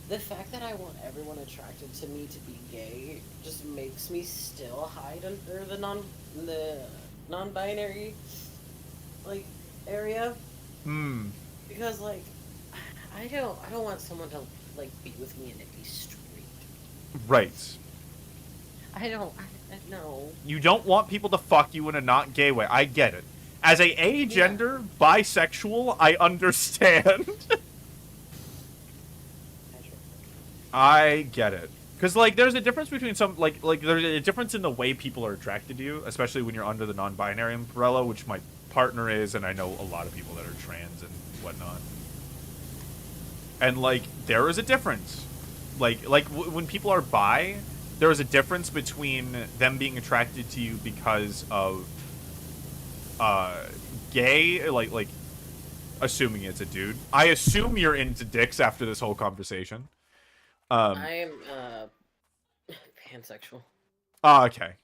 The fact that I want everyone attracted to me to be gay just makes me still hide under the non-binary, like, area. Hmm. Because, like, I don't want someone to, like, be with me and it be straight. Right. No. You don't want people to fuck you in a not gay way. I get it. As a agender, bisexual, I understand. I get it. Because, like, there's a difference between some, like, there's a difference in the way people are attracted to you, especially when you're under the non-binary umbrella, which my partner is, and I know a lot of people that are trans and whatnot. And, like, there is a difference. Like when people are bi, there is a difference between them being attracted to you because of, gay, like, assuming it's a dude. I assume you're into dicks after this whole conversation. I'm, pansexual. Oh, okay.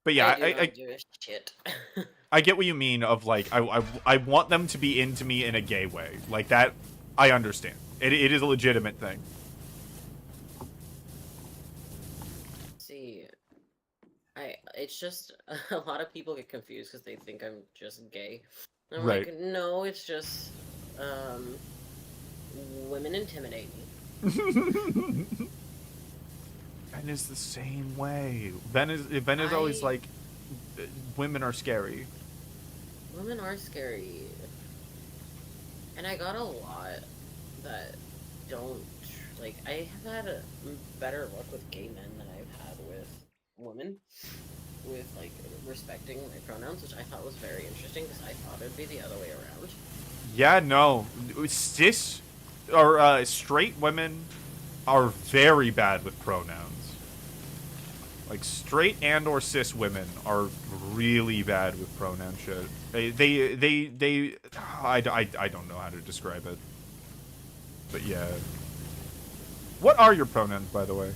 But yeah, I do shit. I get what you mean of, like, I want them to be into me in a gay way. Like, that, I understand. It is a legitimate thing. See, it's just, a lot of people get confused because they think I'm just gay. And I'm Right. like, no, it's just, women intimidate me. Ben is the same way. Ben is always like, women are scary. Women are scary. And I got a lot that don't, like, I have had a better luck with gay men than I've had with women. With, like, respecting my pronouns, which I thought was very interesting because I thought it'd be the other way around. Yeah, no. Cis or straight women are very bad with pronouns. Like, straight and or cis women are really bad with pronoun shit. I don't know how to describe it. But yeah. What are your pronouns, by the way?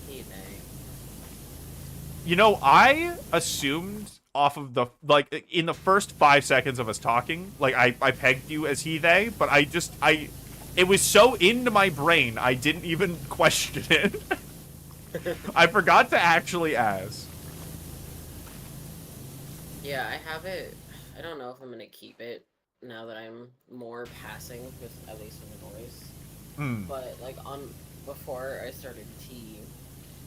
He, they. You know, I assumed off of the, like, in the first 5 seconds of us talking, like, I pegged you as he, they, but it was so into my brain, I didn't even question it. I forgot to actually ask. Yeah, I have it. I don't know if I'm gonna keep it now that I'm more passing with, at least with the voice. But, like, before I started T,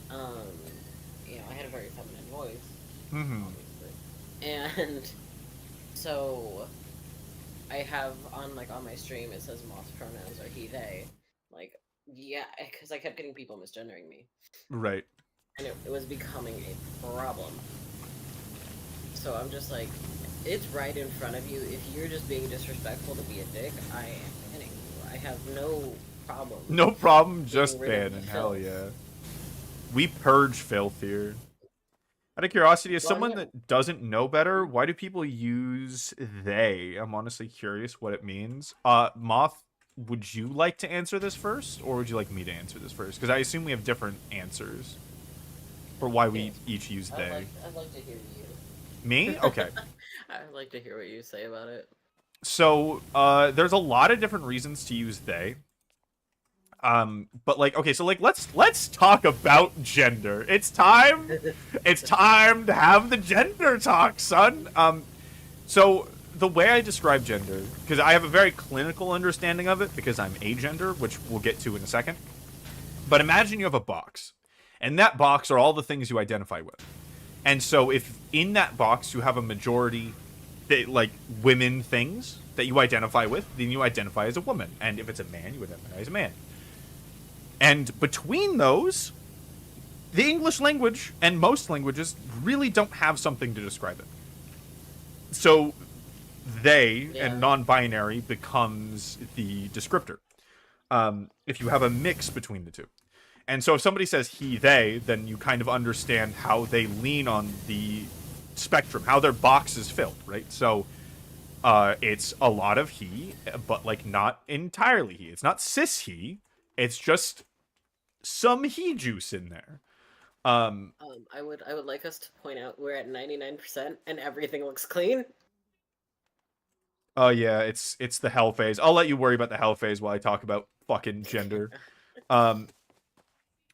you know, I had a very feminine voice. Obviously. And so I have on my stream, it says Moth's pronouns are he, they. Like, yeah, because I kept getting people misgendering me. Right. And it was becoming a problem. So I'm just like, it's right in front of you. If you're just being disrespectful to be a dick, I am banning you. I have no problem. No problem, just banning. Hell yeah. We purge filth here. Out of curiosity, as someone that doesn't know better, why do people use they? I'm honestly curious what it means. Moth, would you like to answer this first, or would you like me to answer this first? Because I assume we have different answers for why we each use they. I'd like to hear you. Me? Okay. I'd like to hear what you say about it. So, there's a lot of different reasons to use they. But like, okay, so like, let's talk about gender. It's time to have the gender talk, son. So the way I describe gender, because I have a very clinical understanding of it, because I'm agender, which we'll get to in a second. But imagine you have a box, and that box are all the things you identify with. And so if in that box you have a majority that, like, women things that you identify with, then you identify as a woman. And if it's a man, you identify as a man. And between those, the English language and most languages really don't have something to describe it. So they and non-binary becomes the descriptor. If you have a mix between the two. And so if somebody says he, they, then you kind of understand how they lean on the spectrum, how their box is filled, right? So it's a lot of he, but like not entirely he. It's not cis he. It's just some he juice in there. I would like us to point out we're at 99% and everything looks clean. Oh yeah, it's the hell phase. I'll let you worry about the hell phase while I talk about fucking gender.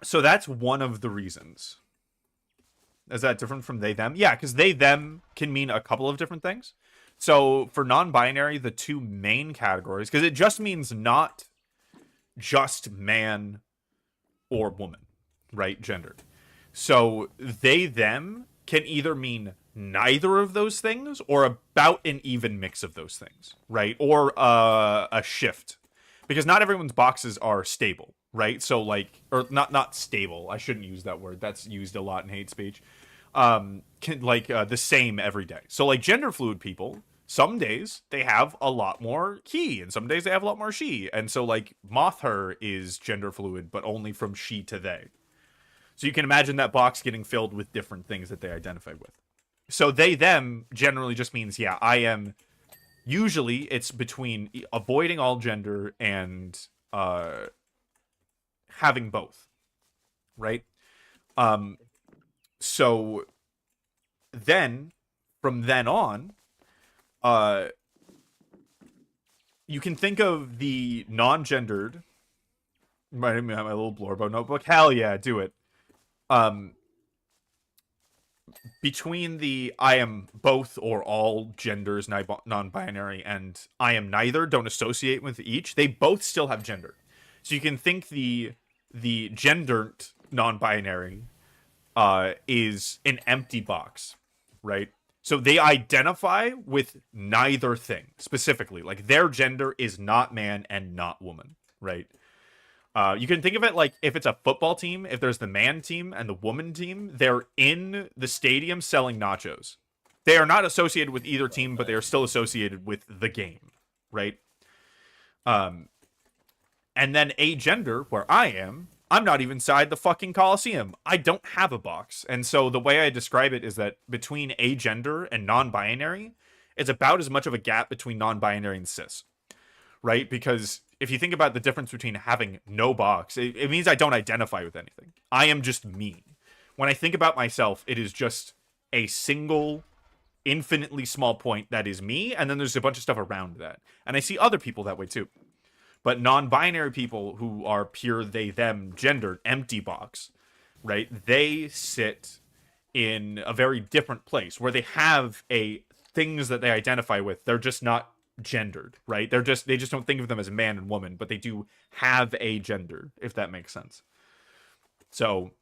So that's one of the reasons. Is that different from they, them? Yeah, because they, them can mean a couple of different things. So for non-binary, the two main categories, because it just means not just man or woman, right? Gendered. So they, them can either mean neither of those things or about an even mix of those things, right? Or a shift. Because not everyone's boxes are stable, right? So like, or not stable. I shouldn't use that word. That's used a lot in hate speech. The same every day. So like gender fluid people, some days they have a lot more he, and some days they have a lot more she. And so like moth her is gender fluid, but only from she to they. So you can imagine that box getting filled with different things that they identify with. So they, them generally just means, yeah, I am. Usually it's between avoiding all gender and having both, right? So then, from then on, you can think of the non-gendered. Might have my little Blorbo notebook. Hell yeah, do it. Between the I am both or all genders non-binary and I am neither, don't associate with each, they both still have gender. So you can think the gendered non-binary is an empty box, right? So they identify with neither thing specifically. Like their gender is not man and not woman, right? You can think of it like if it's a football team, if there's the man team and the woman team, they're in the stadium selling nachos. They are not associated with either team, but they are still associated with the game, right? And then a gender, where I am, I'm not even inside the fucking Coliseum. I don't have a box. And so the way I describe it is that between a gender and non-binary, it's about as much of a gap between non-binary and cis, right? Because if you think about the difference between having no box, it means I don't identify with anything. I am just me. When I think about myself, it is just a single, infinitely small point that is me, and then there's a bunch of stuff around that. And I see other people that way too. But non-binary people who are pure they, them, gendered, empty box, right? They sit in a very different place where they have things that they identify with. They're just not gendered, right? They just don't think of them as man and woman, but they do have a gender, if that makes sense. So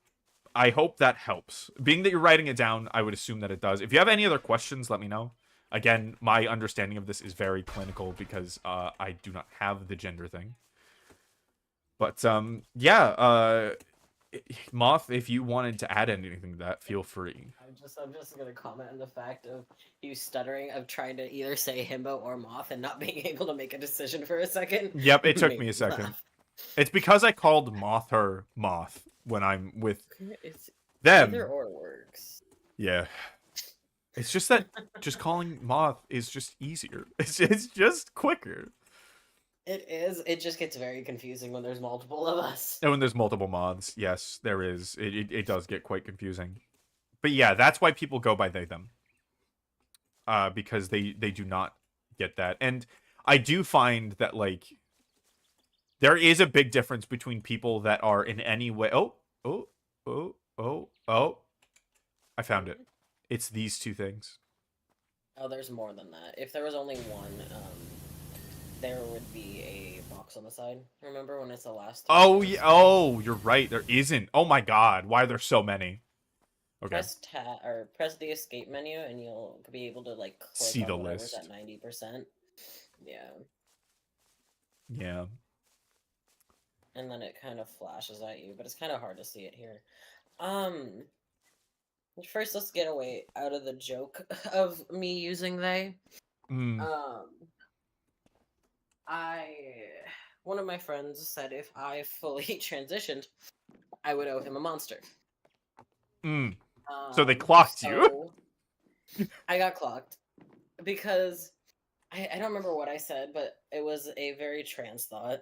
I hope that helps. Being that you're writing it down, I would assume that it does. If you have any other questions, let me know. Again, my understanding of this is very clinical because I do not have the gender thing. But yeah, Moth, if you wanted to add anything to that, feel free. I'm just gonna comment on the fact of you stuttering, of trying to either say himbo or moth and not being able to make a decision for a second. Yep, it took me a second. Laugh. It's because I called moth her moth when I'm with them. Either or works. Yeah. It's just that just calling moth is just easier. It's just quicker. It is. It just gets very confusing when there's multiple of us. And when there's multiple moths, yes, there is. It does get quite confusing. But yeah, that's why people go by they, them. Because they do not get that. And I do find that, like, there is a big difference between people that are in any way... Oh. I found it. It's these two things. Oh, there's more than that. If there was only one, there would be a box on the side. Remember when it's the last time? Oh, yeah. Oh, you're right. There isn't. Oh my god. Why are there so many? Okay. press the escape menu, and you'll be able to like click See the on whatever's at list. 90%. Yeah. Yeah. And then it kind of flashes at you, but it's kind of hard to see it here. Um, First, let's get away out of the joke of me using they. Mm. Um, I One of my friends said if I fully transitioned, I would owe him a monster. Mm. So they clocked you. So I got clocked because I don't remember what I said, but it was a very trans thought,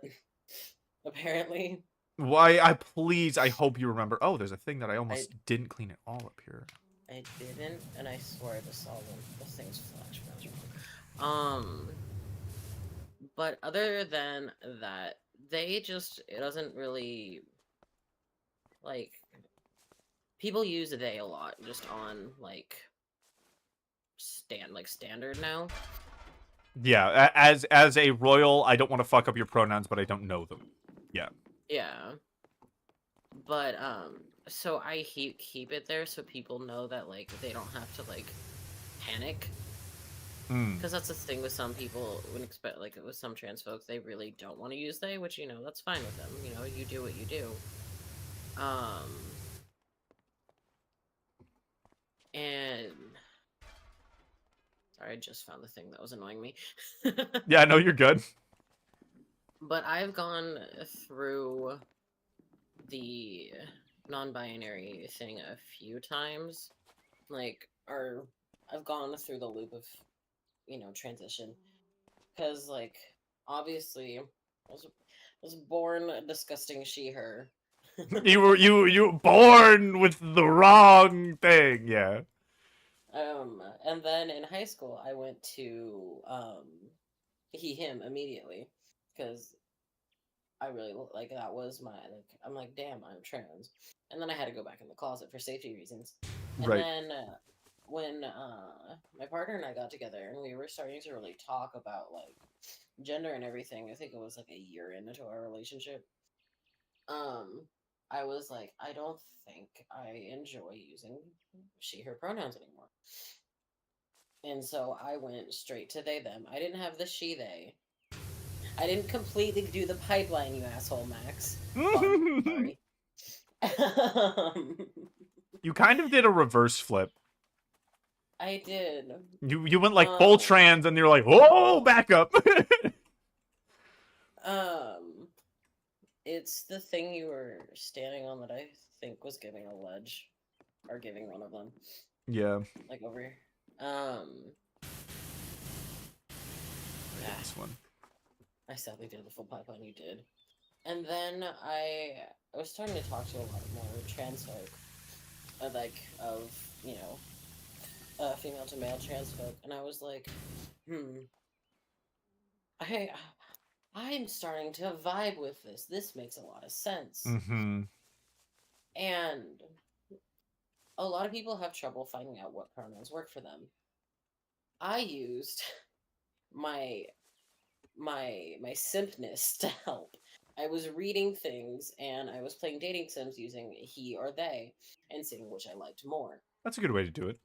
apparently. Why? I hope you remember. Oh, there's a thing that I I almost didn't clean it all up here. I didn't, and I swear I just saw one. This thing's flash. But other than that, it doesn't really like people use they a lot just on like standard now. Yeah, as a royal, I don't want to fuck up your pronouns, but I don't know them. Yeah. Yeah. But so I keep it there so people know that like they don't have to like panic. Because that's the thing with some people when expect like with some trans folks, they really don't want to use they, which that's fine with them. You do what you do. And sorry, I just found the thing that was annoying me. Yeah, no, you're good. But I've gone through the non-binary thing a few times. Or I've gone through the loop of, transition. Because, obviously, I was born a disgusting she, her. you were born with the wrong thing. Yeah. And then in high school, I went to, he, him immediately. Because I really that was I'm like, damn, I'm trans. And then I had to go back in the closet for safety reasons. And Right. then when my partner and I got together and we were starting to really talk about like gender and everything, I think it was like a year into our relationship. I was like, I don't think I enjoy using she, her pronouns anymore. And so I went straight to they, them. I didn't have the she, they. I didn't completely do the pipeline, you asshole, Max. Fun. Sorry. You kind of did a reverse flip. I did. You went like full trans, and you're like, whoa, back up. It's the thing you were standing on that I think was giving a ledge, or giving one of them. Yeah. Like over here. Yeah. This one. I sadly did the full pipeline. You did. And then I was starting to talk to a lot more trans folk, female to male trans folk, and I was like, I'm starting to vibe with this. This makes a lot of sense. Mm-hmm. And a lot of people have trouble finding out what pronouns work for them. I used my simpness to help. I was reading things and I was playing dating sims using he or they and seeing which I liked more. That's a good way to do it.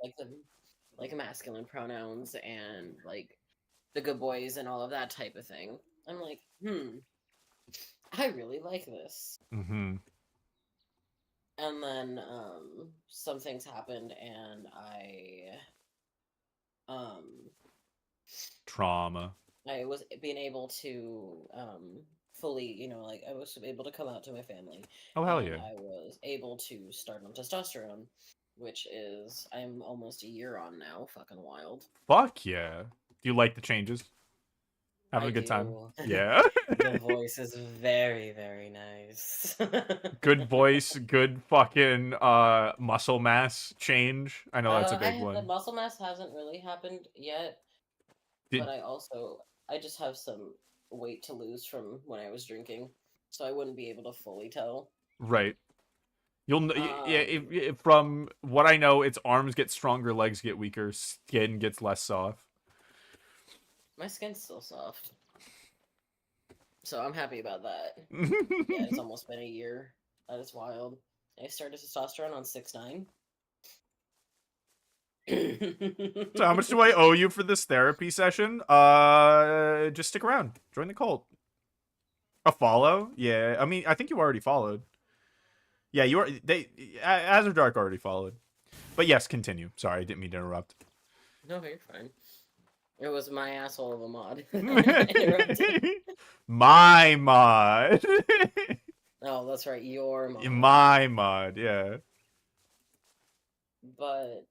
Like masculine pronouns and like the good boys and all of that type of thing. I'm like, I really like this. Mm-hmm. And then some things happened and Trauma. I was being able to fully, I was able to come out to my family. Oh, hell and yeah. I was able to start on testosterone, which is, I'm almost a year on now. Fucking wild. Fuck yeah. Do you like the changes? Having a good time? Yeah. The voice is very, very nice. Good voice, good fucking muscle mass change. I know that's a big one. The muscle mass hasn't really happened yet, but I just have some weight to lose from when I was drinking, so I wouldn't be able to fully tell. Right. From what I know, its arms get stronger, legs get weaker, skin gets less soft. My skin's still soft, so I'm happy about that. Yeah, it's almost been a year. That is wild. I started testosterone on 6'9". So how much do I owe you for this therapy session? Just stick around. Join the cult. A follow? Yeah. I mean, I think you already followed. Yeah, you are. Azure Dark already followed. But yes, continue. Sorry, I didn't mean to interrupt. No, you're fine. It was my asshole of a mod. Interrupted. My mod. Oh, that's right, your mod. My mod, yeah. But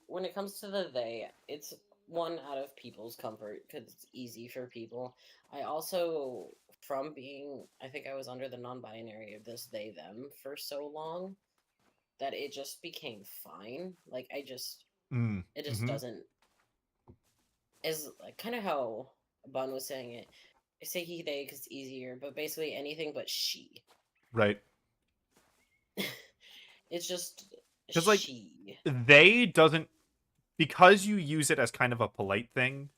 when it comes to the they, it's one out of people's comfort because it's easy for people. I also, from being, I think I was under the non-binary of this they them for so long that it just became fine. Like it just doesn't. Is like kind of how Bun was saying it. I say he they because it's easier, but basically anything but she. Right. It's just Because like she. they doesn't, because you use it as kind of a polite thing.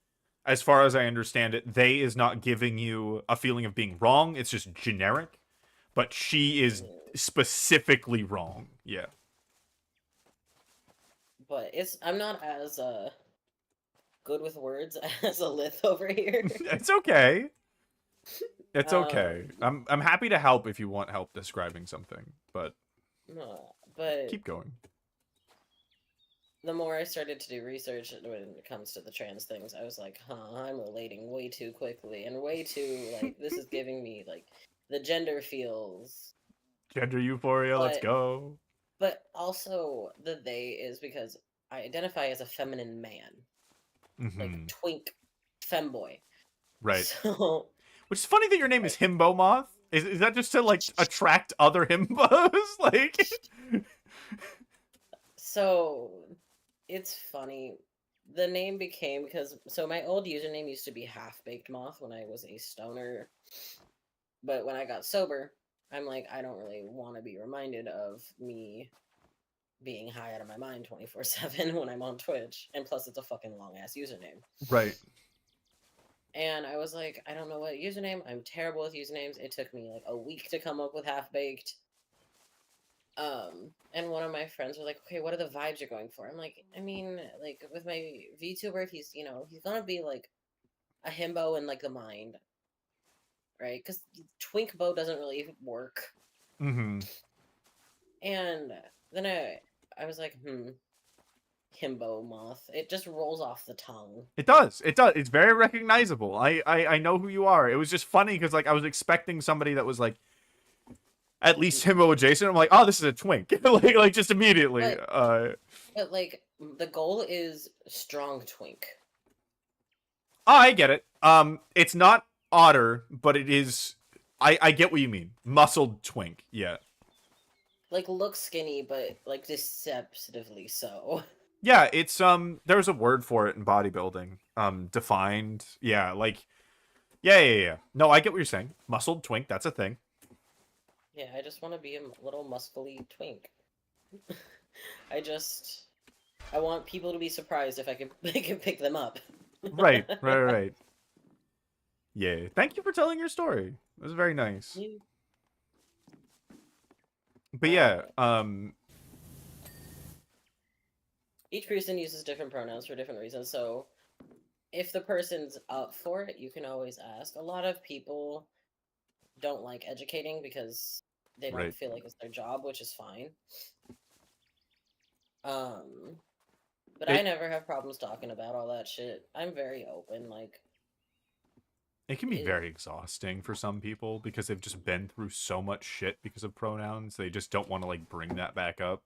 As far as I understand it, they is not giving you a feeling of being wrong. It's just generic. But she is specifically wrong. Yeah. But I'm not as good with words as a Lith over here. It's okay. It's okay. I'm happy to help if you want help describing something, but but keep going. The more I started to do research when it comes to the trans things, I was like, I'm relating way too quickly and way too like this is giving me like the gender feels. Gender euphoria, let's go. But also the they is because I identify as a feminine man. Like twink femboy. Right. So which is funny that your name is Himbomoth. Is that just to like attract other himbos? Like so it's funny. The name became because my old username used to be Half Baked Moth when I was a stoner. But when I got sober, I'm like, I don't really want to be reminded of me being high out of my mind 24/7 when I'm on Twitch. And plus it's a fucking long ass username. Right. And I was like, I don't know what username. I'm terrible with usernames. It took me like a week to come up with Half Baked. And one of my friends was like, okay, what are the vibes you're going for? I'm like, I mean, like with my VTuber, he's gonna be like a himbo in like the mind, right? Because twink bow doesn't really work. And then I was like, Himbomoth. It just rolls off the tongue. It does. It does. It's very recognizable. I know who you are. It was just funny because like I was expecting somebody that was like at least himbo adjacent. I'm like, oh, this is a twink. like just immediately. But like the goal is strong twink. Oh, I get it. It's not otter, but it is. I get what you mean. Muscled twink. Yeah. Like looks skinny, but like deceptively so. Yeah, it's there's a word for it in bodybuilding. Defined. Yeah, like yeah. No, I get what you're saying. Muscled twink, that's a thing. Yeah, I just want to be a little muscly twink. I want people to be surprised if I can pick them up. Right. Yeah. Thank you for telling your story. It was very nice. Yeah. But yeah, each person uses different pronouns for different reasons, so if the person's up for it, you can always ask. A lot of people don't like educating because they don't feel like it's their job, which is fine. But I never have problems talking about all that shit. I'm very open, like it can be very exhausting for some people because they've just been through so much shit because of pronouns. They just don't want to like bring that back up.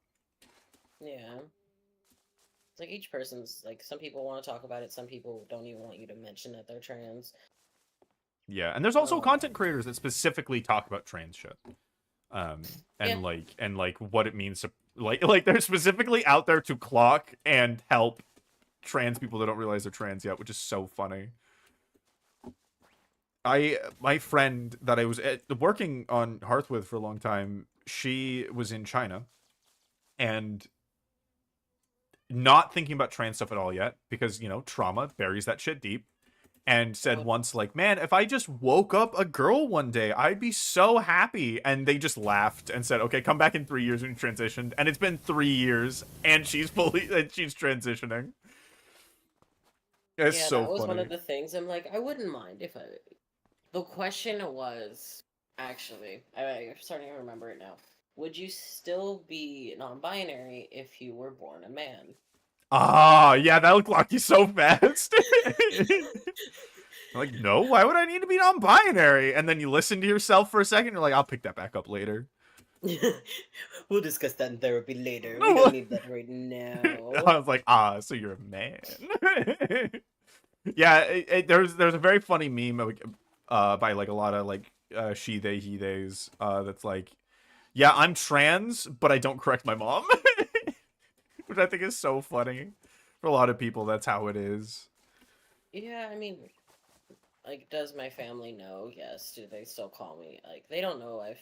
Yeah. It's like each person's like some people want to talk about it, some people don't even want you to mention that they're trans. Yeah, and there's also content creators that specifically talk about trans shit. And like what it means to like they're specifically out there to clock and help trans people that don't realize they're trans yet, which is so funny. My friend that I was working on Hearth with for a long time, she was in China and not thinking about trans stuff at all yet because, you know, trauma buries that shit deep. and said Oh, once, like, man, if I just woke up a girl one day, I'd be so happy. And they just laughed and said, okay, come back in 3 years when you transitioned. And it's been 3 years, and she's transitioning. It's yeah, so that was one funny. of the things. I'm like, I wouldn't mind if I. The question was actually, I'm starting to remember it now. Would you still be non-binary if you were born a man? Ah, yeah, that'll clock you so fast. Like, no, why would I need to be non-binary? And then you listen to yourself for a second, you're like, I'll pick that back up later. We'll discuss that in therapy later. We No. don't need that right I now. was like, so you're a man. Yeah, there's a very funny meme by like a lot of like she they he theys that's like, yeah, I'm trans, but I don't correct my mom. Which I think is so funny. For a lot of people, that's how it is. Yeah, I mean, like, does my family know? Yes. Do they still call me? Like, they don't know I've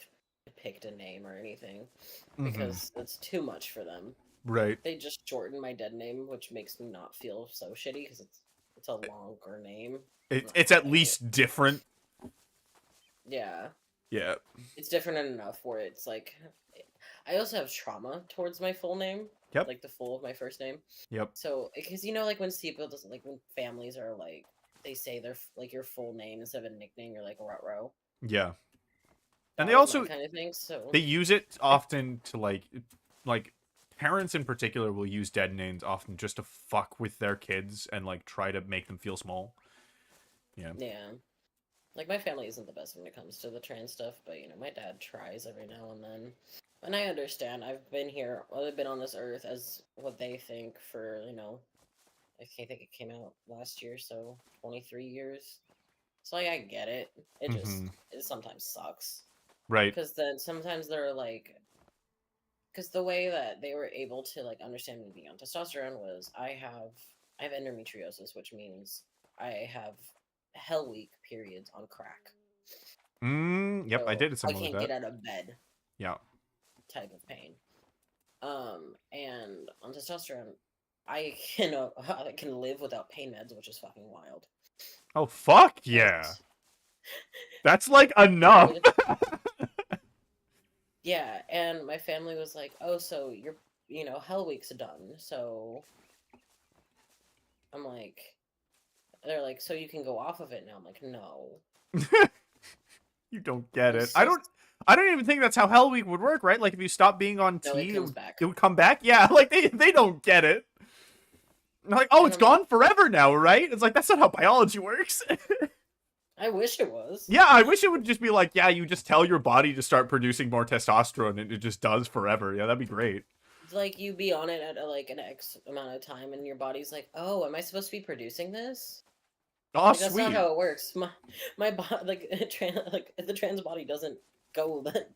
picked a name or anything Mm-hmm. because it's too much for them. Right. They just shorten my dead name, which makes me not feel so shitty because it's a longer name. I'm not It's at hating it. least different. Yeah, Yeah. it's different enough where it's like. I also have trauma towards my full name, Yep. like the full of my first name. Yep. So, because like when people doesn't like when families are like they say their like your full name instead of a nickname, you're like Rutro. Yeah. And That they was my also kind of thing. So, they use it often to like parents in particular will use dead names often just to fuck with their kids and like try to make them feel small. Yeah. yeah. Like my family isn't the best when it comes to the trans stuff, but my dad tries every now and then. And I understand. I've been here, I've been on this earth as what they think for, I think it came out last year, so 23 years. So like, I get it. Mm-hmm. It sometimes sucks. Right. Because then sometimes they're like, because the way that they were able to like understand me being on testosterone was I have endometriosis, which means I have hell week periods on crack. Yep, I So did I something with can't that. get out of bed Yeah. type of pain. And on testosterone, I I can live without pain meds, which is fucking wild. Oh fuck And yeah. That's like enough. yeah, and my family was like, "Oh, so your hell week's done." So I'm like, they're like, "So you can go off of it now?" I'm like, "No." You don't get I'm it. so I don't even think that's how Hell Week would work, right? Like if you stop being on no, it T, comes back. it would come back. Yeah, like they don't get it. They're like, oh, And it's I'm like, gone forever now, right? It's like that's not how biology works. I wish it was. Yeah, I wish it would just be like, yeah, you just tell your body to start producing more testosterone and it just does forever. Yeah, that'd be great. It's like you be on it at like an X amount of time, and your body's like, "Oh, am I supposed to be producing this?" Oh, Like that's not sweet. how it works. My body, like like the trans body doesn't go that.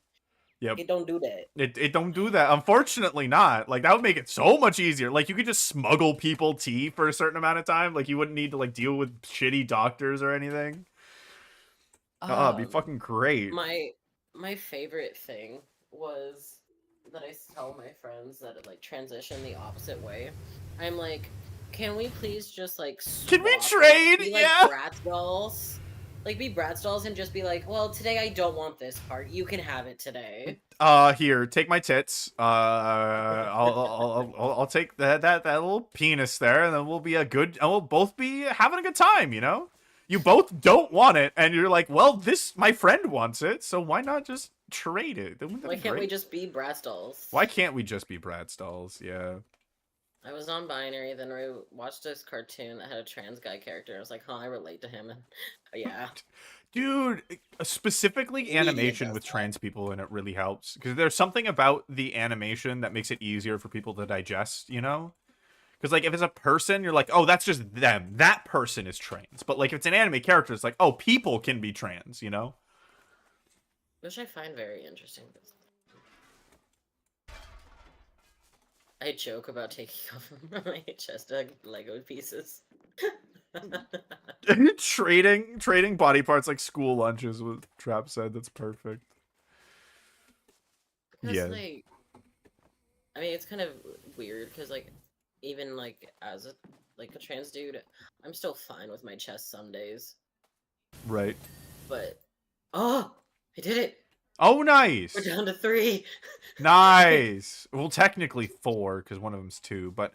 Yep. It don't do that. It don't do that. Unfortunately not. Like that would make it so much easier. Like you could just smuggle people tea for a certain amount of time. Like you wouldn't need to like deal with shitty doctors or anything. Oh, it'd be Um, fucking great. my favorite thing was that I tell my friends that like transition the opposite way. I'm like, can we please just like Can we swap, like trade? be like Yeah. Bratz dolls? Like be Bratz dolls and just be like, well, today I don't want this part. You can have it today. Here, take my tits. I'll take that little penis there, and then we'll be and we'll both be having a good time. You know, you both don't want it, and you're like, well, my friend wants it, so why not just trade it? Wouldn't that Why be can't we great? just be Bratz dolls? Why can't we just be Bratz dolls? Yeah. I was non-binary, then I watched this cartoon that had a trans guy character. I was like, huh, I relate to him. And yeah, Dude, specifically immediate animation does with that. trans people, and it really helps because there's something about the animation that makes it easier for people to digest, you know? Because like if it's a person, you're like, oh, that's just them. That person is trans. But like if it's an anime character, it's like, oh, people can be trans, you know? Which I find very interesting. I joke about taking off my chest Lego pieces. Trading body parts like school lunches with Trap said. That's perfect. Because, Yeah. like, I mean, it's kind of weird because, like, even, like, as a like a trans dude, I'm still fine with my chest some days. Right. But oh, I did it. Oh, nice. We're down to 3. Nice. Well, technically 4 because one of them's 2, but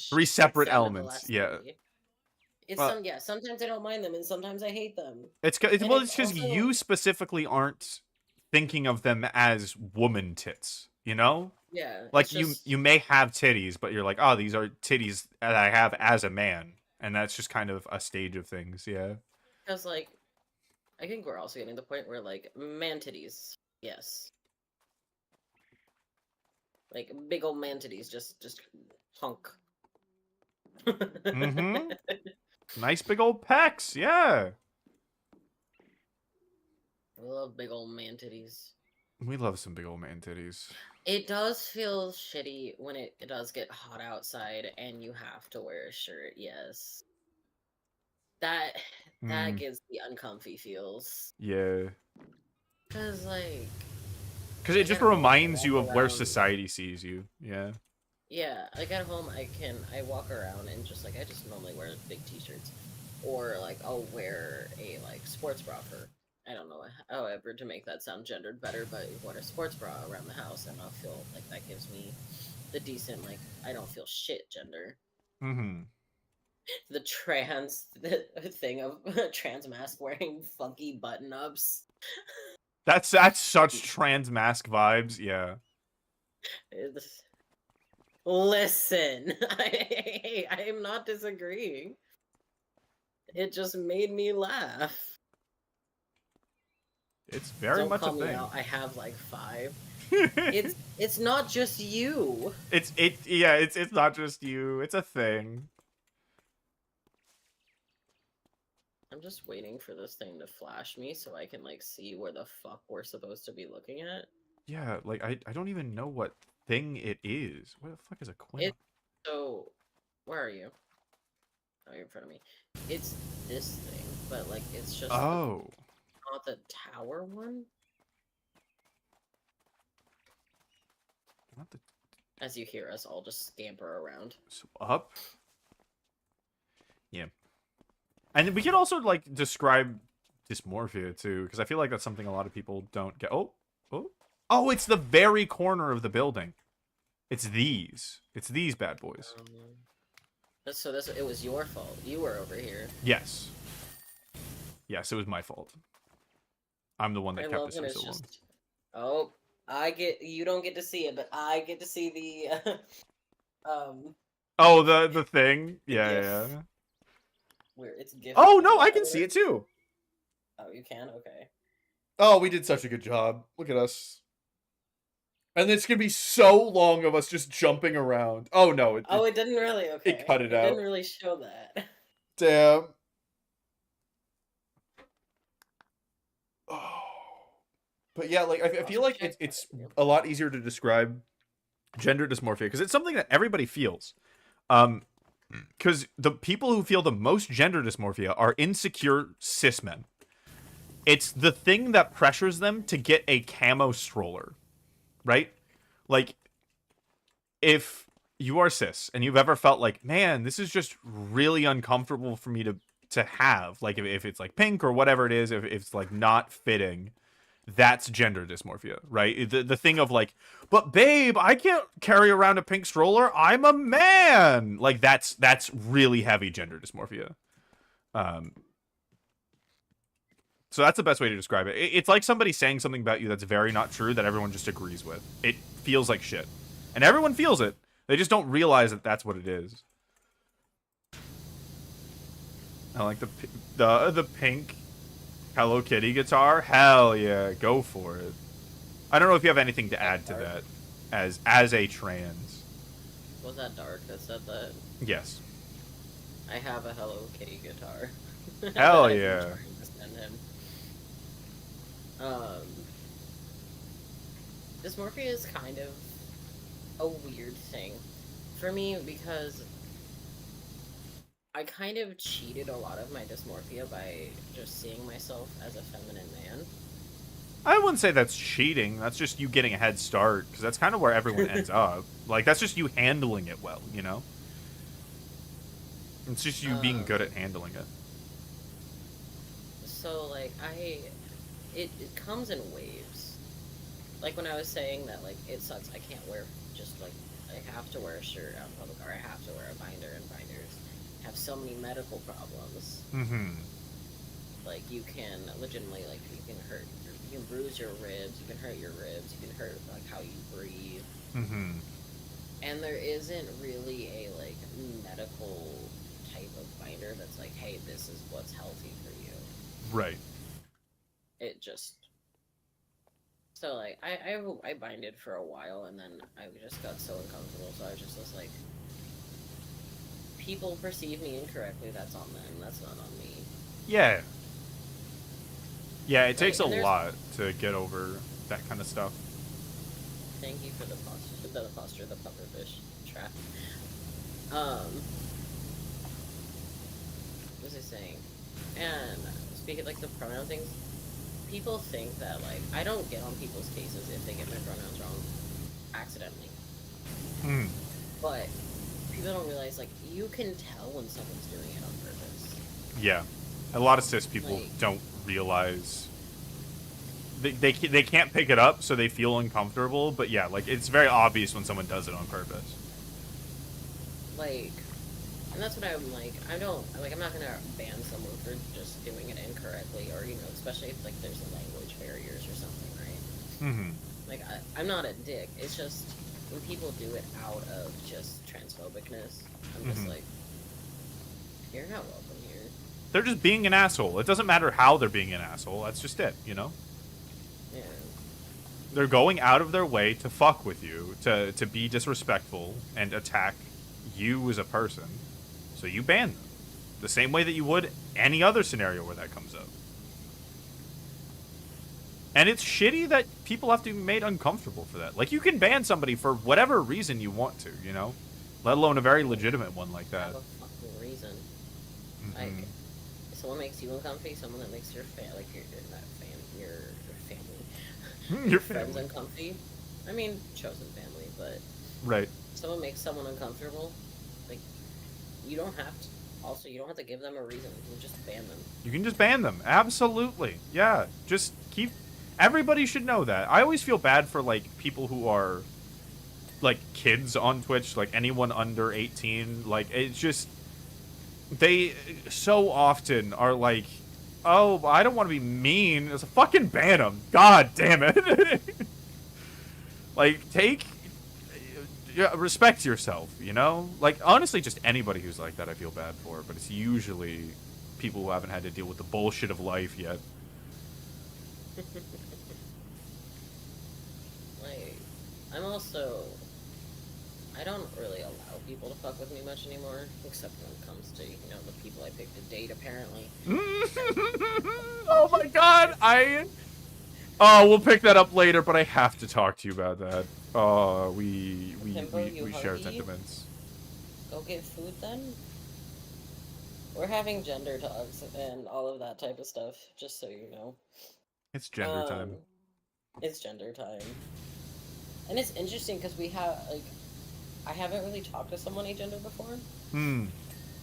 3 separate It's down to the elements. last Yeah. 3. It's sometimes I don't mind them and sometimes I hate them. It's And because also, you specifically aren't thinking of them as woman tits, you know? yeah, Like it's just you may have titties, but you're like, oh, these are titties that I have as a man, and that's just kind of a stage of things. Yeah. because like I think we're also getting to the point where like man titties, yes, like big old man titties, just hunk. Mm-hmm. Nice big old pecs. Yeah. I love big old man titties. We love some big old man titties. It does feel shitty when it does get hot outside and you have to wear a shirt. Yes, that gives the uncomfy feels. Yeah. Cause like, Because it just at home, I reminds walk you of where around. society sees you. Yeah. Yeah, like at home, I walk around and just like I just normally wear big t-shirts, or like I'll wear a like sports bra for I don't know however to make that sound gendered better, but wear a sports bra around the house and I'll feel like that gives me the decent like I don't feel shit gender. Mm-hmm. The trans thing of trans mask wearing funky button ups. That's such trans mask vibes. Yeah. Listen, I am not disagreeing. It just made me laugh. It's very Don't much call a me thing. out. I have like 5. It's not just you. It's not just you. It's a thing. I'm just waiting for this thing to flash me so I can like see where the fuck we're supposed to be looking at. Yeah, like I don't even know what thing it is. Where the fuck is a queen? So, where are you? Oh, you're in front of me. It's this thing, but like it's just not the tower one. Not the As you hear us all just scamper around. so up. Yeah. And we can also like describe dysmorphia too, because I feel like that's something a lot of people don't get. Oh, it's the very corner of the building. It's these bad boys. So it was your fault. You were over here. Yes, it was my fault. I'm the one that kept this for so long. Oh, you don't get to see it, but I get to see the Oh, the thing. Yeah. Where it's GIF. Oh no, I can see it too. Oh, you can? Okay. Oh, we did such a good job. Look at us. And it's gonna be so long of us just jumping around. Oh no! It didn't really. Okay. It cut it out. It didn't really show that. Damn. Oh. But yeah, like I feel like it's a lot easier to describe gender dysmorphia because it's something that everybody feels. Because the people who feel the most gender dysmorphia are insecure cis men. It's the thing that pressures them to get a camo stroller, right? Like, if you are cis and you've ever felt like, man, this is just really uncomfortable for me to have, like if it's like pink or whatever it is, if it's like not fitting, that's gender dysmorphia, right? The thing of like, but babe, I can't carry around a pink stroller. I'm a man. Like that's really heavy gender dysmorphia. So that's the best way to describe it. It's like somebody saying something about you that's very not true that everyone just agrees with. It feels like shit. And everyone feels it. They just don't realize that that's what it is. I like the pink Hello Kitty guitar. Hell yeah, go for it. I don't know if you have anything to add to that as a trans. Was that dark that said that? Yes. I have a Hello Kitty guitar. Hell yeah. Dysmorphia is kind of a weird thing for me because I kind of cheated a lot of my dysmorphia by just seeing myself as a feminine man. I wouldn't say that's cheating. That's just you getting a head start, because that's kind of where everyone ends up. Like, that's just you handling it well, you know? It's just you being good at handling it. So, like, it comes in waves. Like, when I was saying that, like, it sucks, I can't wear, just, like, I have to wear a shirt out in public, or I have to wear a binder, and binders have so many medical problems. Mm-hmm. Like, you can legitimately, like, you can bruise your ribs, you can hurt your ribs, you can hurt, like, how you breathe. Mm-hmm. And there isn't really a, like, medical type of binder that's like, hey, this is what's healthy for you. Right. It just... So, like, I binded for a while, and then I just got so uncomfortable, so I just was like, people perceive me incorrectly, that's on them, that's not on me. Yeah. Yeah, it takes a lot to get over that kind of stuff. Thank you for the pufferfish trap. What was I saying? And speaking like the pronoun things, people think that, like, I don't get on people's cases if they get my pronouns wrong accidentally. Mm. But people don't realize, like, you can tell when someone's doing it on purpose. Yeah. A lot of cis people like, don't realize they can't pick it up, so they feel uncomfortable. But yeah, like, it's very obvious when someone does it on purpose. Like, and that's what I'm like. I'm not gonna ban someone for just doing it incorrectly, or, you know, especially if, like, there's language barriers or something, right? Mm-hmm. Like, I'm not a dick. It's just when people do it out of just transphobicness, I'm just like, you're not welcome here. They're just being an asshole. It doesn't matter how they're being an asshole. That's just it, you know? Yeah. They're going out of their way to fuck with you, to be disrespectful and attack you as a person. So you ban them. The same way that you would any other scenario where that comes up. And it's shitty that people have to be made uncomfortable for that. Like, you can ban somebody for whatever reason you want to, you know? Let alone a very legitimate one like that. Have a fucking reason. Mm-hmm. Like, if someone makes you uncomfy, someone that makes your family, Your friends family. uncomfy. I mean, chosen family, but right. Someone makes someone uncomfortable, like, you don't have to. Also, you don't have to give them a reason. You can just ban them. You can just ban them. Absolutely. Yeah. Just keep... Everybody should know that. I always feel bad for, like, people who are, like, kids on Twitch, like, anyone under 18. Like, it's just... They so often are like, oh, I don't want to be mean. It's a fucking ban them. God damn it. Like, respect yourself, you know? Like, honestly, just anybody who's like that I feel bad for, but it's usually people who haven't had to deal with the bullshit of life yet. Like, I don't really allow people to fuck with me much anymore, except when it comes to, you know, the people I picked to date, apparently. Oh my god, Oh, we'll pick that up later, but I have to talk to you about that. We share sentiments. Go get food then? We're having gender talks and all of that type of stuff, just so you know. It's gender time. It's gender time. And it's interesting because we have, like, I haven't really talked to someone agender before. So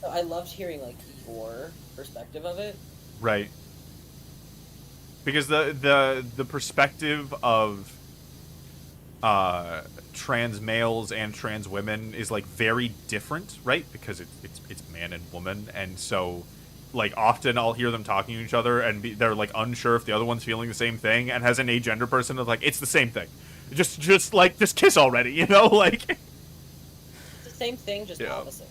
I loved hearing, like, your perspective of it. Right. Because the perspective of trans males and trans women is, like, very different, right? Because it's man and woman, and so, like, often I'll hear them talking to each other and they're, like, unsure if the other one's feeling the same thing, and as an agender person, it's like, it's the same thing. Just kiss already, you know? Like, it's the same thing, just opposite.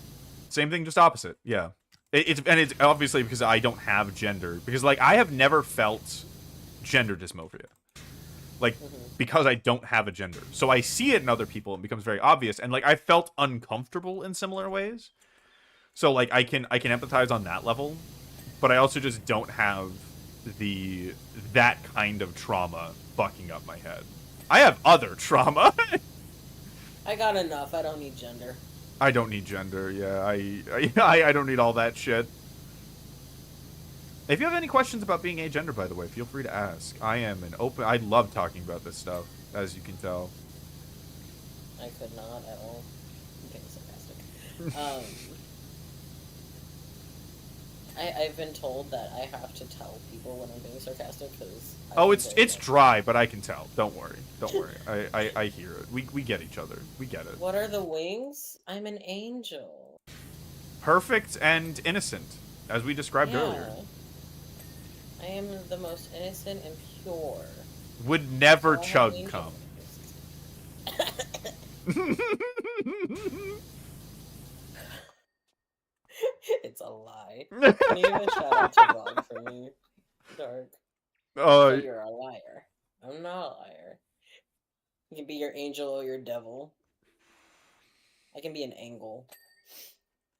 Same thing, just opposite. Yeah. It's obviously because I don't have gender, because, like, I have never felt gender dysmorphia, like, because I don't have a gender, so I see it in other people and it becomes very obvious, and, like, I felt uncomfortable in similar ways, so, like, I can empathize on that level, but I also just don't have that kind of trauma fucking up my head. I have other trauma. I got enough. I don't need gender. I don't need gender. Yeah, I don't need all that shit. If you have any questions about being agender, by the way, feel free to ask. I am an open... I love talking about this stuff, as you can tell. I could not at all. I'm being sarcastic. I've been told that I have to tell people when I'm being sarcastic because Oh, it's dry, but I can tell. Don't worry. Don't worry. I hear it. We get each other. We get it. What are the wings? I'm an angel. Perfect and innocent, as we described earlier. I am the most innocent and pure. Would never chug cum. It's a lie. Can you give a shout out to Vlog for me, Dark? So you're a liar. I'm not a liar. You can be your angel or your devil. I can be an angle.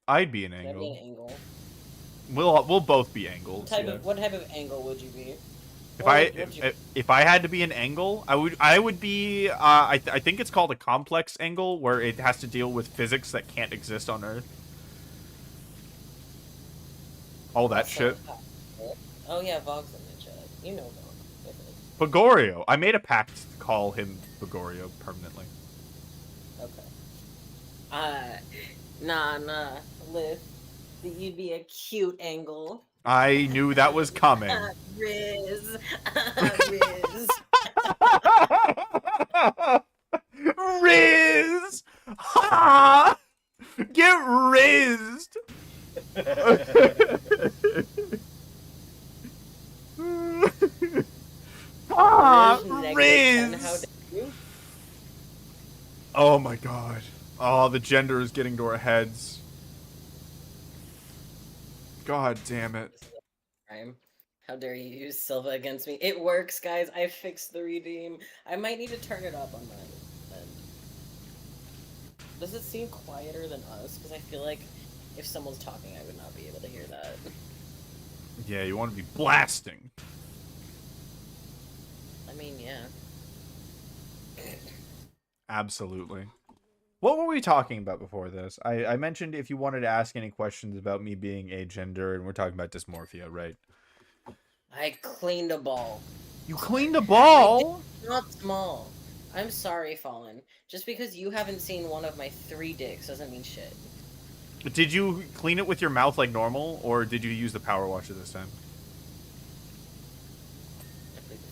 I'd be an Can angle. I be an angle? We'll both be angles. What type of angle would you be? If I had to be an angle, I would be I think it's called a complex angle, where it has to deal with physics that can't exist on Earth. All that shit. Oh yeah, Vog's in the chat. You know Vog. Bagorio. I made a pact to call him Bagorio permanently. Okay. Nah, Liv. You'd be a cute angle. I knew that was coming. Riz. Riz! Ha! Get rizzed! Ah, Riz! Oh my god. Oh, the gender is getting to our heads. God damn it. How dare you use Silva against me? It works, guys. I fixed the redeem. I might need to turn it up on my end. Does it seem quieter than us? Because I feel like if someone's talking, I would not be able to hear that. Yeah, you want to be blasting. I mean, yeah. Absolutely. What were we talking about before this? I mentioned if you wanted to ask any questions about me being agender, and we're talking about dysmorphia, right? I cleaned a ball. You cleaned a ball? It's not small. I'm sorry, Fallen. Just because you haven't seen one of my 3 dicks doesn't mean shit. Did you clean it with your mouth like normal, or did you use the power washer this time? I plead the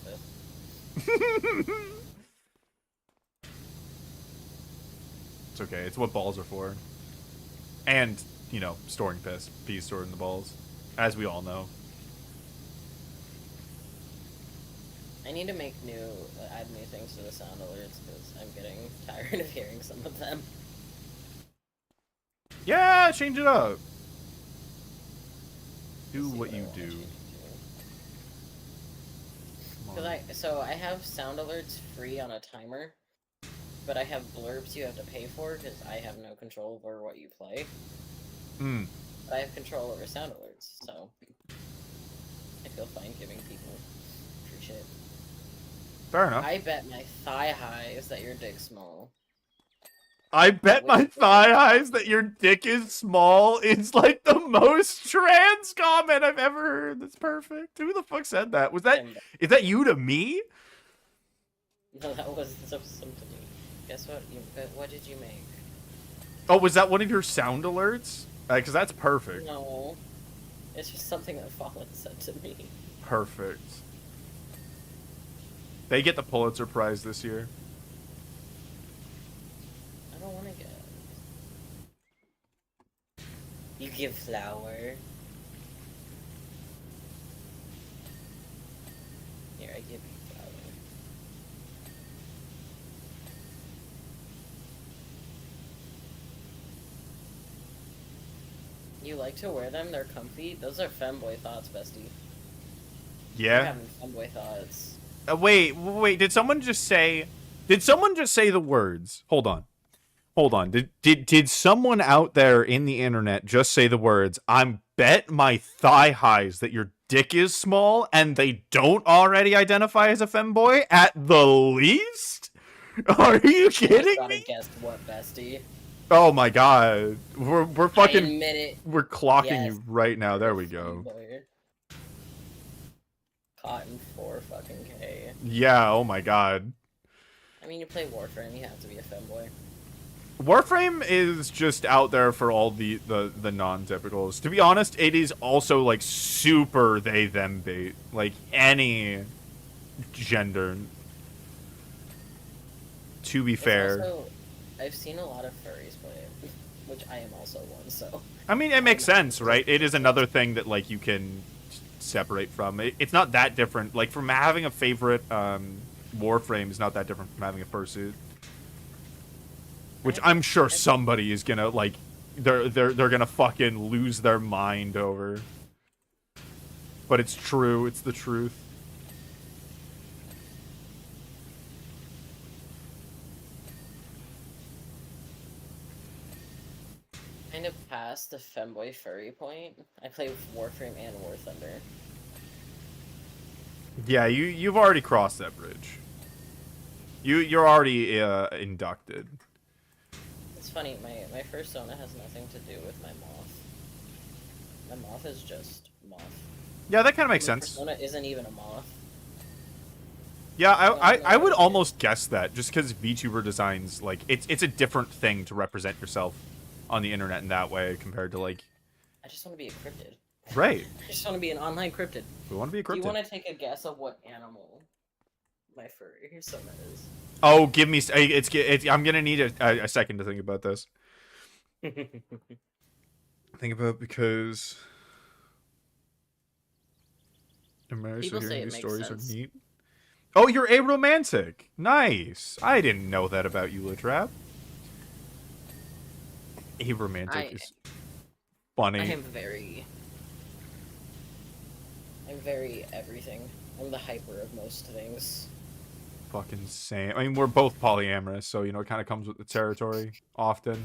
fifth. It's okay. It's what balls are for. And, you know, storing piss. Peas stored in the balls. As we all know. I need to make add new things to the sound alerts, because I'm getting tired of hearing some of them. Yeah, change it up. Do what you do. So I have sound alerts free on a timer, but I have blurbs you have to pay for because I have no control over what you play. But I have control over sound alerts, so I feel fine giving people free shit. Fair enough. I bet my thigh highs that your dick's small. I bet my thigh highs that your dick is small is like the most trans comment I've ever heard. That's perfect. Who the fuck said that? Is that you to me? No, that was something. Guess what? What did you make? Oh, was that one of your sound alerts? Because that's perfect. No. It's just something that Fallen said to me. Perfect. They get the Pulitzer Prize this year. I don't want to get it. You give flower. Here, I give you flower. You like to wear them? They're comfy. Those are femboy thoughts, bestie. Yeah. You're having femboy thoughts. Wait. Did someone just say the words? Hold on. Did someone out there in the internet just say the words, "I'm bet my thigh highs that your dick is small," and they don't already identify as a femboy at the least? Are you kidding me? Guess what, bestie? Oh my god. We're fucking admit it. We're clocking you right now. There we go. Cotton 4 fucking K. Yeah, oh my god. I mean, you play Warframe, you have to be a femboy. Warframe is just out there for all the non-typicals. To be honest, it is also like super they them bait. Like any gender. To be It's fair. also, I've seen a lot of furries play it, which I am also one, so. I mean, it makes sense, right? It is another thing that like you can separate from. It's not that different. Like from having a favorite Warframe is not that different from having a fursuit. Which I'm sure somebody is gonna like they're gonna fucking lose their mind over. But it's true, it's the truth. Kind of past the femboy furry point. I play Warframe and War Thunder. Yeah, you've already crossed that bridge. You're already inducted. It's funny, my fursona has nothing to do with my moth. My moth is just moth. Yeah, that kind of makes my sense. Persona isn't even a moth. Yeah, I would almost guess that just because VTuber designs like it's a different thing to represent yourself on the internet in that way compared to like. I just want to be a cryptid. Right. I just want to be an online cryptid. We want to be a cryptid. Do you want to take a guess of what animal my furry persona is? Oh, give me it's I'm gonna need a second to think about this. Think about because. People so say hearing it these makes stories sense. are neat. Oh, you're aromantic. Nice. I didn't know that about you, Litrap. Aromantic is funny. I'm very everything. I'm the hyper of most things. Fucking same. I mean, we're both polyamorous, so, you know, it kind of comes with the territory often.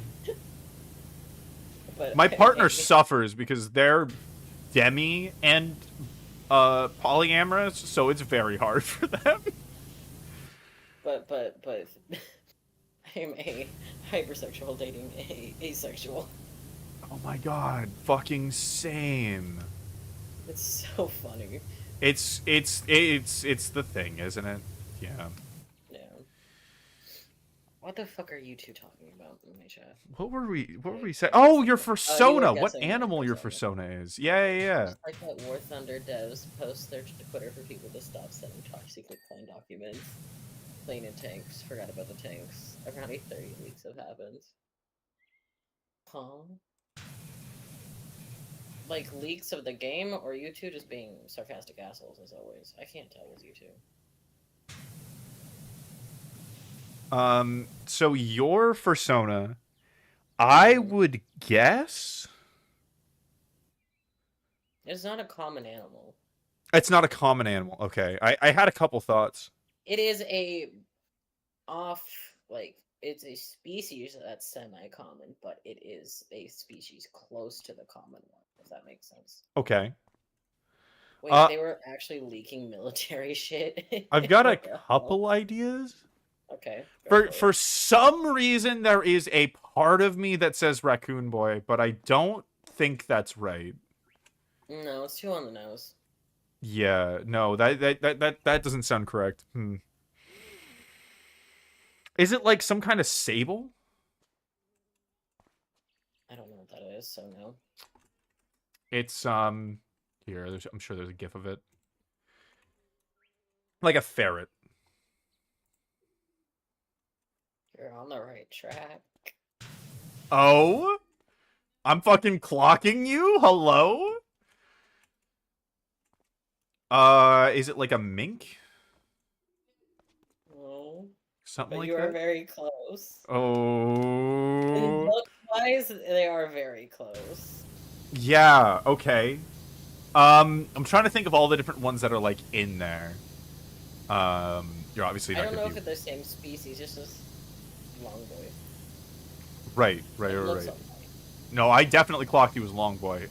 But my partner suffers because they're demi and polyamorous, so it's very hard for them. But I'm a hypersexual dating asexual. Oh my god, fucking same. It's so funny. It's the thing, isn't it? Yeah. Yeah. What the fuck are you two talking about in my chat? What were we saying? Oh, your fursona. What animal your fursona is? Yeah. Just like that War Thunder devs post their Twitter for people to stop sending top secret clone documents. Playing in tanks. Forgot about the tanks. Around 30 weeks have happened. Huh? Like leaks of the game, or you two just being sarcastic assholes as always? I can't tell with you two. So your fursona, I would guess it's not a common animal. It's not a common animal. Okay, I had a couple thoughts. It is a it's a species that's semi-common, but it is a species close to the common one, if that makes sense. Okay. Wait, they were actually leaking military shit? I've got a couple ideas. Okay. For some reason, there is a part of me that says Raccoon Boy, but I don't think that's right. No, it's too on the nose. Yeah, no, that doesn't sound correct. Is it like some kind of sable? I don't know what that is, so no. It's here. I'm sure there's a gif of it. Like a ferret. You're on the right track. Oh? I'm fucking clocking you? Hello? Is it like a mink? No. Something but like you that? are very close. Oh. Look-wise, they are very close. Yeah, okay. I'm trying to think of all the different ones that are, like, in there. You're obviously not I don't know gonna if it's the same species, it's just long boy. Right. No, I definitely clocked you as long boy.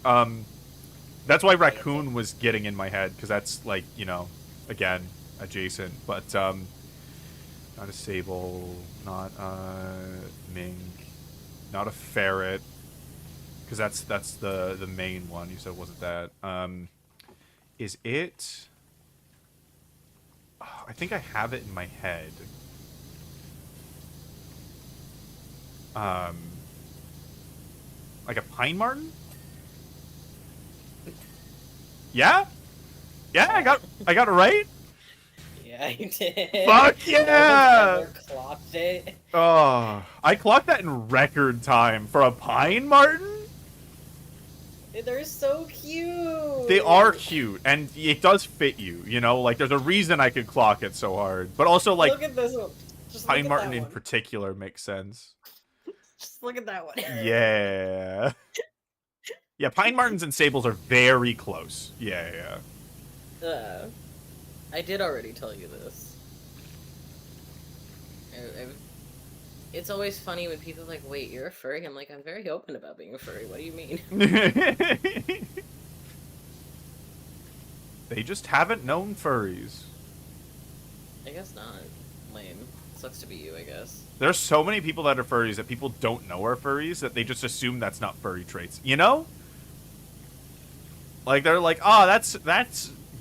That's why raccoon was getting in my head, because that's, like, you know, again, adjacent. But, not a sable, not a mink, not a ferret, because that's the main one. You said it wasn't that. Is it? Oh, I think I have it in my head. Um, like a pine marten? Yeah? Yeah, I got it right? Yeah, you did. Fuck No one's yeah! ever clocked it. Oh, I clocked that in record time for a pine marten? They're so They are cute. cute, and it does fit you, you know? Like, there's a reason I could clock it so hard. But also, like, Look at this one. Just look pine at marten that in one. particular makes sense. Just look at that one. Yeah. Yeah, pine martens and sables are very close. Yeah, yeah. I did already tell you this. It's always funny when people are like, wait, you're a furry? I'm like, I'm very open about being a furry. What do you mean? They just haven't known furries. I guess not. Lame. Sucks to be you, I guess. There's so many people that are furries that people don't know are furries that they just assume that's not furry traits. You know? Like, they're like, oh, that's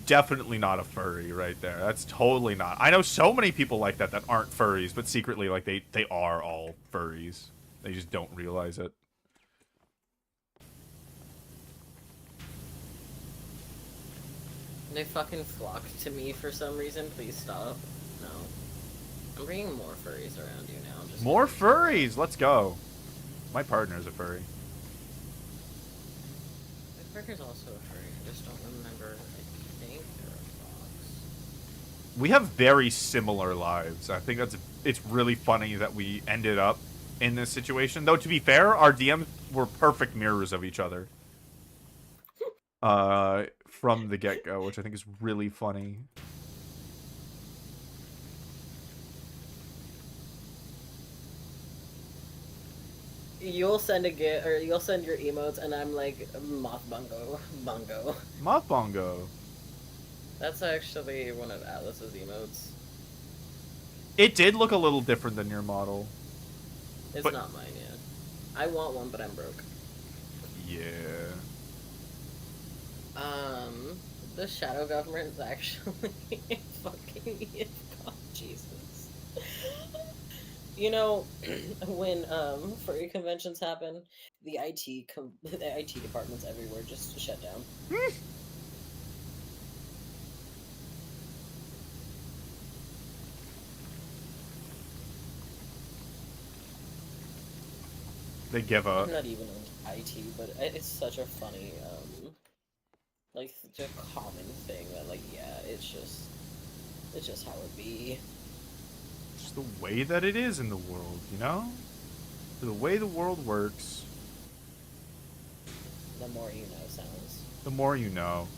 definitely not a furry right there. That's totally not. I know so many people like that that aren't furries, but secretly, like, they are all furries. They just don't realize it. They fucking flock to me for some reason. Please stop. No. I'm bringing more furries around you now. Just More furries! Let's go. My partner's a furry. my partner's also a furry. I just don't remember. I think they're a fox. We have very similar lives. I think it's really funny that we ended up in this situation. Though, to be fair, our DMs were perfect mirrors of each other. From the get-go, which I think is really funny. You'll send a git, or you'll send your emotes, and I'm like, Moth Bungo. Bungo. Moth Bongo. That's actually one of Atlas's emotes. It did look a little different than your model. It's but... not mine yet. I want one, but I'm broke. Yeah. The shadow government's actually fucking Jesus. You know, when furry conventions happen, the IT departments everywhere just shut down. They give up. I'm not even on IT, but it's such a funny like such a common thing that like yeah, it's just how it be. It's the way that it is in the world, you know? The way the world works. The more you know sounds. The more you know.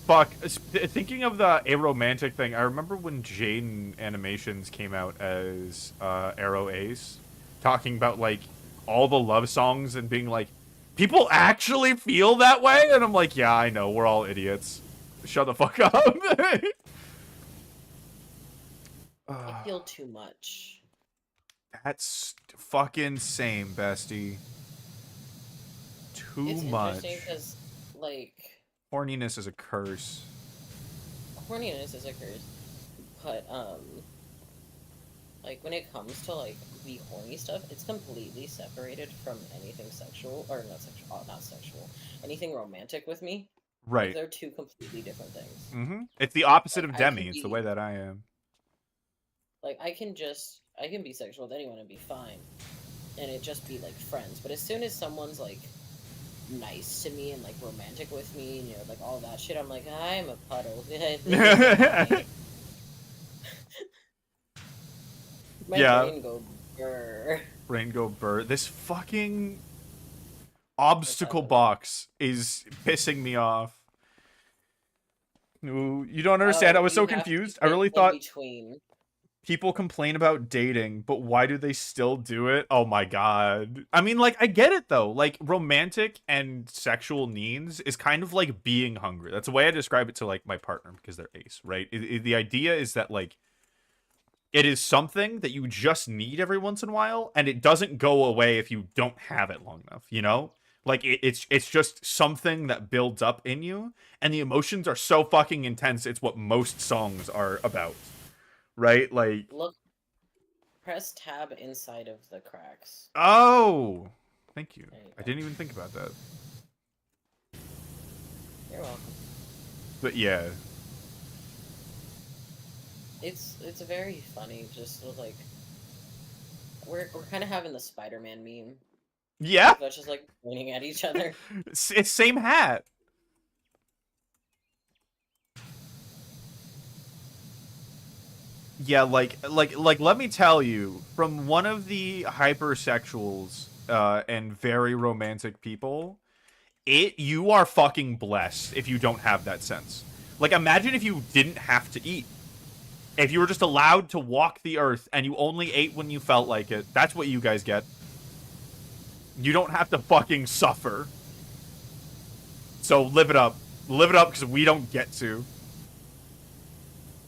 Fuck. Thinking of the aromantic thing, I remember when Jaden Animations came out as Arrow Ace, talking about, like, all the love songs and being like, people actually feel that way? And I'm like, yeah, I know, we're all idiots. Shut the fuck up. I feel too much. That's fucking same, bestie. Too much. It's interesting because, like... Horniness is a curse. Horniness is a curse. But, like, when it comes to, like, the horny stuff, it's completely separated from anything sexual, or not sexual, anything romantic with me. Right. Like, they're two completely different things. Mm-hmm. It's the opposite like, of Demi. It's the way that I am. Like, I can be sexual with anyone and be fine. And it just be, like, friends. But as soon as someone's, like, nice to me and, like, romantic with me, and, you know, like, all that shit, I'm like, I'm a puddle. My brain go burr. Brain go burr. This fucking obstacle box is pissing me off. You don't understand. I was so confused. I really thought people complain about dating, but why do they still do it? Oh my god. I mean, like, I get it though. Like, romantic and sexual needs is kind of like being hungry. That's the way I describe it to, like, my partner, because they're ace, right? The idea is that, like, it is something that you just need every once in a while, and it doesn't go away if you don't have it long enough, you know? Like, it's just something that builds up in you, and the emotions are so fucking intense, it's what most songs are about. Right? Like... Press tab inside of the cracks. Oh, thank you. You I didn't even think about that. You're welcome. But yeah. It's very funny, just like we're kind of having the Spider-Man meme. Yeah. That's just like pointing at each other. It's same hat. Yeah, like let me tell you, from one of the hypersexuals and very romantic people, you are fucking blessed if you don't have that sense. Like, imagine if you didn't have to eat. If you were just allowed to walk the earth and you only ate when you felt like it. That's what you guys get. You don't have to fucking suffer. So live it up. Live it up because we don't get to.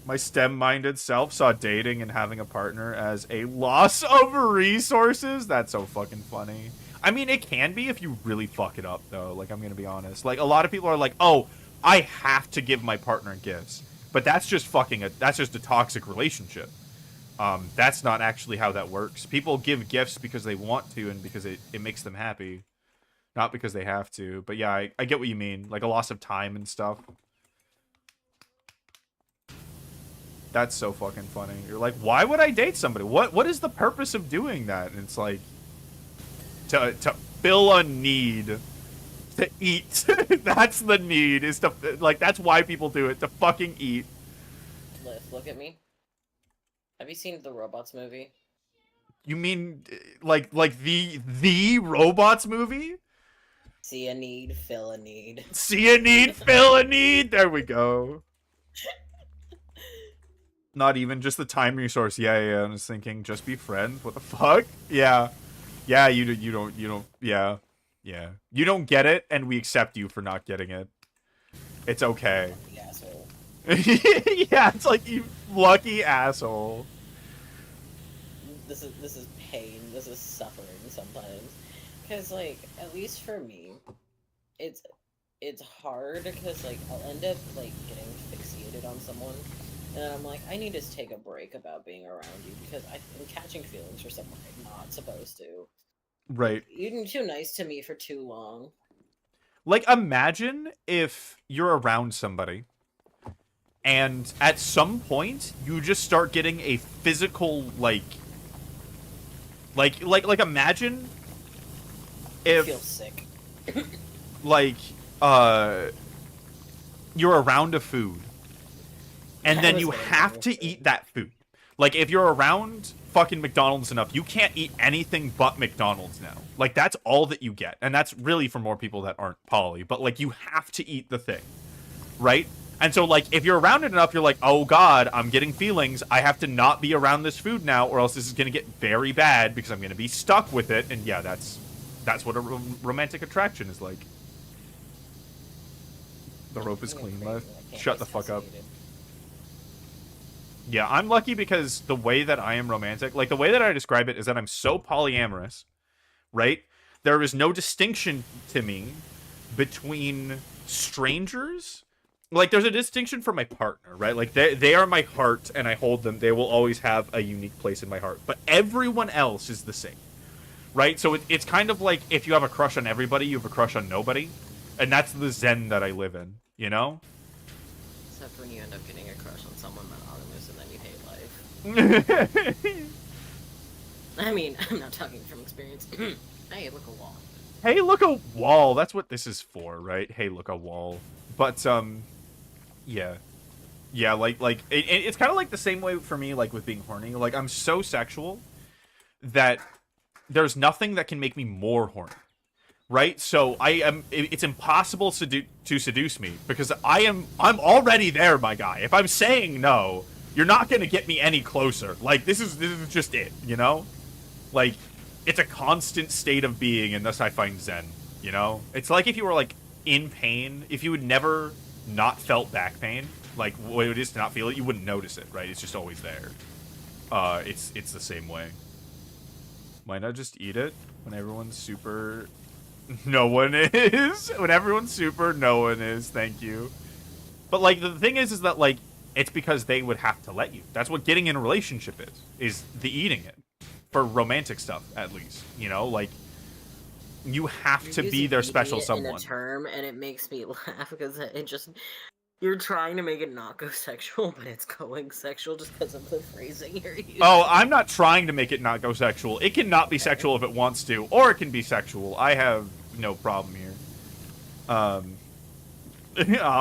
My STEM-minded self saw dating and having a partner as a loss of resources. That's so fucking funny. I mean, it can be if you really fuck it up, though. Like, I'm gonna be honest. Like, a lot of people are like, oh, I have to give my partner gifts. But that's just that's just a toxic relationship. That's not actually how that works. People give gifts because they want to and because it makes them happy. Not because they have to. But yeah, I get what you mean. Like, a loss of time and stuff. That's so fucking funny. You're like, why would I date somebody? What is the purpose of doing that? And it's like to fill a need, to eat. That's the need. Is to like that's why people do it, to fucking eat. Look at me. Have you seen the Robots movie? You mean like the Robots movie? See a need, fill a need. See a need, fill a need. There we go. Not even just the time resource. Yeah. I was thinking, just be friends. What the fuck? Yeah. You don't. Yeah. You don't get it, and we accept you for not getting it. It's okay. Lucky asshole. Yeah, it's like, you lucky asshole. This is pain. This is suffering sometimes. Because like, at least for me, it's hard because like I'll end up like getting fixated on someone. And I'm like, I need to take a break about being around you because I'm catching feelings for someone I'm not supposed to. Right. You've been too nice to me for too long. Like, imagine if you're around somebody and at some point you just start getting a physical, like imagine if... I feel sick. like, you're around a food. And then you have to eat that food. Like, if you're around fucking McDonald's enough, you can't eat anything but McDonald's now. Like, that's all that you get. And that's really for more people that aren't poly. But, like, you have to eat the thing. Right? And so, like, if you're around it enough, you're like, oh, God, I'm getting feelings. I have to not be around this food now, or else this is going to get very bad because I'm going to be stuck with it. And, yeah, that's what a romantic attraction is like. The rope is clean. Shut the fuck up. Yeah, I'm lucky because the way that I am romantic, like the way that I describe it is that I'm so polyamorous, right? There is no distinction to me between strangers. Like, there's a distinction for my partner, right? Like, they are my heart and I hold them. They will always have a unique place in my heart. But everyone else is the same, right? So it's kind of like if you have a crush on everybody, you have a crush on nobody. And that's the zen that I live in, you know? Except when you end up getting a crush on someone monogamous and then you hate life. I mean, I'm not talking from experience. Hey, look, a wall. Hey, look, a wall. That's what this is for, right? Hey, look, a wall. But, yeah. Yeah, like it's kind of like the same way for me, like, with being horny. Like, I'm so sexual that there's nothing that can make me more horny. Right? So it's impossible to seduce me because I'm already there, my guy. If I'm saying no, you're not going to get me any closer. Like, this is just it, you know? Like, it's a constant state of being, and thus I find zen, you know? It's like if you were, like, in pain, if you had never not felt back pain, like, what it is to not feel it, you wouldn't notice it, right? It's just always there. It's the same way. Why not just eat it when everyone's super... No one is. When everyone's super, no one is. Thank you. But, like, the thing is that, like, it's because they would have to let you. That's what getting in a relationship is the eating it. for romantic stuff, at least. You know, like, you have You're to be using their special idiot in a someone. term, and it makes me laugh because it just you're trying to make it not go sexual, but it's going sexual just because of the phrasing you're using. Oh, I'm not trying to make it not go sexual. It can not be Okay. sexual if it wants to, or it can be sexual. I have no problem here.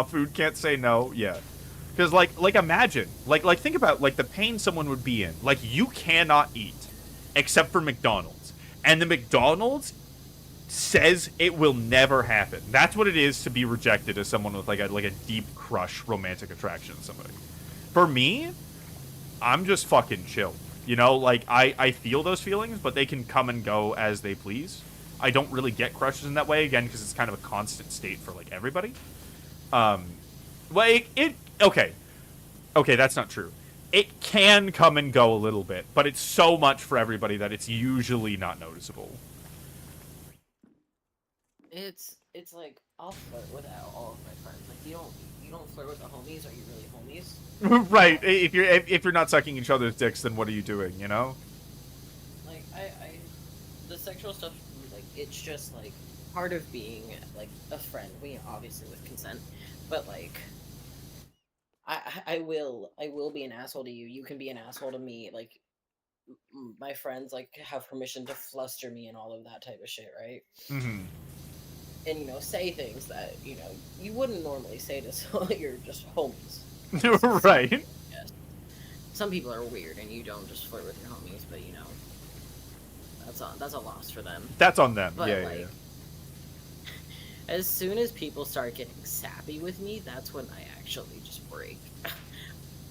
Food can't say no. Yeah. Because, like, imagine. Like, think about, like, the pain someone would be in. Like, you cannot eat except for McDonald's. And the McDonald's says it will never happen. That's what it is to be rejected as someone with, like a deep crush romantic attraction to somebody. For me, I'm just fucking chill. You know, like, I feel those feelings, but they can come and go as they please. I don't really get crushes in that way, again, because it's kind of a constant state for, like, everybody. Well, okay, that's not true. It can come and go a little bit, but it's so much for everybody that it's usually not noticeable. It's like I'll flirt with all of my friends. Like you don't flirt with the homies. Are you really homies? Right. If you're not sucking each other's dicks, then what are you doing? You know. Like the sexual stuff, like it's just like part of being like a friend. We obviously with consent, but like I will be an asshole to you. You can be an asshole to me. Like my friends like have permission to fluster me and all of that type of shit, right? Mm-hmm. And say things that you wouldn't normally say to someone you're just homies. Right. Yes. Some people are weird, and you don't just flirt with your homies, but that's a loss for them. That's on them. But, Yeah. As soon as people start getting sappy with me, that's when I actually just break.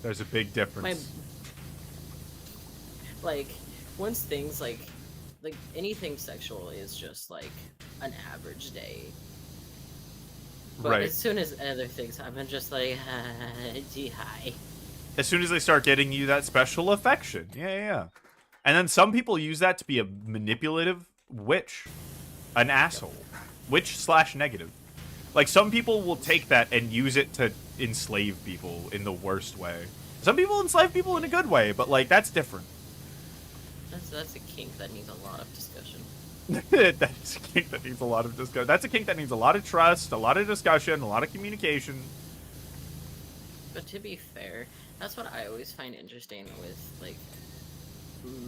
There's a big difference. Once things like anything sexual is just like an average day. But right. As soon as other things happen, just like hi. As soon as they start getting you that special affection, yeah. And then some people use that to be a manipulative witch, an asshole, witch/negative. Like, some people will take that and use it to enslave people in the worst way. Some people enslave people in a good way, but like that's different. That's a kink that needs a lot of discussion. That's a kink that needs a lot of discussion. That's a kink that needs a lot of trust, a lot of discussion, a lot of communication. But to be fair, that's what I always find interesting with like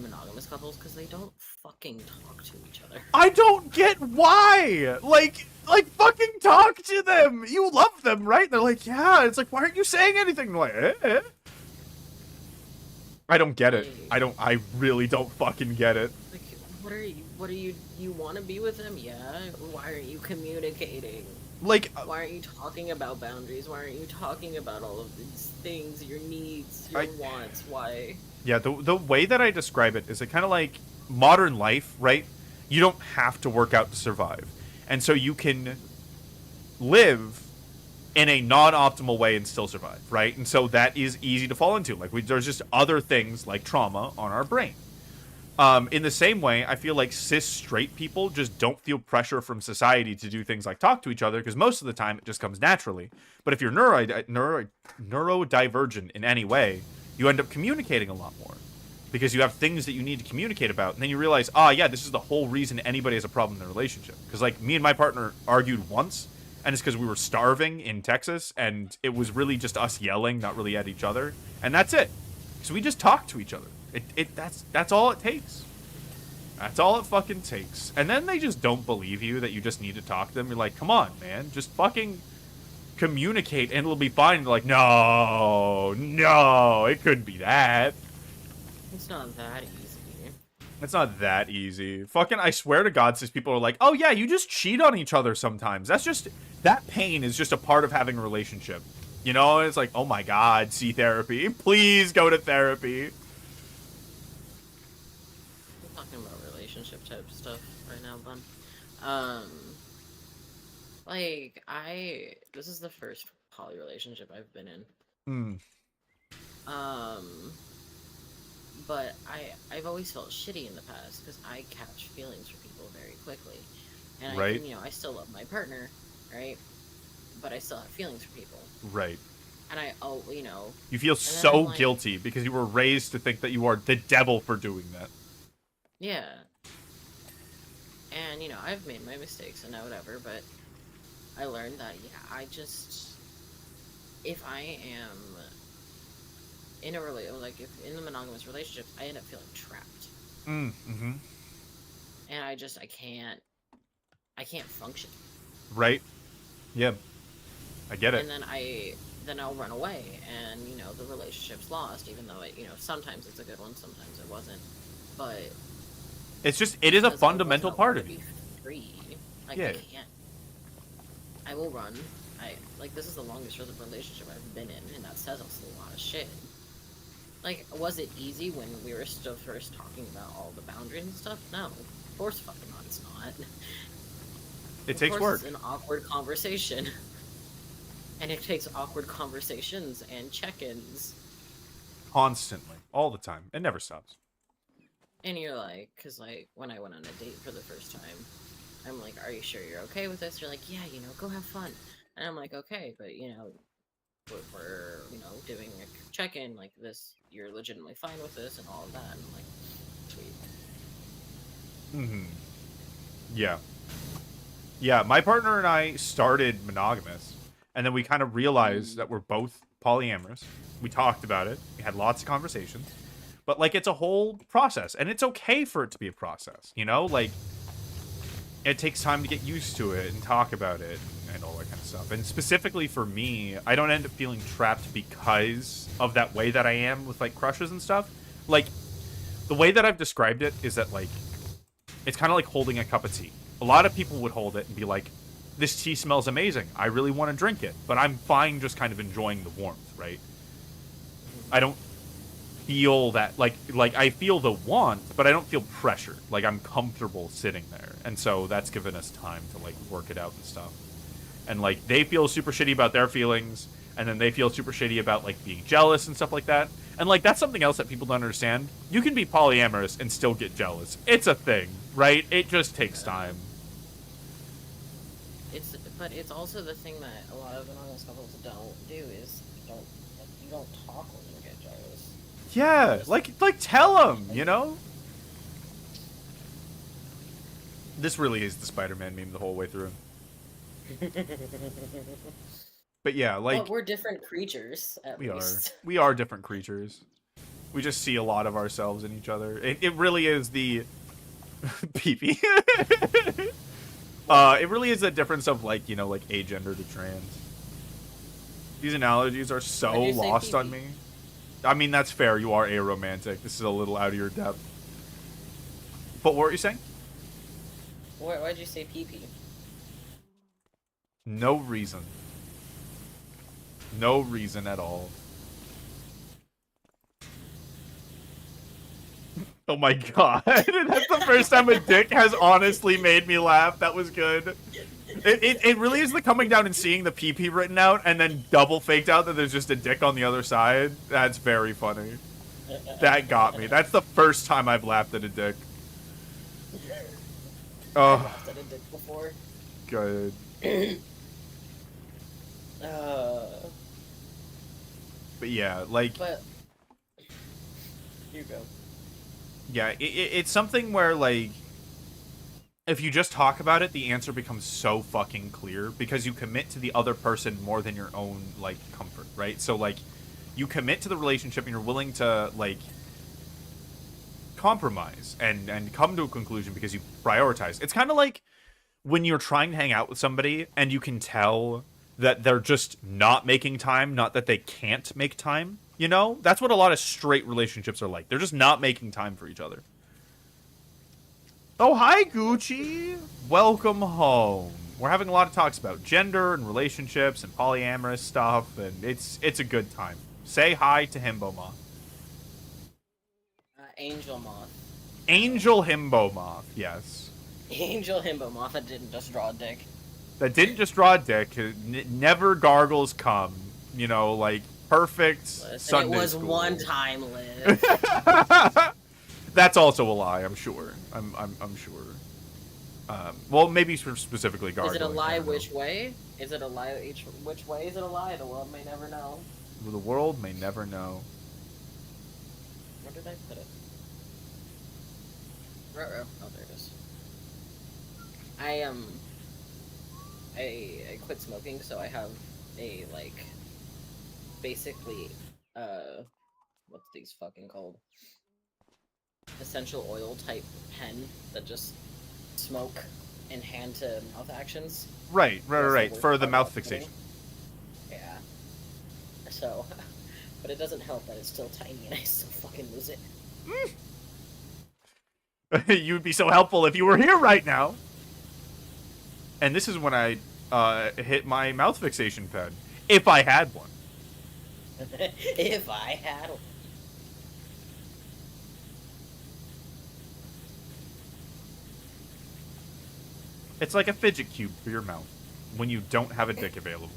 monogamous couples, because they don't fucking talk to each other. I don't get why. Like fucking talk to them. You love them, right? They're like, yeah. It's like, why aren't you saying anything? They're like, I don't get it. I really don't fucking get it. Like, what are you want to be with them? Yeah. Why aren't you communicating? Like, why aren't you talking about boundaries? Why aren't you talking about all of these things, your needs, your wants? Why? Yeah, the way that I describe it is kind of like modern life, right? You don't have to work out to survive. And so you can live in a non-optimal way and still survive, right? And so that is easy to fall into. Like, there's just other things like trauma on our brain. In the same way, I feel like cis straight people just don't feel pressure from society to do things like talk to each other, because most of the time it just comes naturally. But if you're neurodivergent in any way, you end up communicating a lot more, because you have things that you need to communicate about, and then you realize, yeah, this is the whole reason anybody has a problem in their relationship. Because like me and my partner argued once, and it's because we were starving in Texas, and it was really just us yelling, not really at each other, and that's it. So we just talk to each other. That's all it takes. That's all it fucking takes. And then they just don't believe you that you just need to talk to them. You're like, come on, man, just fucking communicate and it'll be fine. They're like, no, it couldn't be that. It's not that easy. It's not that easy. Fucking, I swear to God, cis people are like, oh yeah, you just cheat on each other sometimes. That pain is just a part of having a relationship. You know, it's like, oh my God, see therapy. Please go to therapy. I'm talking about relationship type stuff right now, bud. This is the first poly relationship I've been in. But I've always felt shitty in the past because I catch feelings for people very quickly, and right. I still love my partner, right? But I still have feelings for people, right? And you feel so guilty because you were raised to think that you are the devil for doing that. Yeah. And, you know, I've made my mistakes and whatever, but I learned that, yeah, if I am in a like, if in the monogamous relationships, I end up feeling trapped. Mm-hmm. And I can't function. Right. Yeah. I get it. And then I'll run away, and, you know, the relationship's lost, even though you know, sometimes it's a good one, sometimes it wasn't. But It's just, it is a because I fundamental wasn't allowed part to of you. be free, like, I Yeah. can't. I will run. This is the longest relationship I've been in, and that says a lot of shit. Like, was it easy when we were still first talking about all the boundaries and stuff? No. Of course fucking not, it's not. It Of takes course work. it's an awkward conversation. And it takes awkward conversations and check-ins. Constantly. All the time. It never stops. And you're like, because, like, when I went on a date for the first time, I'm like, are you sure you're okay with this? You're like, yeah, you know, go have fun. And I'm like, okay, but, you know, we're you know, doing a check-in like this, you're legitimately fine with this and all of that. And I'm like, sweet. Mm-hmm. Yeah. Yeah, my partner and I started monogamous, and then we kind of realized that we're both polyamorous. We talked about it. We had lots of conversations. But, like, it's a whole process, and it's okay for it to be a process, you know? Like, it takes time to get used to it and talk about it and all that kind of stuff. And specifically for me, I don't end up feeling trapped because of that way that I am with, like, crushes and stuff. Like, the way that I've described it is that, like, it's kind of like holding a cup of tea. A lot of people would hold it and be like, this tea smells amazing. I really want to drink it. But I'm fine just kind of enjoying the warmth, right? I don't feel that, like I feel the want, but I don't feel pressure. Like, I'm comfortable sitting there. And so that's given us time to, like, work it out and stuff. And, like, they feel super shitty about their feelings, and then they feel super shitty about, like, being jealous and stuff like that. And, like, that's something else that people don't understand. You can be polyamorous and still get jealous. It's a thing, right? It just takes time. But it's also the thing that a lot of monogamous couples don't do is you don't talk when you get jealous. Yeah, like tell them, you know? This really is the Spider-Man meme the whole way through. But yeah, like, but we're different creatures, at least. We are different creatures. We just see a lot of ourselves in each other. It really is the pee-pee. It really is the difference of, like, you know, like, agender to trans. These analogies are so lost on me. I mean, that's fair. You are aromantic. This is a little out of your depth. But what were you saying? Why'd you say pee-pee? No reason. No reason at all. Oh my god. That's the first time a dick has honestly made me laugh. That was good. It really is the coming down and seeing the PP written out and then double faked out that there's just a dick on the other side. That's very funny. That got me. That's the first time I've laughed at a dick. Oh. I've laughed at a dick before. Good. But yeah, like... But... You go. Yeah, it's something where, like, if you just talk about it, the answer becomes so fucking clear because you commit to the other person more than your own, like, comfort, right? So, like, you commit to the relationship and you're willing to, like, compromise and come to a conclusion because you prioritize. It's kind of like when you're trying to hang out with somebody and you can tell that they're just not making time, not that they can't make time. You know? That's what a lot of straight relationships are like. They're just not making time for each other. Oh, hi, Gucci! Welcome home. We're having a lot of talks about gender and relationships and polyamorous stuff, and it's a good time. Say hi to Himbomoth. Angel Moth. Angel Himbomoth, yes. Angel Himbomoth that didn't just draw a dick. That didn't just draw a dick. Never gargles cum. You know, like... Perfect Sunday It was school. one time, Liv. That's also a lie, I'm sure. I'm sure. Well, maybe specifically gargling. Is it a lie which way? Is it a lie which way is it a lie? The world may never know. The world may never know. Where did I put it? Oh, there it is. I quit smoking, so I have a like basically what's these fucking called? Essential oil type pen that just smoke and hand to mouth actions. Right. For the mouth Smoking. fixation. Yeah. So, but it doesn't help that it's still tiny and I still fucking lose it. You'd be so helpful if you were here right now. And this is when I hit my mouth fixation pen, if I had one. If I had one. It's like a fidget cube for your mouth when you don't have a dick available.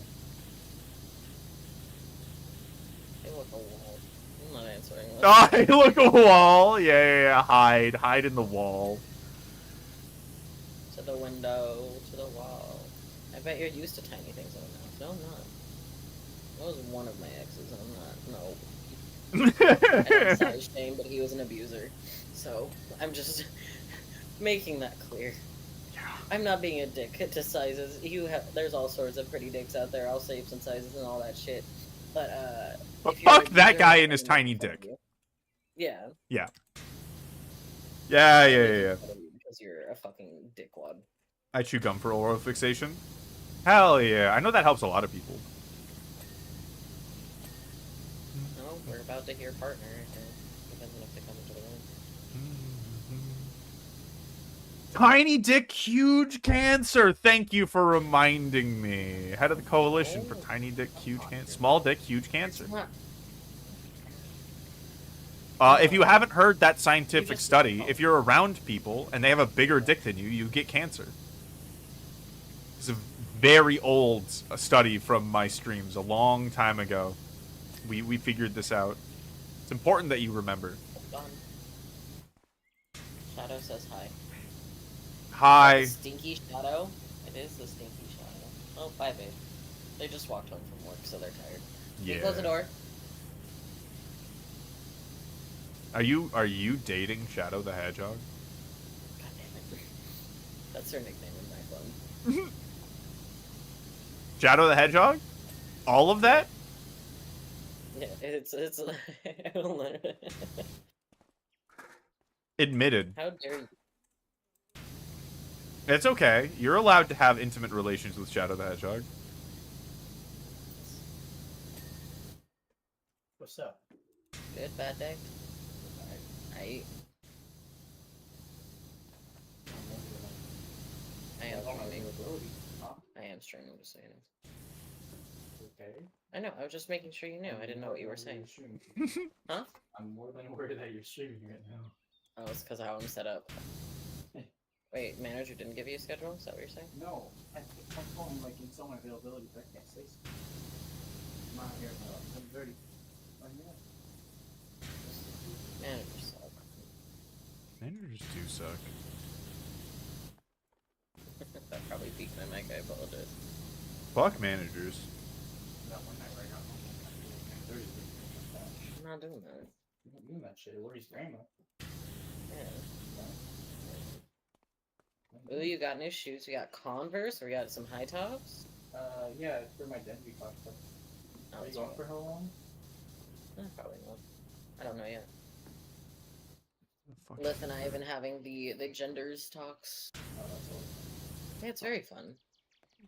Hey, look, a wall. I'm not answering this. Oh, hey, look, a wall. Yeah. Hide in the wall. To the window, to the wall. I bet you're used to tiny things in the mouth. No, I'm not. That was one of my exes, and I'm not. No. I don't size shame, but he was an abuser. So, I'm just making that clear. Yeah. I'm not being a dick to sizes. There's all sorts of pretty dicks out there, all shapes and sizes and all that shit. But, But if you're fuck an that abuser, guy I'm and his gonna tiny make fun of dick. you. Yeah. Yeah. I'm making Yeah. fun of you because you're a fucking dickwad. I chew gum for oral fixation. Hell yeah. I know that helps a lot of people. No, we're about to hear partner. Depends on if they come into the room. Tiny dick, huge cancer. Thank you for reminding me. Head of the coalition for tiny dick, huge cancer. Small dick, huge cancer. If you haven't heard that scientific study, if you're around people and they have a bigger dick than you get cancer. It's a very old study from my streams a long time ago. We figured this out. It's important that you remember. Shadow says hi. Hi. Stinky Shadow? It is the Stinky Shadow. Oh, bye, babe. They just walked home from work, so they're tired. Yeah. Close the door. Are you dating Shadow the Hedgehog? God damn it. That's her nickname in my phone. Shadow the Hedgehog? All of that? Yeah, it's Admitted. How dare you? It's okay. You're allowed to have intimate relations with Shadow the Hedgehog. What's up? Good, bad day? I am streaming. I am streaming, just saying. Okay. I know, I was just making sure you knew. I didn't know what you were saying. Huh? I'm more than aware that you're streaming right now. Oh, it's because of how I'm set up. Wait, manager didn't give you a schedule? Is that what you're saying? No, I picked my phone like in someone availability, but I can't say so. I'm not here about 7:30. Managers suck. Managers do suck. That probably peaked my mic, I apologize. Fuck managers. That one night right now, I'm 10:30. I'm not doing that. You're not doing that shit. Lori's grandma. Yeah. Ooh, you got new shoes. You got Converse, or you got some high tops? Yeah, it's for my density class. Oh, Are you going for how long? Probably not. I don't know yet. Fuck. Liv and I have been having the genders talks. Oh, that's all. Yeah, it's very fun.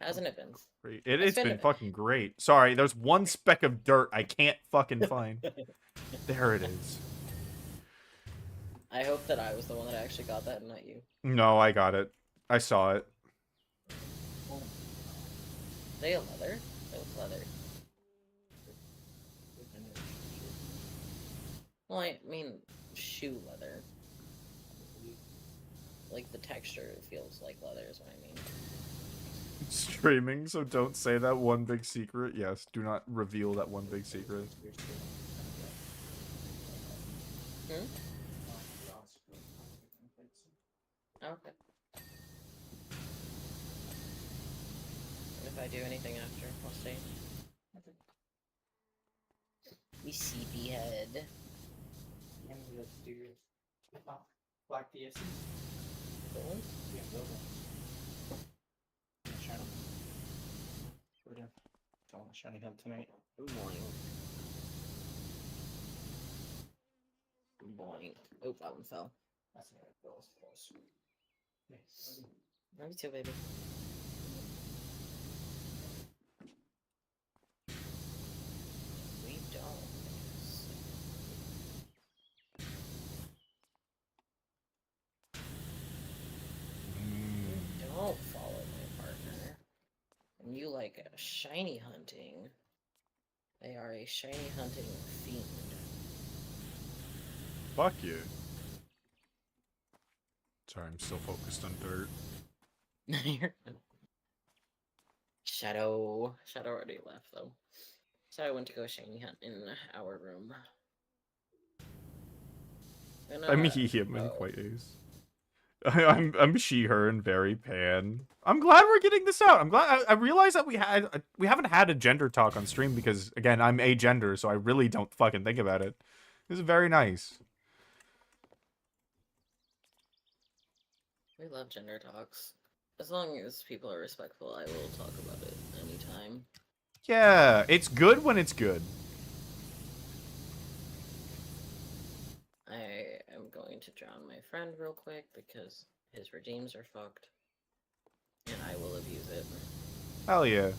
Hasn't it been? Great. It's been fucking great. Sorry, there's one speck of dirt I can't fucking find. There it is. I hope that I was the one that actually got that and not you. No, I got it. I saw it. They have leather? They have leather. Well, I mean, shoe leather. Like, the texture feels like leather is what I mean. Streaming, so don't say that one big secret. Yes, do not reveal that one big secret. Hmm? Okay. And if I do anything after, I'll see. We sleepyhead. Black PSCs. Cool. Yeah, those ones. Shiny. We're doing shiny hunt tonight. Boing. Boing. Oh, that one fell. That's not it. That was close. Okay. Love you too, baby. We don't. Don't follow my partner. And you like shiny hunting. They are a shiny hunting fiend. Fuck you. Sorry, I'm still focused on dirt. Shadow. Shadow already left though. So I went to go shiny hunt in our room. I'm him in ways. I'm she, her, and very pan. I'm glad we're getting this out. I'm glad I realized that we haven't had a gender talk on stream because again I'm agender, so I really don't fucking think about it. This is very nice. We love gender talks. As long as people are respectful, I will talk about it anytime. Yeah, it's good when it's good. I am going to drown my friend real quick because his regimes are fucked. And I will abuse it. Hell yeah.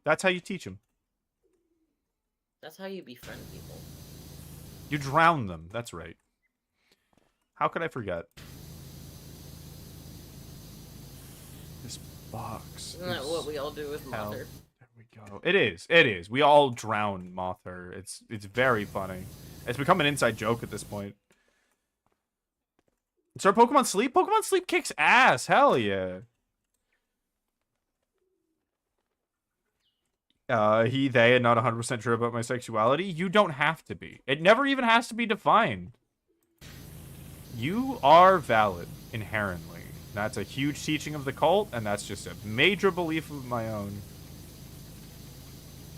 That's how you teach them. That's how you befriend people. You drown them. That's right. How could I forget? This box. Isn't that what we all do with hell. Mother? There we go. It is. It is. We all drown Mother. It's very funny. It's become an inside joke at this point. Start Pokemon Sleep? Pokemon Sleep kicks ass. Hell yeah. They, and not 100% sure about my sexuality. You don't have to be. It never even has to be defined. You are valid, inherently. That's a huge teaching of the cult, and that's just a major belief of my own.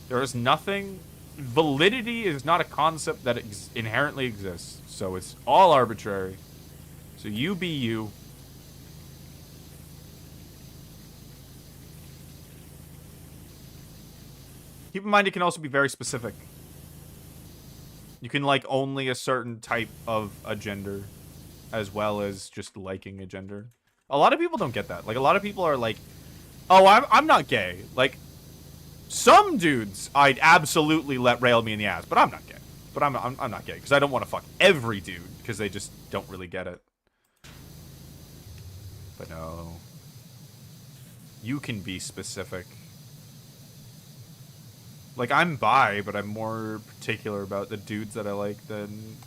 There is nothing... Validity is not a concept that inherently exists, so it's all arbitrary. So you be you. Keep in mind it can also be very specific. You can like only a certain type of a gender, as well as just liking a gender. A lot of people don't get that. Like, a lot of people are like, oh, I'm not gay. Like, some dudes I'd absolutely let rail me in the ass, but I'm not gay. But I'm not gay, because I don't want to fuck every dude, because they just don't really get it. But no. You can be specific. Like, I'm bi, but I'm more particular about the dudes that I like than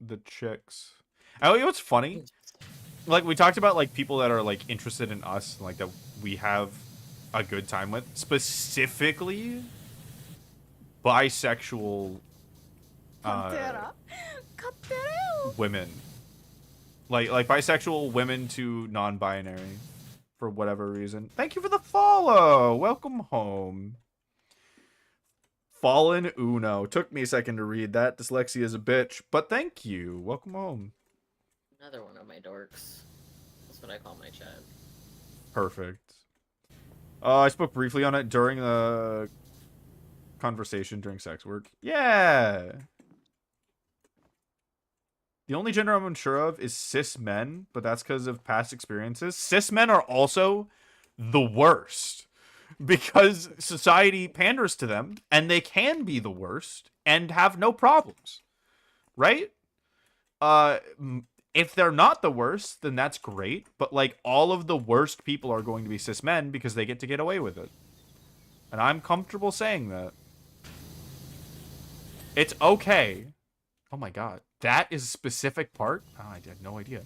the chicks. Oh, you know what's funny? Like, we talked about, like, people that are, like, interested in us, like, that we have a good time with. Specifically, bisexual women. Like bisexual women to non-binary. For whatever reason. Thank you for the follow! Welcome home. Fallen Uno. Took me a second to read that. Dyslexia is a bitch. But thank you. Welcome home. Another one of my dorks. That's what I call my chat. Perfect. I spoke briefly on it during the conversation during sex work. Yeah. The only gender I'm unsure of is cis men, but that's because of past experiences. Cis men are also the worst because society panders to them and they can be the worst and have no problems. Right? If they're not the worst, then that's great. But, like, all of the worst people are going to be cis men because they get away with it. And I'm comfortable saying that. It's okay. Oh my god. That is a specific part? Oh, I had no idea.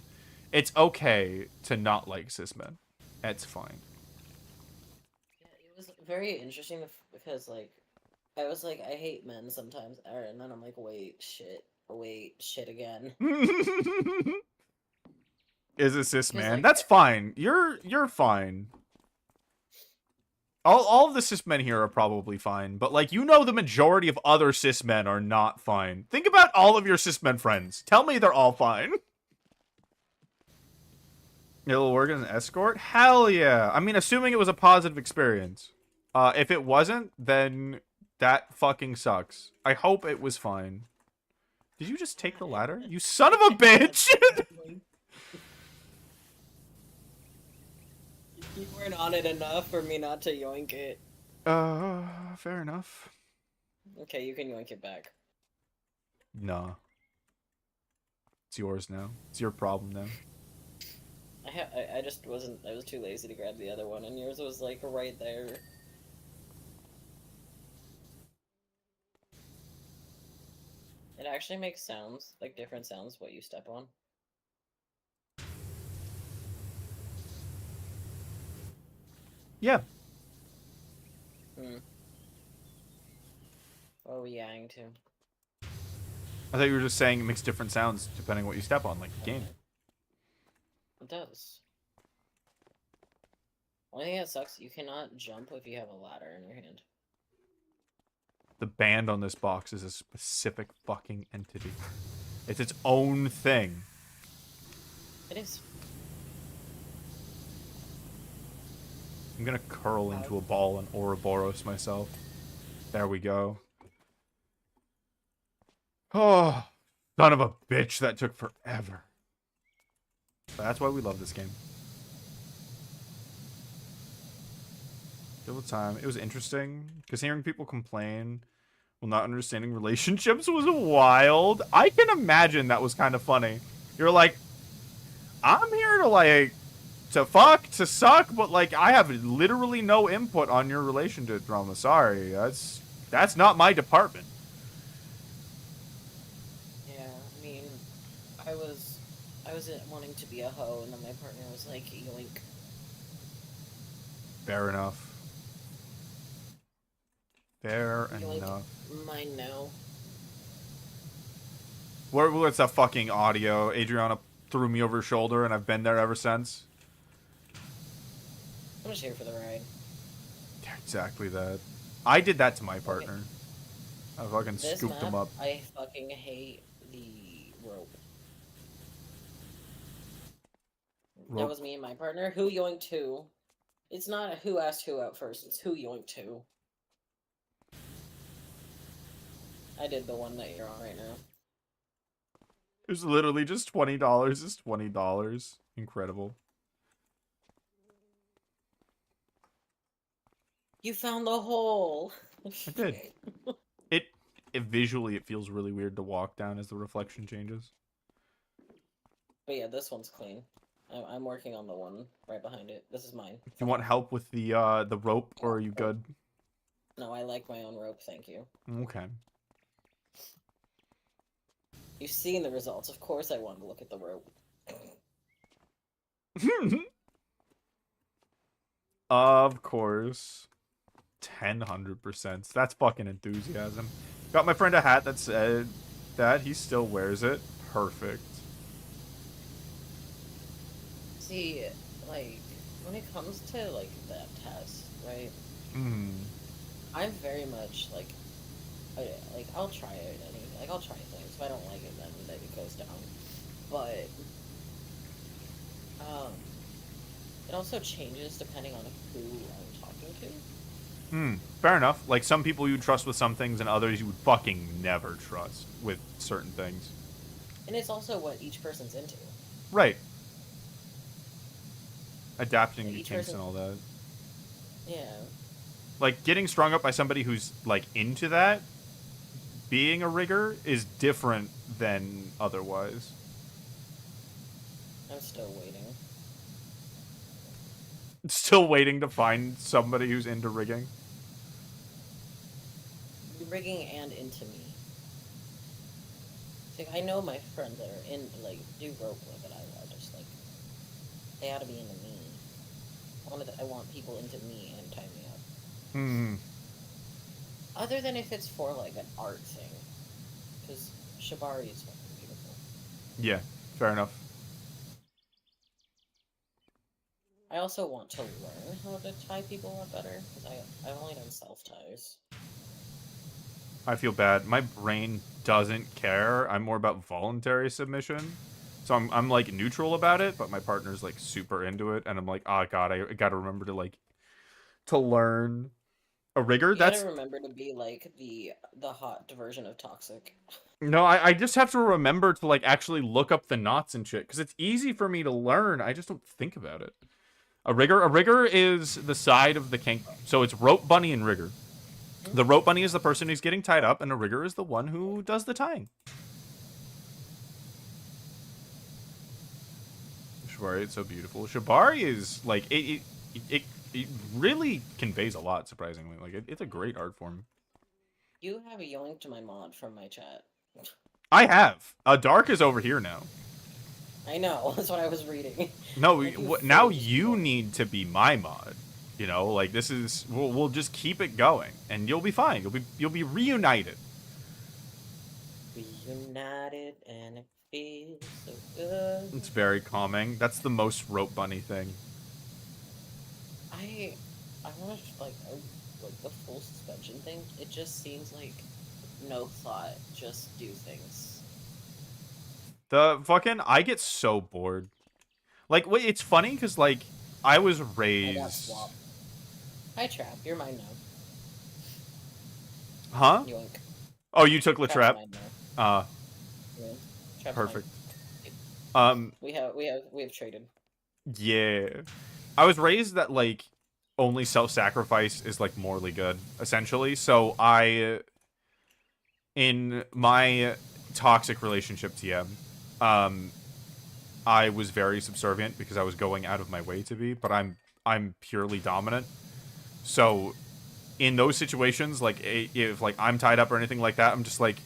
It's okay to not like cis men. It's fine. Yeah, it was very interesting because, like, I was like, I hate men sometimes, and then I'm like, wait, shit again. Is a cis man? Like, That's fine. You're fine. All of the cis men here are probably fine, but, like, you know the majority of other cis men are not fine. Think about all of your cis men friends. Tell me they're all fine. It'll work as an escort? Hell yeah. I mean, assuming it was a positive experience. If it wasn't, then that fucking sucks. I hope it was fine. Did you just take the ladder? You son of a bitch! You weren't on it enough for me not to yoink it. Fair enough. Okay, you can yoink it back. Nah. It's yours now. It's your problem now. I just wasn't. I was too lazy to grab the other one, and yours was like right there. It actually makes sounds, like different sounds, what you step on. Yeah. What are we yanging to? I thought you were just saying it makes different sounds depending on what you step on, like the game. It does. Only thing that sucks, you cannot jump if you have a ladder in your hand. The band on this box is a specific fucking entity. It's its own thing. It is. I'm gonna curl into a ball and Ouroboros myself. There we go. Oh, son of a bitch, that took forever. But that's why we love this game. All the time. It was interesting, because hearing people complain while not understanding relationships was wild. I can imagine that was kind of funny. You're like, I'm here to, like, to fuck, to suck, but, like, I have literally no input on your relationship drama. Sorry, that's not my department. Yeah, I mean, I was wanting to be a hoe, and then my partner was like, yoink. Fair enough. Fair Yoink. enough. Mine now. What's that fucking audio? Adriana threw me over her shoulder, and I've been there ever since. I'm just here for the ride. Yeah, exactly that. I did that to my partner. I fucking This scooped him map, up. I fucking hate the rope. That was me and my partner. Who yoinked who? It's not who asked who out first. It's who yoinked who. I did the one that you're on right now. It was literally just $20. It's $20. Incredible. You found the hole. I did. It visually, it feels really weird to walk down as the reflection changes. But yeah, this one's clean. I'm working on the one right behind it. This is mine. You want help with the rope, or are you good? No, I like my own rope, thank you. Okay. You've seen the results. Of course I wanted to look at the rope. Of course. 100%. That's fucking enthusiasm. Got my friend a hat that said that. He still wears it. Perfect. See, like, when it comes to, like, that test, right? I'm very much, like, I'll try it. I'll try things. If I don't like it, then it goes down. But, it also changes depending on who I'm talking to. Fair enough. Like, some people you trust with some things, and others you would fucking never trust with certain things. And it's also what each person's into. Right. Adapting Like, to each kinks person... and all that. Yeah. Like, getting strung up by somebody who's, like, into that, being a rigger, is different than otherwise. I'm still waiting. Still waiting to find somebody who's into rigging. Rigging and into me. Like, I know my friends that are in, like, do rope with it. I just, like, they ought to be into me. I want people into me and tie me up. Other than if it's for, like, an art thing. Because shibari is fucking beautiful. Yeah, fair enough. I also want to learn how to tie people up better, because I've only done self-ties. I feel bad. My brain doesn't care. I'm more about voluntary submission. So I'm like neutral about it, but my partner's like super into it, and I'm like, oh god, I gotta remember to like to learn a rigger. You gotta That's remember to be like the hot version of toxic. no, I just have to remember to like actually look up the knots and shit because it's easy for me to learn. I just don't think about it. A rigger is the side of the kink. So it's rope bunny and rigger. The rope bunny is the person who's getting tied up, and a rigger is the one who does the tying. Shibari, it's so beautiful. Shibari is like it really conveys a lot. Surprisingly, like it's a great art form. You have yoinked my mod from my chat. I have. Dark is over here now. I know. That's what I was reading. No, Like, now you need to be my mod. You know, like this is we'll just keep it going, and you'll be fine. You'll be reunited. Reunited and it feels so good. It's very calming. That's the most rope bunny thing. I want to like the full suspension thing. It just seems like no thought, just do things. The fucking I get so bored. Like, wait, it's funny because like I was I got raised. swapped. Hi Trap, you're mine now. Huh? Yoink. Oh, you took Trap's Latrap. mine now. Yeah. Trap's Perfect. Mine. We have traded. Yeah. I was raised that like only self-sacrifice is like morally good, essentially. So in my toxic relationship TM, I was very subservient because I was going out of my way to be, but I'm purely dominant. So in those situations, like if like I'm tied up or anything like that, I'm just like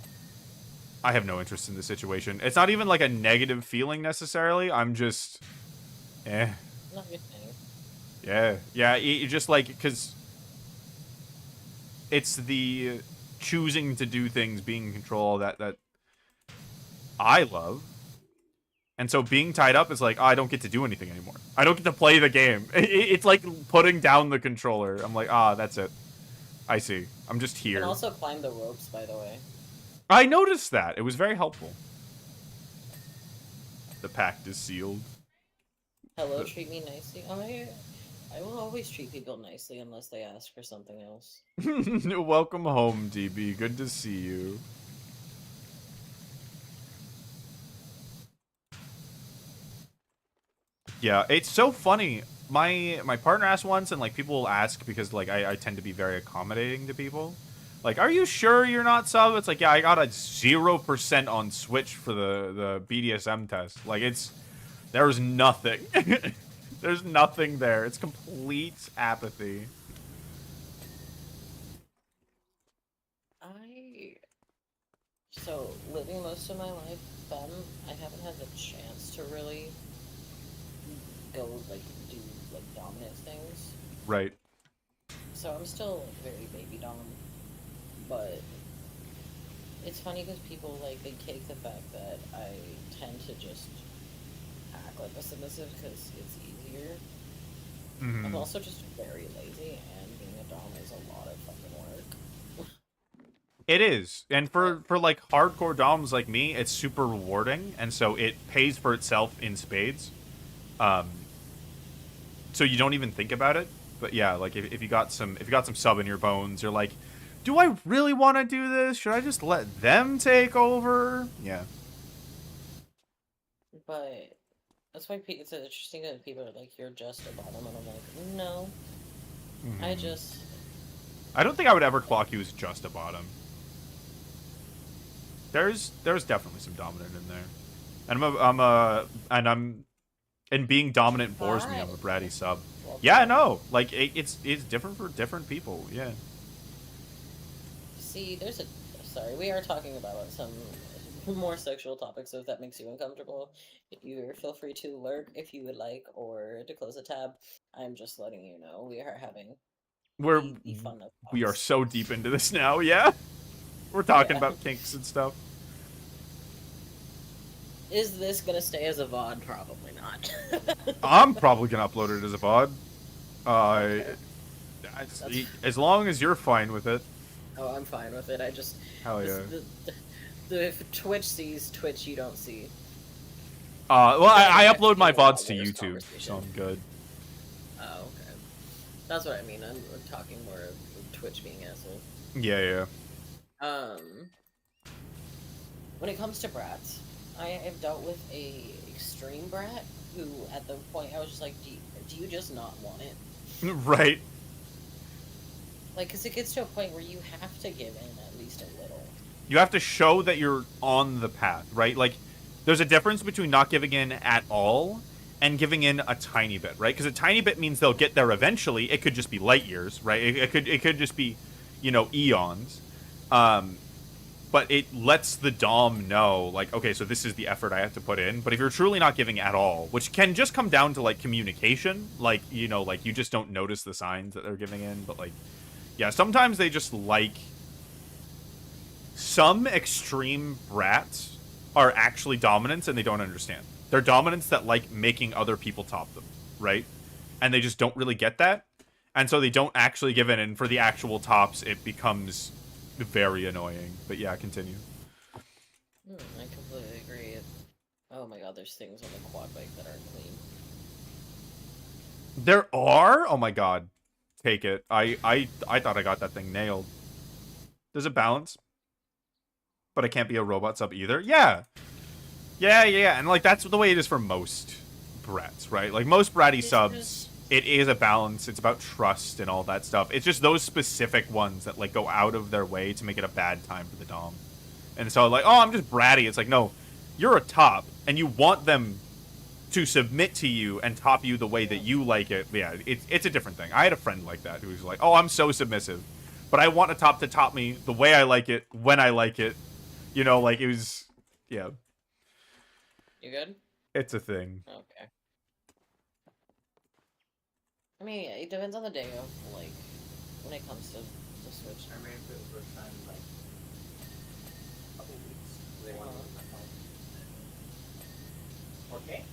I have no interest in the situation. It's not even like a negative feeling necessarily. I'm just Not your thing. Yeah, you just like because it's the choosing to do things, being in control that I love. And so being tied up is like, oh, I don't get to do anything anymore. I don't get to play the game. It's like putting down the controller. I'm like, that's it. I see. I'm just here. You can also climb the ropes, by the way. I noticed that. It was very helpful. The pact is sealed. Hello, treat me nicely. I will always treat people nicely unless they ask for something else. Welcome home, DB. Good to see you. Yeah, it's so funny. My partner asked once, and like people will ask because like I tend to be very accommodating to people. Like, are you sure you're not sub? It's like, yeah, I got a 0% on Switch for the BDSM test. Like, there's nothing. There's nothing there. It's complete apathy. So, living most of my life, I haven't had the chance to really go, like, do, like, dominant things. Right. So I'm still very baby dom, but it's funny because people, like, they take the fact that I tend to just act like a submissive because it's easier. Mm-hmm. I'm also just very lazy, and being a dom is a lot of fucking work. It is. And for like hardcore doms like me, it's super rewarding, and so it pays for itself in spades. So you don't even think about it. But yeah, like if you got some sub in your bones, you're like, do I really want to do this? Should I just let them take over? Yeah. But that's why it's interesting that people are like, you're just a bottom, and I'm like, no. Mm-hmm. I don't think I would ever clock you as just a bottom. There's definitely some dominant in there, and being dominant bores me. I'm a bratty sub. Well, Yeah, no, like it's different for different people. Yeah. See, sorry, we are talking about some more sexual topics, so if that makes you uncomfortable, you feel free to lurk if you would like, or to close a tab. I'm just letting you know we are having the fun of we are so deep into this now. Yeah, we're talking about kinks and stuff. Is this gonna stay as a VOD? Probably not. I'm probably gonna upload it as a VOD. Okay. As long as you're fine with it. Oh, I'm fine with it. I just Hell yeah. if Twitch sees Twitch, you don't see. Well, I I upload feel my a lot VODs to worse YouTube, so conversation. I'm good. Oh, okay. That's what I mean. I'm talking more of Twitch being asshole. Yeah. When it comes to brats, I have dealt with a extreme brat who, at the point, I was just like, do you just not want it? Right. Like, because it gets to a point where you have to give in at least a little. You have to show that you're on the path, right? Like, there's a difference between not giving in at all and giving in a tiny bit, right? Because a tiny bit means they'll get there eventually. It could just be light years, right? It could just be, eons. But it lets the Dom know, like, okay, so this is the effort I have to put in. But if you're truly not giving at all, which can just come down to, like, communication, like, like, you just don't notice the signs that they're giving in. But, like, yeah, sometimes they just like... Some extreme brats are actually dominants and they don't understand. They're dominants that like making other people top them, right? And they just don't really get that. And so they don't actually give in. And for the actual tops, it becomes very annoying. But yeah, continue. I completely agree. Oh my god, there's things on the quad bike that aren't clean. There are? Oh my god. Take it. I thought I got that thing nailed. Does it balance? But it can't be a robot sub either? Yeah. Yeah. And, like, that's the way it is for most brats, right? Like, most bratty subs, it is a balance. It's about trust and all that stuff. It's just those specific ones that, like, go out of their way to make it a bad time for the Dom. And so, like, oh, I'm just bratty. It's like, no, you're a top, and you want them to submit to you and top you the way that you like it. Yeah, it's a different thing. I had a friend like that who was like, oh, I'm so submissive, but I want a top to top me the way I like it, when I like it. Like, it was... Yeah. You good? It's a thing. Okay. I mean, it depends on the day of, like, when it comes to the Switch. I ran for the first time in, like, a couple weeks. They want to look at my phone. Okay.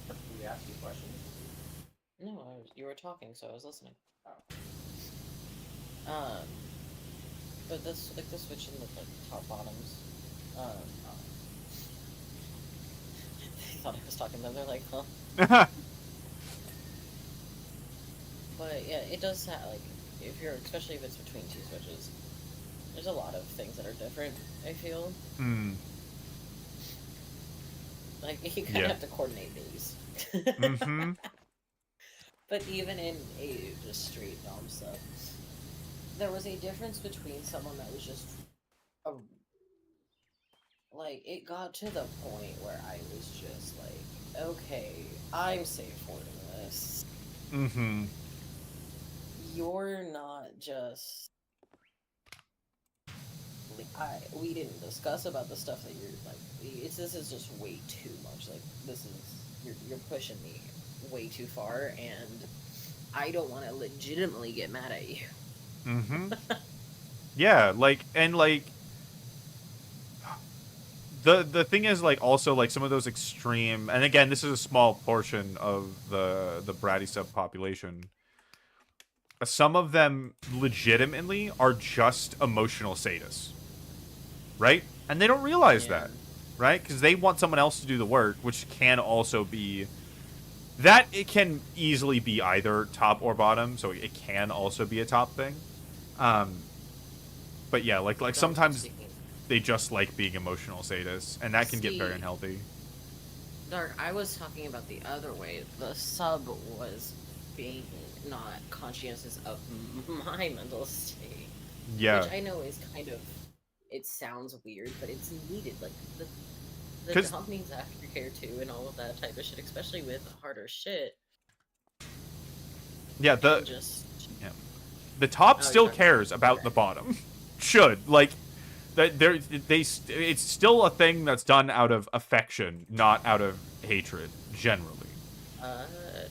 Can we ask you questions? No, you were talking, so I was listening. Oh. But this, like, the Switch and the top bottoms, they thought I was talking to them, they're like, huh? But, yeah, it does have, like, especially if it's between two Switches, there's a lot of things that are different, I feel. Like, you kind of have to coordinate these. Mm-hmm. But even in just straight Dom stuff, there was a difference between someone that was just like, it got to the point where I was just like, okay, I'm safe hoarding this. Mm-hmm. You're not just... we didn't discuss about the stuff that you're, like, this is just way too much. Like, this is, you're pushing me way too far, and I don't want to legitimately get mad at you. Mm-hmm. Yeah, like, and, like, the thing is, like, also, like, some of those extreme, and again, this is a small portion of the bratty sub population. Some of them legitimately are just emotional sadists, right? And they don't realize that, right? Because they want someone else to do the work, which can also be... That, it can easily be either top or bottom, so it can also be a top thing. But yeah, like sometimes they just like being emotional sadists, and that can get very unhealthy. Dark, I was talking about the other way. The sub was being not conscientious of my mental state. Yeah. Which I know is kind of... It sounds weird, but it's needed. Like, the Dom needs aftercare too, and all of that type of shit, especially with harder shit. Yeah, the top still cares about the bottom. Should. Like, it's still a thing that's done out of affection, not out of hatred, generally.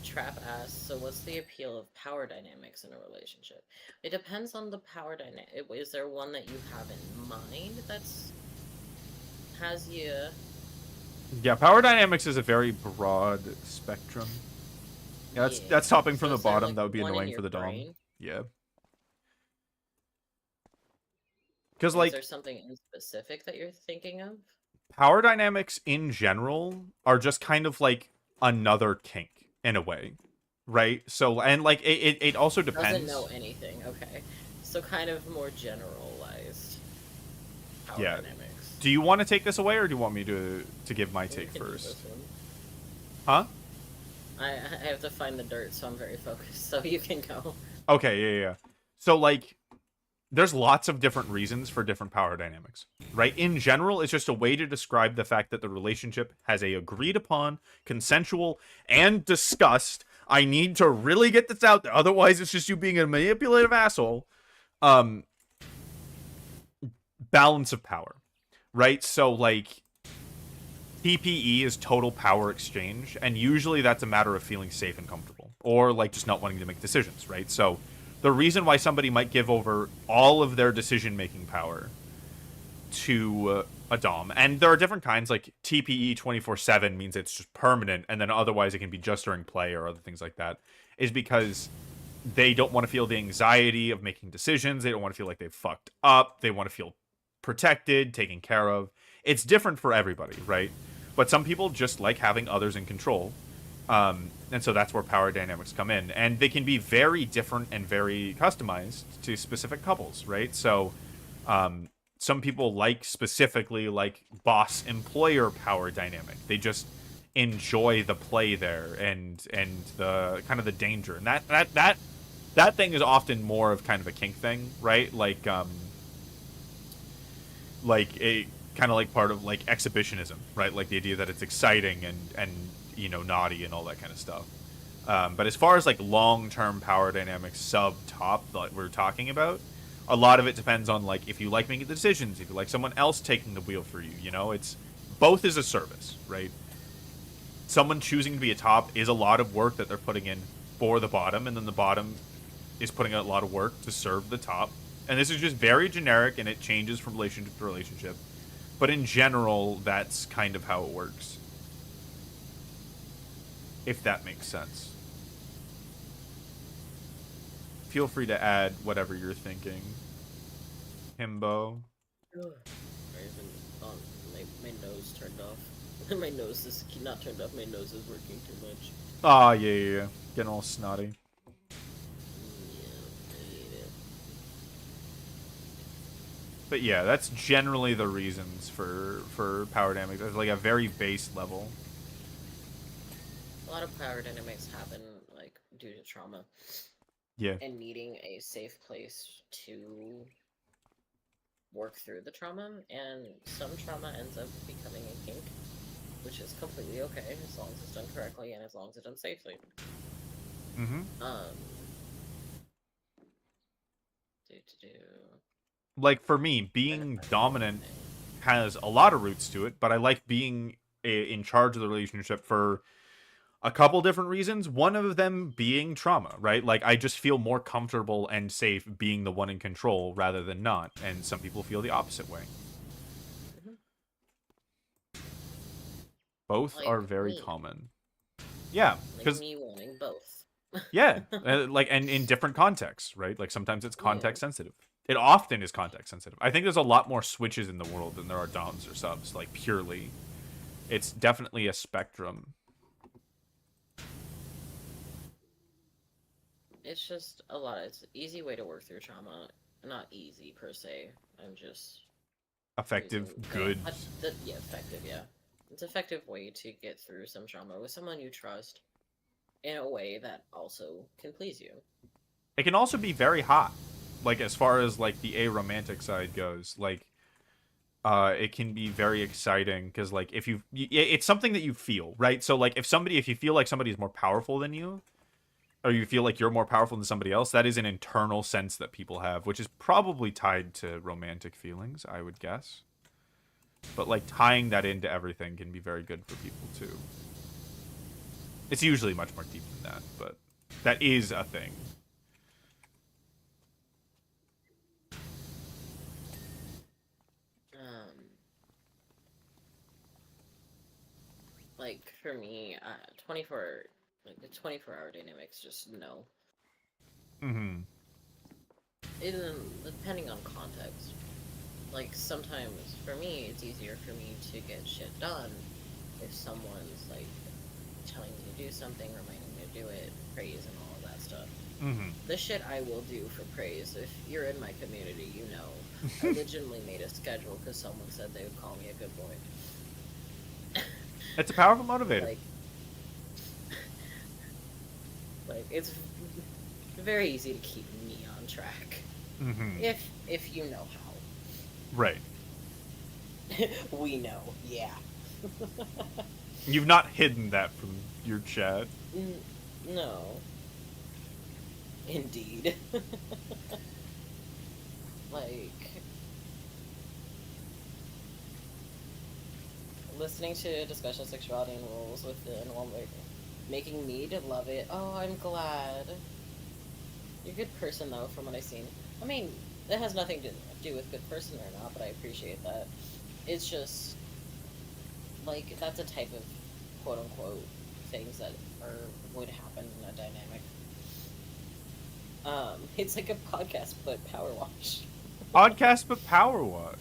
Trap asks, so what's the appeal of power dynamics in a relationship? It depends on the power dynamic. Is there one that you have in mind has you... Yeah, power dynamics is a very broad spectrum. Yeah, that's topping from the bottom. Like, that would be annoying for the Dom. Yeah. Because, like... Is there something in specific that you're thinking of? power dynamics in general are just kind of like another kink in a way, right? So, and like it also Doesn't know depends. anything. Okay, so kind of more generalized power Yeah. dynamics. Do you want to take this away, or do you want me to give my You take can do first? this one. Huh? I have to find the dirt, so I'm very focused. So you can go. Okay, yeah. So like there's lots of different reasons for different power dynamics, right? In general, it's just a way to describe the fact that the relationship has a agreed upon, consensual, and discussed. I need to really get this out there, otherwise it's just you being a manipulative asshole. Um, balance of power, right? So like TPE is total power exchange, and usually that's a matter of feeling safe and comfortable, or like just not wanting to make decisions, right? So the reason why somebody might give over all of their decision making power to a Dom, and there are different kinds, like TPE 24/7 means it's just permanent, and then otherwise it can be just during play or other things like that, is because they don't want to feel the anxiety of making decisions. They don't want to feel like they've fucked up. They want to feel protected, taken care of. It's different for everybody, right? But some people just like having others in control. And so that's where power dynamics come in. And they can be very different and very customized to specific couples, right? So some people like specifically like boss employer power dynamic. They just enjoy the play there and the kind of the danger. And that thing is often more of kind of a kink thing, right? Like a kind of like part of like exhibitionism, right? Like the idea that it's exciting and you know naughty and all that kind of stuff. But as far as like long-term power dynamics sub top that we're talking about, a lot of it depends on like if you like making the decisions, if you like someone else taking the wheel for you. You know, it's both is a service, right? Someone choosing to be a top is a lot of work that they're putting in for the bottom, and then the bottom is putting out a lot of work to serve the top. And this is just very generic, and it changes from relationship to relationship. But in general, that's kind of how it works. If that makes sense. Feel free to add whatever you're thinking. Himbo. Oh, my nose turned off. My nose is not turned off. My nose is working too much. Oh, yeah. Getting all snotty. Yeah, I hate it. But yeah, that's generally the reasons for power dynamics. It's like a very base level. A lot of power dynamics happen like due to trauma. Yeah. And needing a safe place to work through the trauma, and some trauma ends up becoming a kink, which is completely okay as long as it's done correctly and as long as it's done safely. Mm-hmm. Like for me, being dominant has a lot of roots to it, but I like being in charge of the relationship for a couple different reasons. One of them being trauma, right? Like I just feel more comfortable and safe being the one in control rather than not. And some people feel the opposite way. Both like are very me. common. Yeah, Like because me wanting both. yeah, like and in different contexts, right? Like sometimes it's context sensitive. It often is context sensitive. I think there's a lot more switches in the world than there are doms or subs. Like purely, it's definitely a spectrum. It's just a lot. It's an easy way to work through trauma. Not easy per se. I'm just Effective, good. Yeah, effective. Yeah, it's an effective way to get through some trauma with someone you trust, in a way that also can please you. It can also be very hot, like as far as like the aromantic side goes. Like, it can be very exciting because like if it's something that you feel, right? So like if you feel like somebody is more powerful than you, or you feel like you're more powerful than somebody else, that is an internal sense that people have, which is probably tied to romantic feelings, I would guess. But like tying that into everything can be very good for people too. It's usually much more deep than that, but that is a thing. Like for me, 24 like the 24-hour dynamics, just no. Mm-hmm. Even depending on context. like, sometimes, for me, it's easier for me to get shit done if someone's, like, telling me to do something, reminding me to do it, praise and all of that stuff. Mm-hmm. The shit I will do for praise, if you're in my community, you know. I legitimately made a schedule because someone said they would call me a good boy. It's a powerful motivator. Like it's very easy to keep me on track. Mm-hmm. If you know how. Right. We know, yeah. You've not hidden that from your chat. No. Indeed. Like, listening to discussion of sexuality and roles within one way, making me to love it. Oh, I'm glad. You're a good person, though, from what I've seen. I mean, that has nothing to do with good person or not, but I appreciate that. It's just, like, that's a type of quote-unquote things that would happen in a dynamic. It's like a podcast, but power wash. Podcast, but power wash.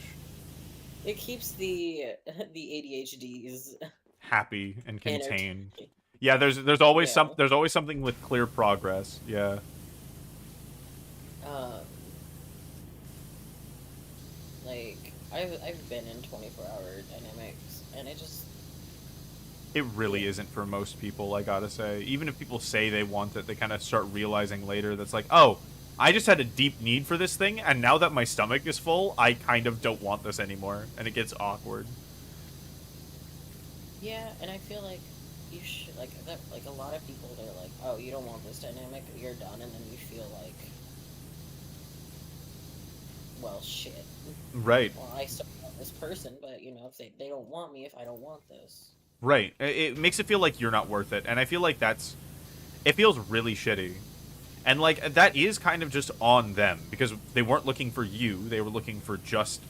It keeps the ADHDs Happy and contained. entertained. Yeah, there's always Yeah. there's always something with clear progress. Yeah. Like I've been in 24-hour dynamics, and It really isn't for most people, I gotta say. Even if people say they want it, they kind of start realizing later that's like, oh, I just had a deep need for this thing, and now that my stomach is full, I kind of don't want this anymore, and it gets awkward. yeah, and I feel like you should like that. Like a lot of people, they're like, oh, you don't want this dynamic, you're done, and then you feel like, well, shit. Right. Well, I still want this person, but you know, if they don't want me, if I don't want this. Right. It makes it feel like you're not worth it, and I feel like it feels really shitty. And, like, that is kind of just on them, because they weren't looking for you, they were looking for just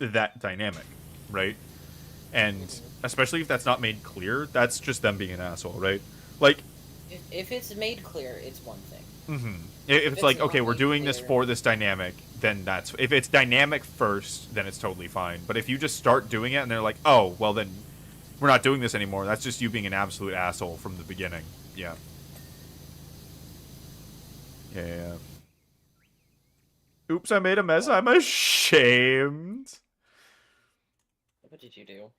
that dynamic, right? And especially if that's not made clear, that's just them being an asshole, right? Like, If it's made clear, it's one thing. if it's like, not okay, we're made doing this clear- for this dynamic, then that's... If it's dynamic first, then it's totally fine. But if you just start doing it and they're like, oh, well then, we're not doing this anymore, that's just you being an absolute asshole from the beginning. Yeah. Yeah. Oops, I made a mess. I'm ashamed. What did you do?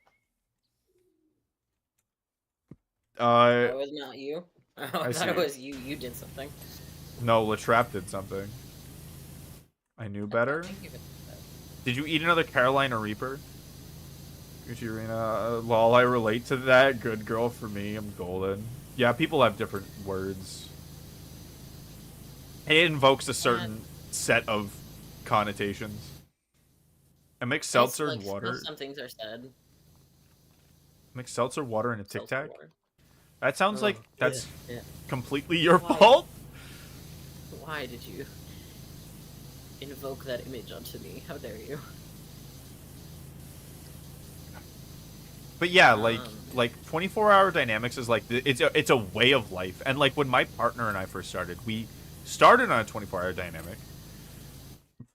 Uh, It was not you. I I thought it see. was you. You did something. No, Latrap did something. I knew better. Thank you for that. Did you eat another Carolina Reaper? Uchirina, lol, I relate to that. Good girl for me. I'm golden. Yeah, people have different words. It invokes a certain set of connotations. I mix seltzer and water. Some things are said. Mix seltzer, water, and a Tic Seltzer Tac. water. That sounds like Oh, that's yeah. completely your Why? fault. Why did you invoke that image onto me? How dare you? But yeah, like 24-hour dynamics is like it's a way of life. And like when my partner and I first started, we started on a 24-hour dynamic.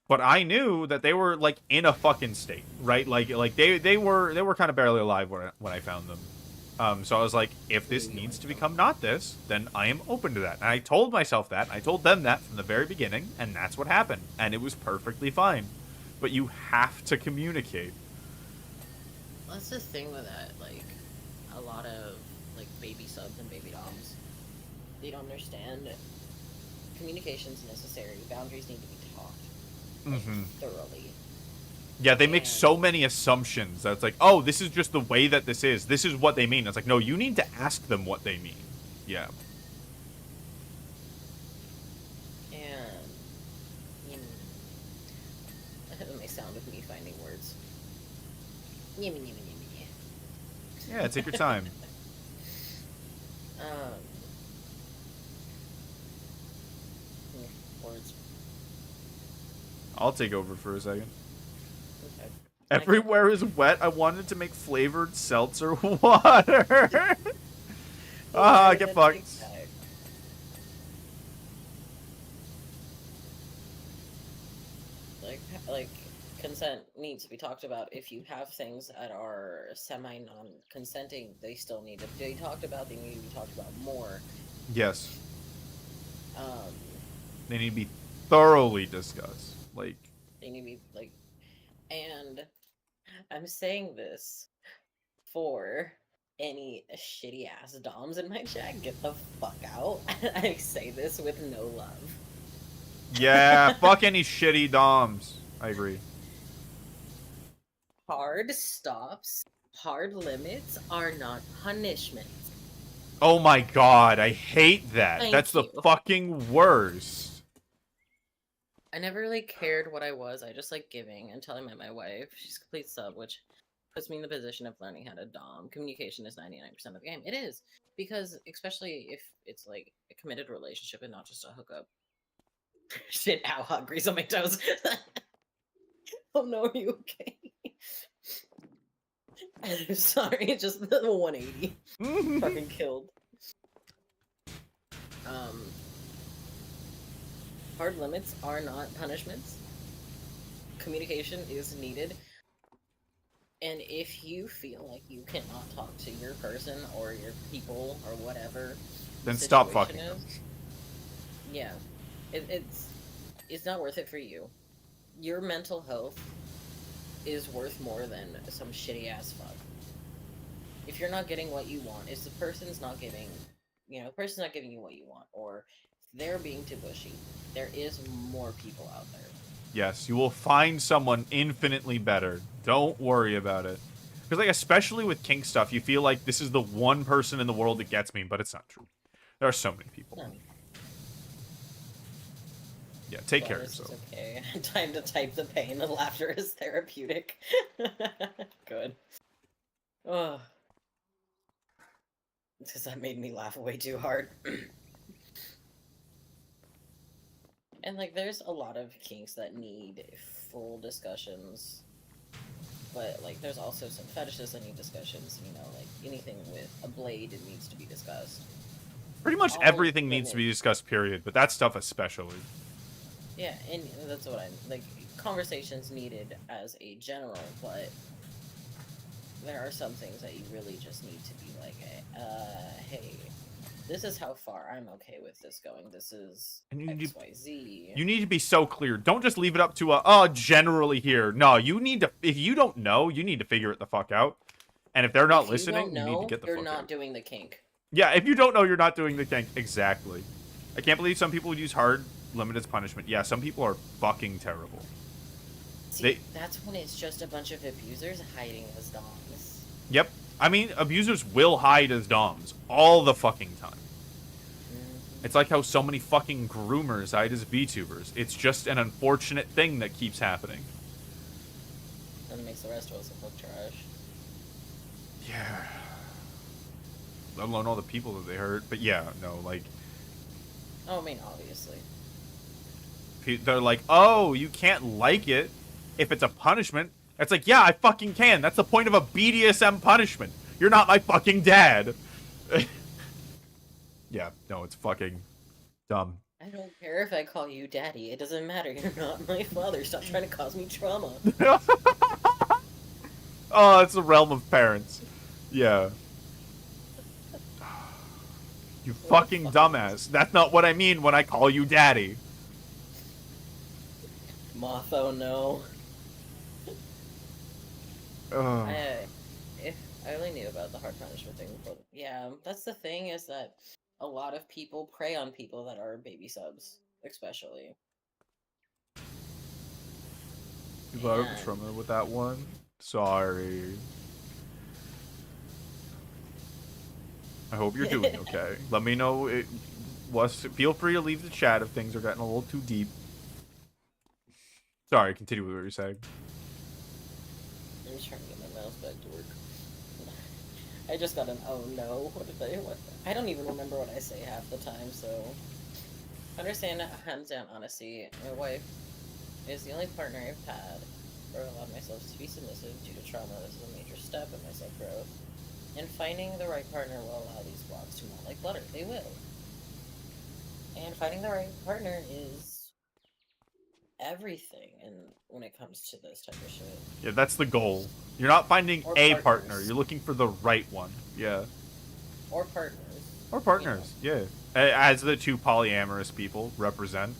But I knew that they were like in a fucking state, right? Like they were kind of barely alive when I found them. So I was like, if this needs to become not this, then I am open to that. And I told myself that. And I told them that from the very beginning, and that's what happened. And it was perfectly fine. But you have to communicate. That's the thing with that. Like, a lot of like baby subs and baby doms, they don't understand. Communication's necessary. Boundaries need to be taught thoroughly. Yeah, they make so many assumptions that it's like, oh, this is just the way that this is. This is what they mean. It's like, no, you need to ask them what they mean. Yeah. And that may sound of me finding words. Yeah, take your time. Words. I'll take over for a second. Okay. Everywhere is wet. I wanted to make flavored seltzer water. Get fucked. Like consent needs to be talked about. If you have things that are semi-non-consenting, they still need to be talked about. They need to be talked about more. Yes. Um, They need to be thoroughly discussed. Like, they need to be like, and I'm saying this for any shitty ass doms in my chat. Get the fuck out. I say this with no love. yeah, fuck any shitty doms. I agree. Hard stops, hard limits are not punishments. Oh my god, I hate that. Thank That's the you. fucking worst. I never really cared what I was. I just like giving until I met my wife. She's a complete sub, which puts me in the position of learning how to dom. Communication is 99% of the game. It is. Because, especially if it's like a committed relationship and not just a hookup. Shit, ow, hot grease on my toes. Oh no, are you okay? I'm sorry, just the 180. Fucking killed. Hard limits are not punishments. Communication is needed. And if you feel like you cannot talk to your person or your people or whatever, Then stop fucking is, them. Yeah, it's not worth it for you. Your mental health is worth more than some shitty ass fuck. If you're not getting what you want, if the person's not giving, the person's not giving you what you want, or they're being too pushy, there is more people out there. Yes, you will find someone infinitely better. Don't worry about it. Because, like, especially with kink stuff, you feel like this is the one person in the world that gets me, but it's not true. There are so many people. No. Yeah, take care of yourself. Okay. Time to type the pain. The laughter is therapeutic. Good. Oh. Because that made me laugh way too hard. And, like, there's a lot of kinks that need full discussions. But, like, there's also some fetishes that need discussions. Like, anything with a blade, it needs to be discussed. Pretty much everything needs to be discussed, period. But that stuff especially. Yeah, and that's what like, conversations needed as a general, but there are some things that you really just need to be like, hey, this is how far I'm okay with this going. This is XYZ. You need to be so clear. Don't just leave it up to generally here. No, you need to, if you don't know, you need to figure it the fuck out. And if they're not listening, you need to get the fuck out. You're not doing the kink. Yeah, if you don't know, you're not doing the kink. Exactly. I can't believe some people would use hard limit as punishment. Yeah, some people are fucking terrible. See, that's when it's just a bunch of abusers hiding as doms. Yep. I mean, abusers will hide as doms all the fucking time. It's like how so many fucking groomers hide as VTubers. It's just an unfortunate thing that keeps happening. And it makes the rest of us look trash. Yeah. Let alone all the people that they hurt. But yeah, no, like... Oh, I mean, obviously. They're like, oh, you can't like it if it's a punishment. It's like, yeah, I fucking can. That's the point of a BDSM punishment. You're not my fucking dad. Yeah, no, it's fucking dumb. I don't care if I call you daddy. It doesn't matter. You're not my father. Stop trying to cause me trauma. Oh, it's the realm of parents. Yeah. You fucking dumbass. That's not what I mean when I call you daddy. Moth, oh no. If I only knew about the hard punishment thing before. Yeah, that's the thing, is that a lot of people prey on people that are baby subs, especially. You got a trauma with that one? Sorry. I hope you're doing okay. Let me know. Feel free to leave the chat if things are getting a little too deep. Sorry, continue with what you're saying. I'm just trying to get my mouse back to work. I just got an oh no. What? I don't even remember what I say half the time, so... Understand, hands down honesty, my wife is the only partner I've had where I allowed myself to be submissive due to trauma. This is a major step in my self-growth. And finding the right partner will allow these blocks to melt like butter. They will. And finding the right partner is everything, and when it comes to this type of shit. Yeah, that's the goal. You're not finding Or a partners. partner. You're looking for the right one. Yeah. Or partners. Or partners. Yeah. As the two polyamorous people represent.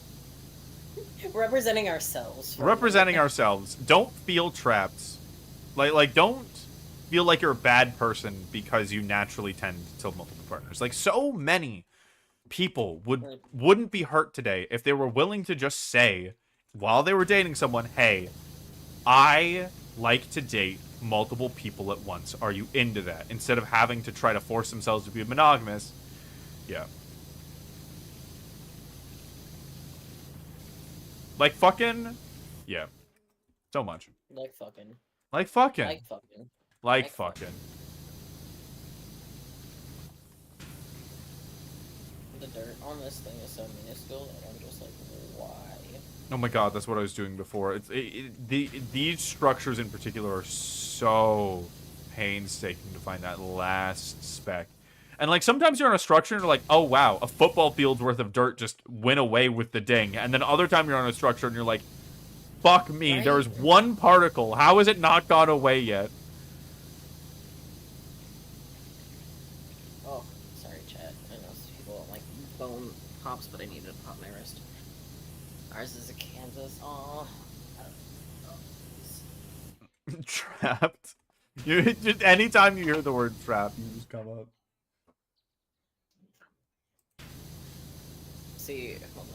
Representing ourselves. Representing ourselves. Don't feel trapped. Like don't feel like you're a bad person because you naturally tend to multiple partners. Like so many people wouldn't be hurt today if they were willing to just say while they were dating someone, "Hey, I like to date multiple people at once. Are you into that?" Instead of having to try to force themselves to be monogamous. Yeah. Like fucking. Yeah. So much. Like fucking. Like fucking. Like fucking. Like fucking. The dirt on this thing is so minuscule, and I'm just like, why? Oh my god, that's what I was doing before. These structures in particular are so painstaking to find that last speck. And like sometimes you're on a structure and you're like, oh wow, a football field's worth of dirt just went away with the ding. And then other time you're on a structure and you're like, fuck me, Right. there's one particle. How has it not gone away yet? Oh, sorry, chat. I know people don't like bone pops, but I needed to pop my wrist. Ours is a Kansas. Aw. Trapped. You just anytime you hear the word trap, you just come up. See, hold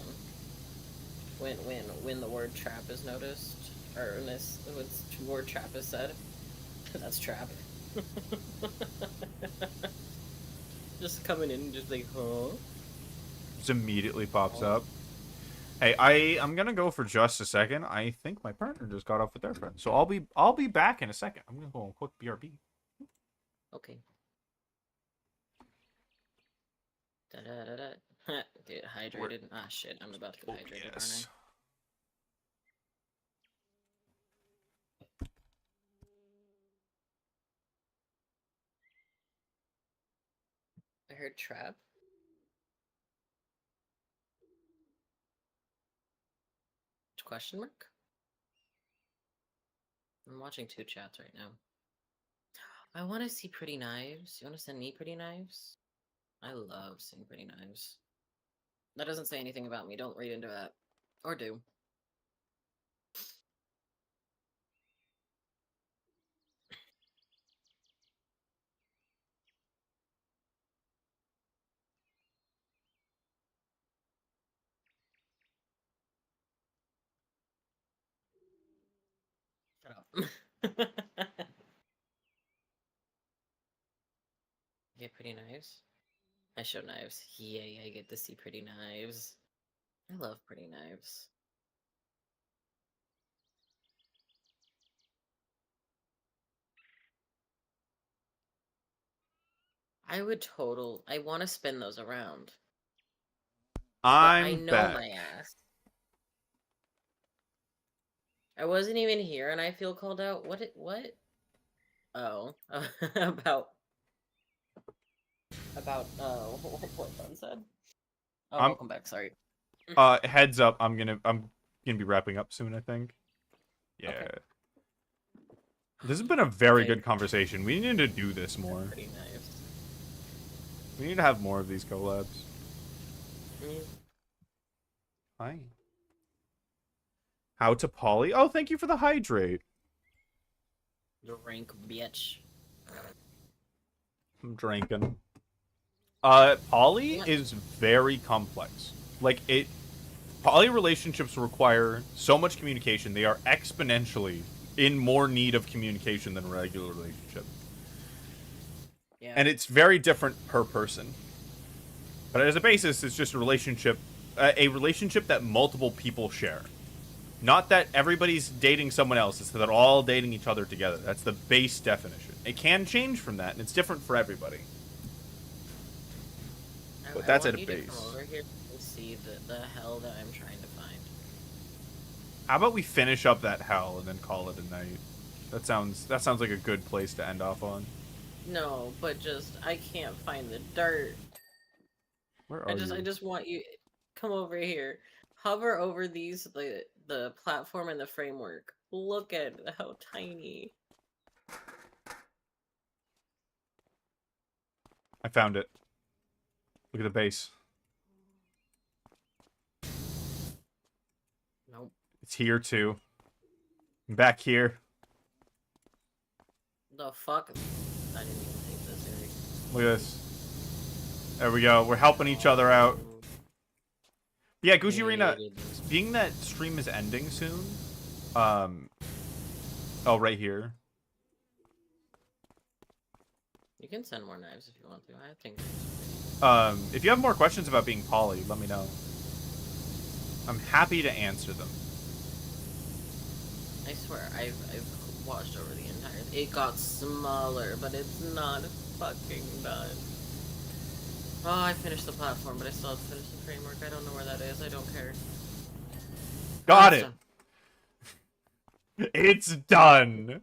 on. When the word trap is noticed, or when the word trap is said, that's trap. Just coming in and just like, huh? Just immediately pops up. Hey, I'm gonna go for just a second. I think my partner just got off with their friend, so I'll be back in a second. I'm gonna go on quick BRB. Okay. Da-da-da-da. Get hydrated. Ah, shit. I'm about to get hydrated, Yes. aren't I? I heard trap. Question mark? I'm watching two chats right now. I want to see pretty knives. You want to send me pretty knives? I love seeing pretty knives. That doesn't say anything about me. Don't read into that. Or do. Shut up. Get pretty knives? I show knives. Yay, I get to see pretty knives. I love pretty knives. I want to spin those around. I know back. my ass. I wasn't even here and I feel called out. What? Oh. about what Bun said? Oh, welcome back, sorry. Heads up, I'm gonna be wrapping up soon, I think. Yeah. Okay. This has been a very good conversation. We need to do this more. Pretty nice. We need to have more of these collabs. Hi. How to poly? Oh, thank you for the hydrate. Drink, bitch. I'm drinking. Poly is very complex. Poly relationships require so much communication. They are exponentially in more need of communication than a regular relationship. Yeah. And it's very different per person. But as a basis, it's just a relationship that multiple people share. Not that everybody's dating someone else, it's that they're all dating each other together. That's the base definition. It can change from that, and it's different for everybody. But that's at a base. I want you to come over here and see the hell that I'm trying to find. How about we finish up that hell and then call it a night? That sounds like a good place to end off on. No, but I can't find the dirt. Where are you? I just want you come over here. Hover over these, the platform and the framework. Look at how tiny. I found it. Look at the base. Nope. It's here too. Back here. The fuck? I didn't even take this serious. Look at this. There we go. We're helping each other out. Yeah, Gucci Arena, being that stream is ending soon. Oh, right here. You can send more knives if you want to. I think. If you have more questions about being poly, let me know. I'm happy to answer them. I swear, I've watched over the entire. It got smaller, but it's not fucking done. Oh, I finished the platform, but I still have to finish the framework. I don't know where that is. I don't care. Got Oh, it. It's done.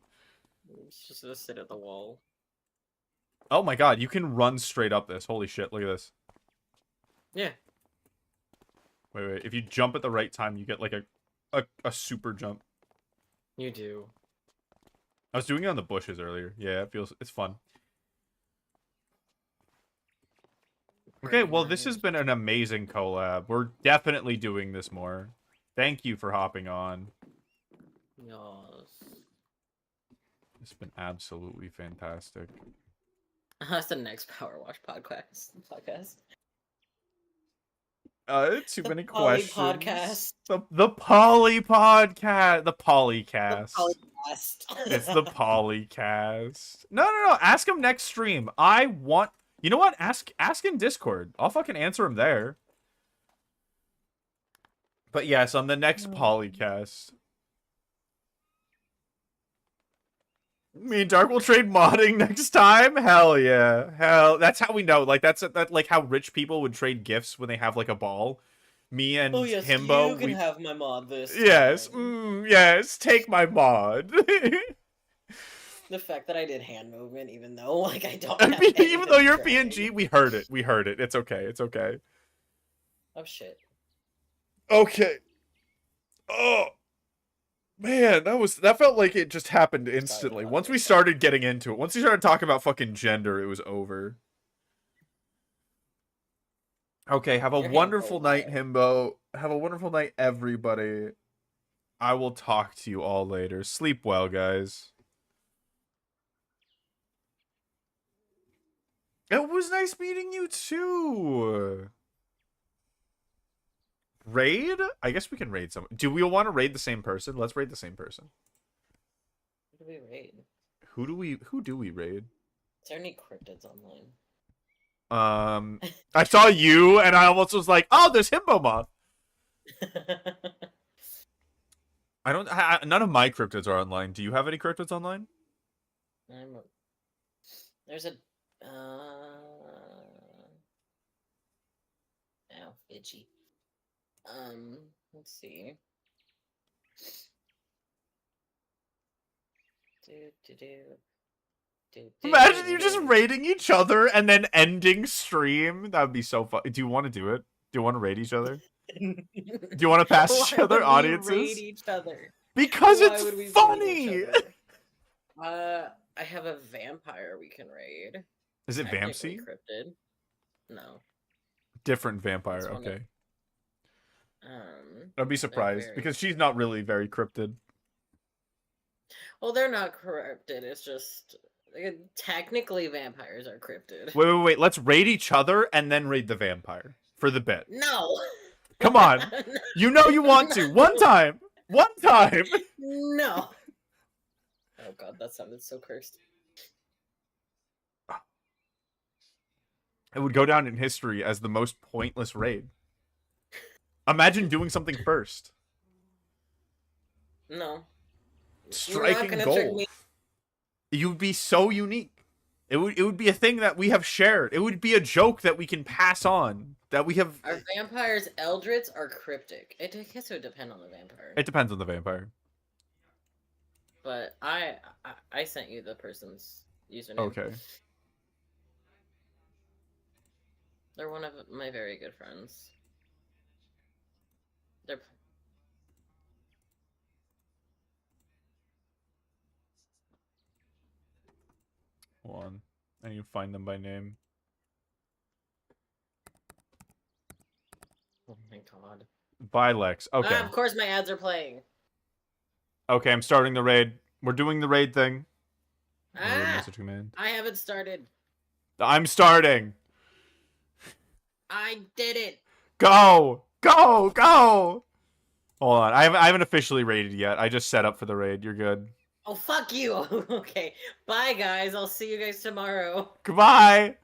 It's just gonna sit at the wall. Oh my god, you can run straight up this. Holy shit, look at this. Yeah. Wait. If you jump at the right time, you get like a super jump. You do. I was doing it on the bushes earlier. Yeah, it's fun. Okay, well, this has been an amazing collab. We're definitely doing this more. Thank you for hopping on. Yes. It's been absolutely fantastic. That's the next Power Wash podcast. Too many Poly questions. podcast. The Poly podcast. The Polycast. The Polycast. It's the Polycast. No. Ask him next stream. You know what? Ask in Discord. I'll fucking answer him there. But yes, on the next Polycast. Me and Dark will trade modding next time. Hell yeah, that's how we know. Like that's like how rich people would trade gifts when they have like a ball. Me and Himbo. You can have my mod this. Yes, yes. Take my mod. The fact that I did hand movement, even though like I don't. Even though you're PNG, we heard it. It's okay. It's okay. Oh shit. Okay. Oh. Man, that felt like it just happened instantly. Once we started getting into it, once we started talking about fucking gender, it was over. Okay, have a wonderful night, Himbo. Have a wonderful night, everybody. I will talk to you all later. Sleep well, guys. It was nice meeting you, too. Raid? I guess we can raid someone. Do we want to raid the same person? Let's raid the same person. Who do we raid? Who do we raid? Is there any cryptids online? I saw you and I almost was like, oh, there's Himbomoth. None of my cryptids are online. Do you have any cryptids online? There's a itchy. Let's see. Imagine you just raiding each other and then ending stream. That would be so fun. Do you want to do it? Do you want to raid each other? Do you want to pass each other audiences? Raid each other? Because it's funny. I have a vampire we can raid. Is it Vampsy? Cryptid? No. Different vampire. Okay. I'd be surprised because she's not really very cryptid. Well, they're not cryptid. It's just technically vampires are cryptid. Wait. Let's raid each other and then raid the vampire for the bit. No. Come on. You know you want to. One time. No. Oh god, that sounded so cursed. It would go down in history as the most pointless raid. Imagine doing something first. No. Striking gold. You'd be so unique. It would be a thing that we have shared. It would be a joke that we can pass on. That we have. Are vampires eldritch or cryptic? I guess it would depend on the vampire. It depends on the vampire. But I sent you the person's username. Okay. They're one of my very good friends. They're Hold on. I need to find them by name. Oh my god. Vilex. Okay. Ah, of course my ads are playing. Okay, I'm starting the raid. We're doing the raid thing. Ah! Message command. I haven't started. I'm starting. I did it. Go! Go! Go! Hold on. I haven't officially raided yet. I just set up for the raid. You're good. Oh, fuck you. Okay. Bye, guys. I'll see you guys tomorrow. Goodbye!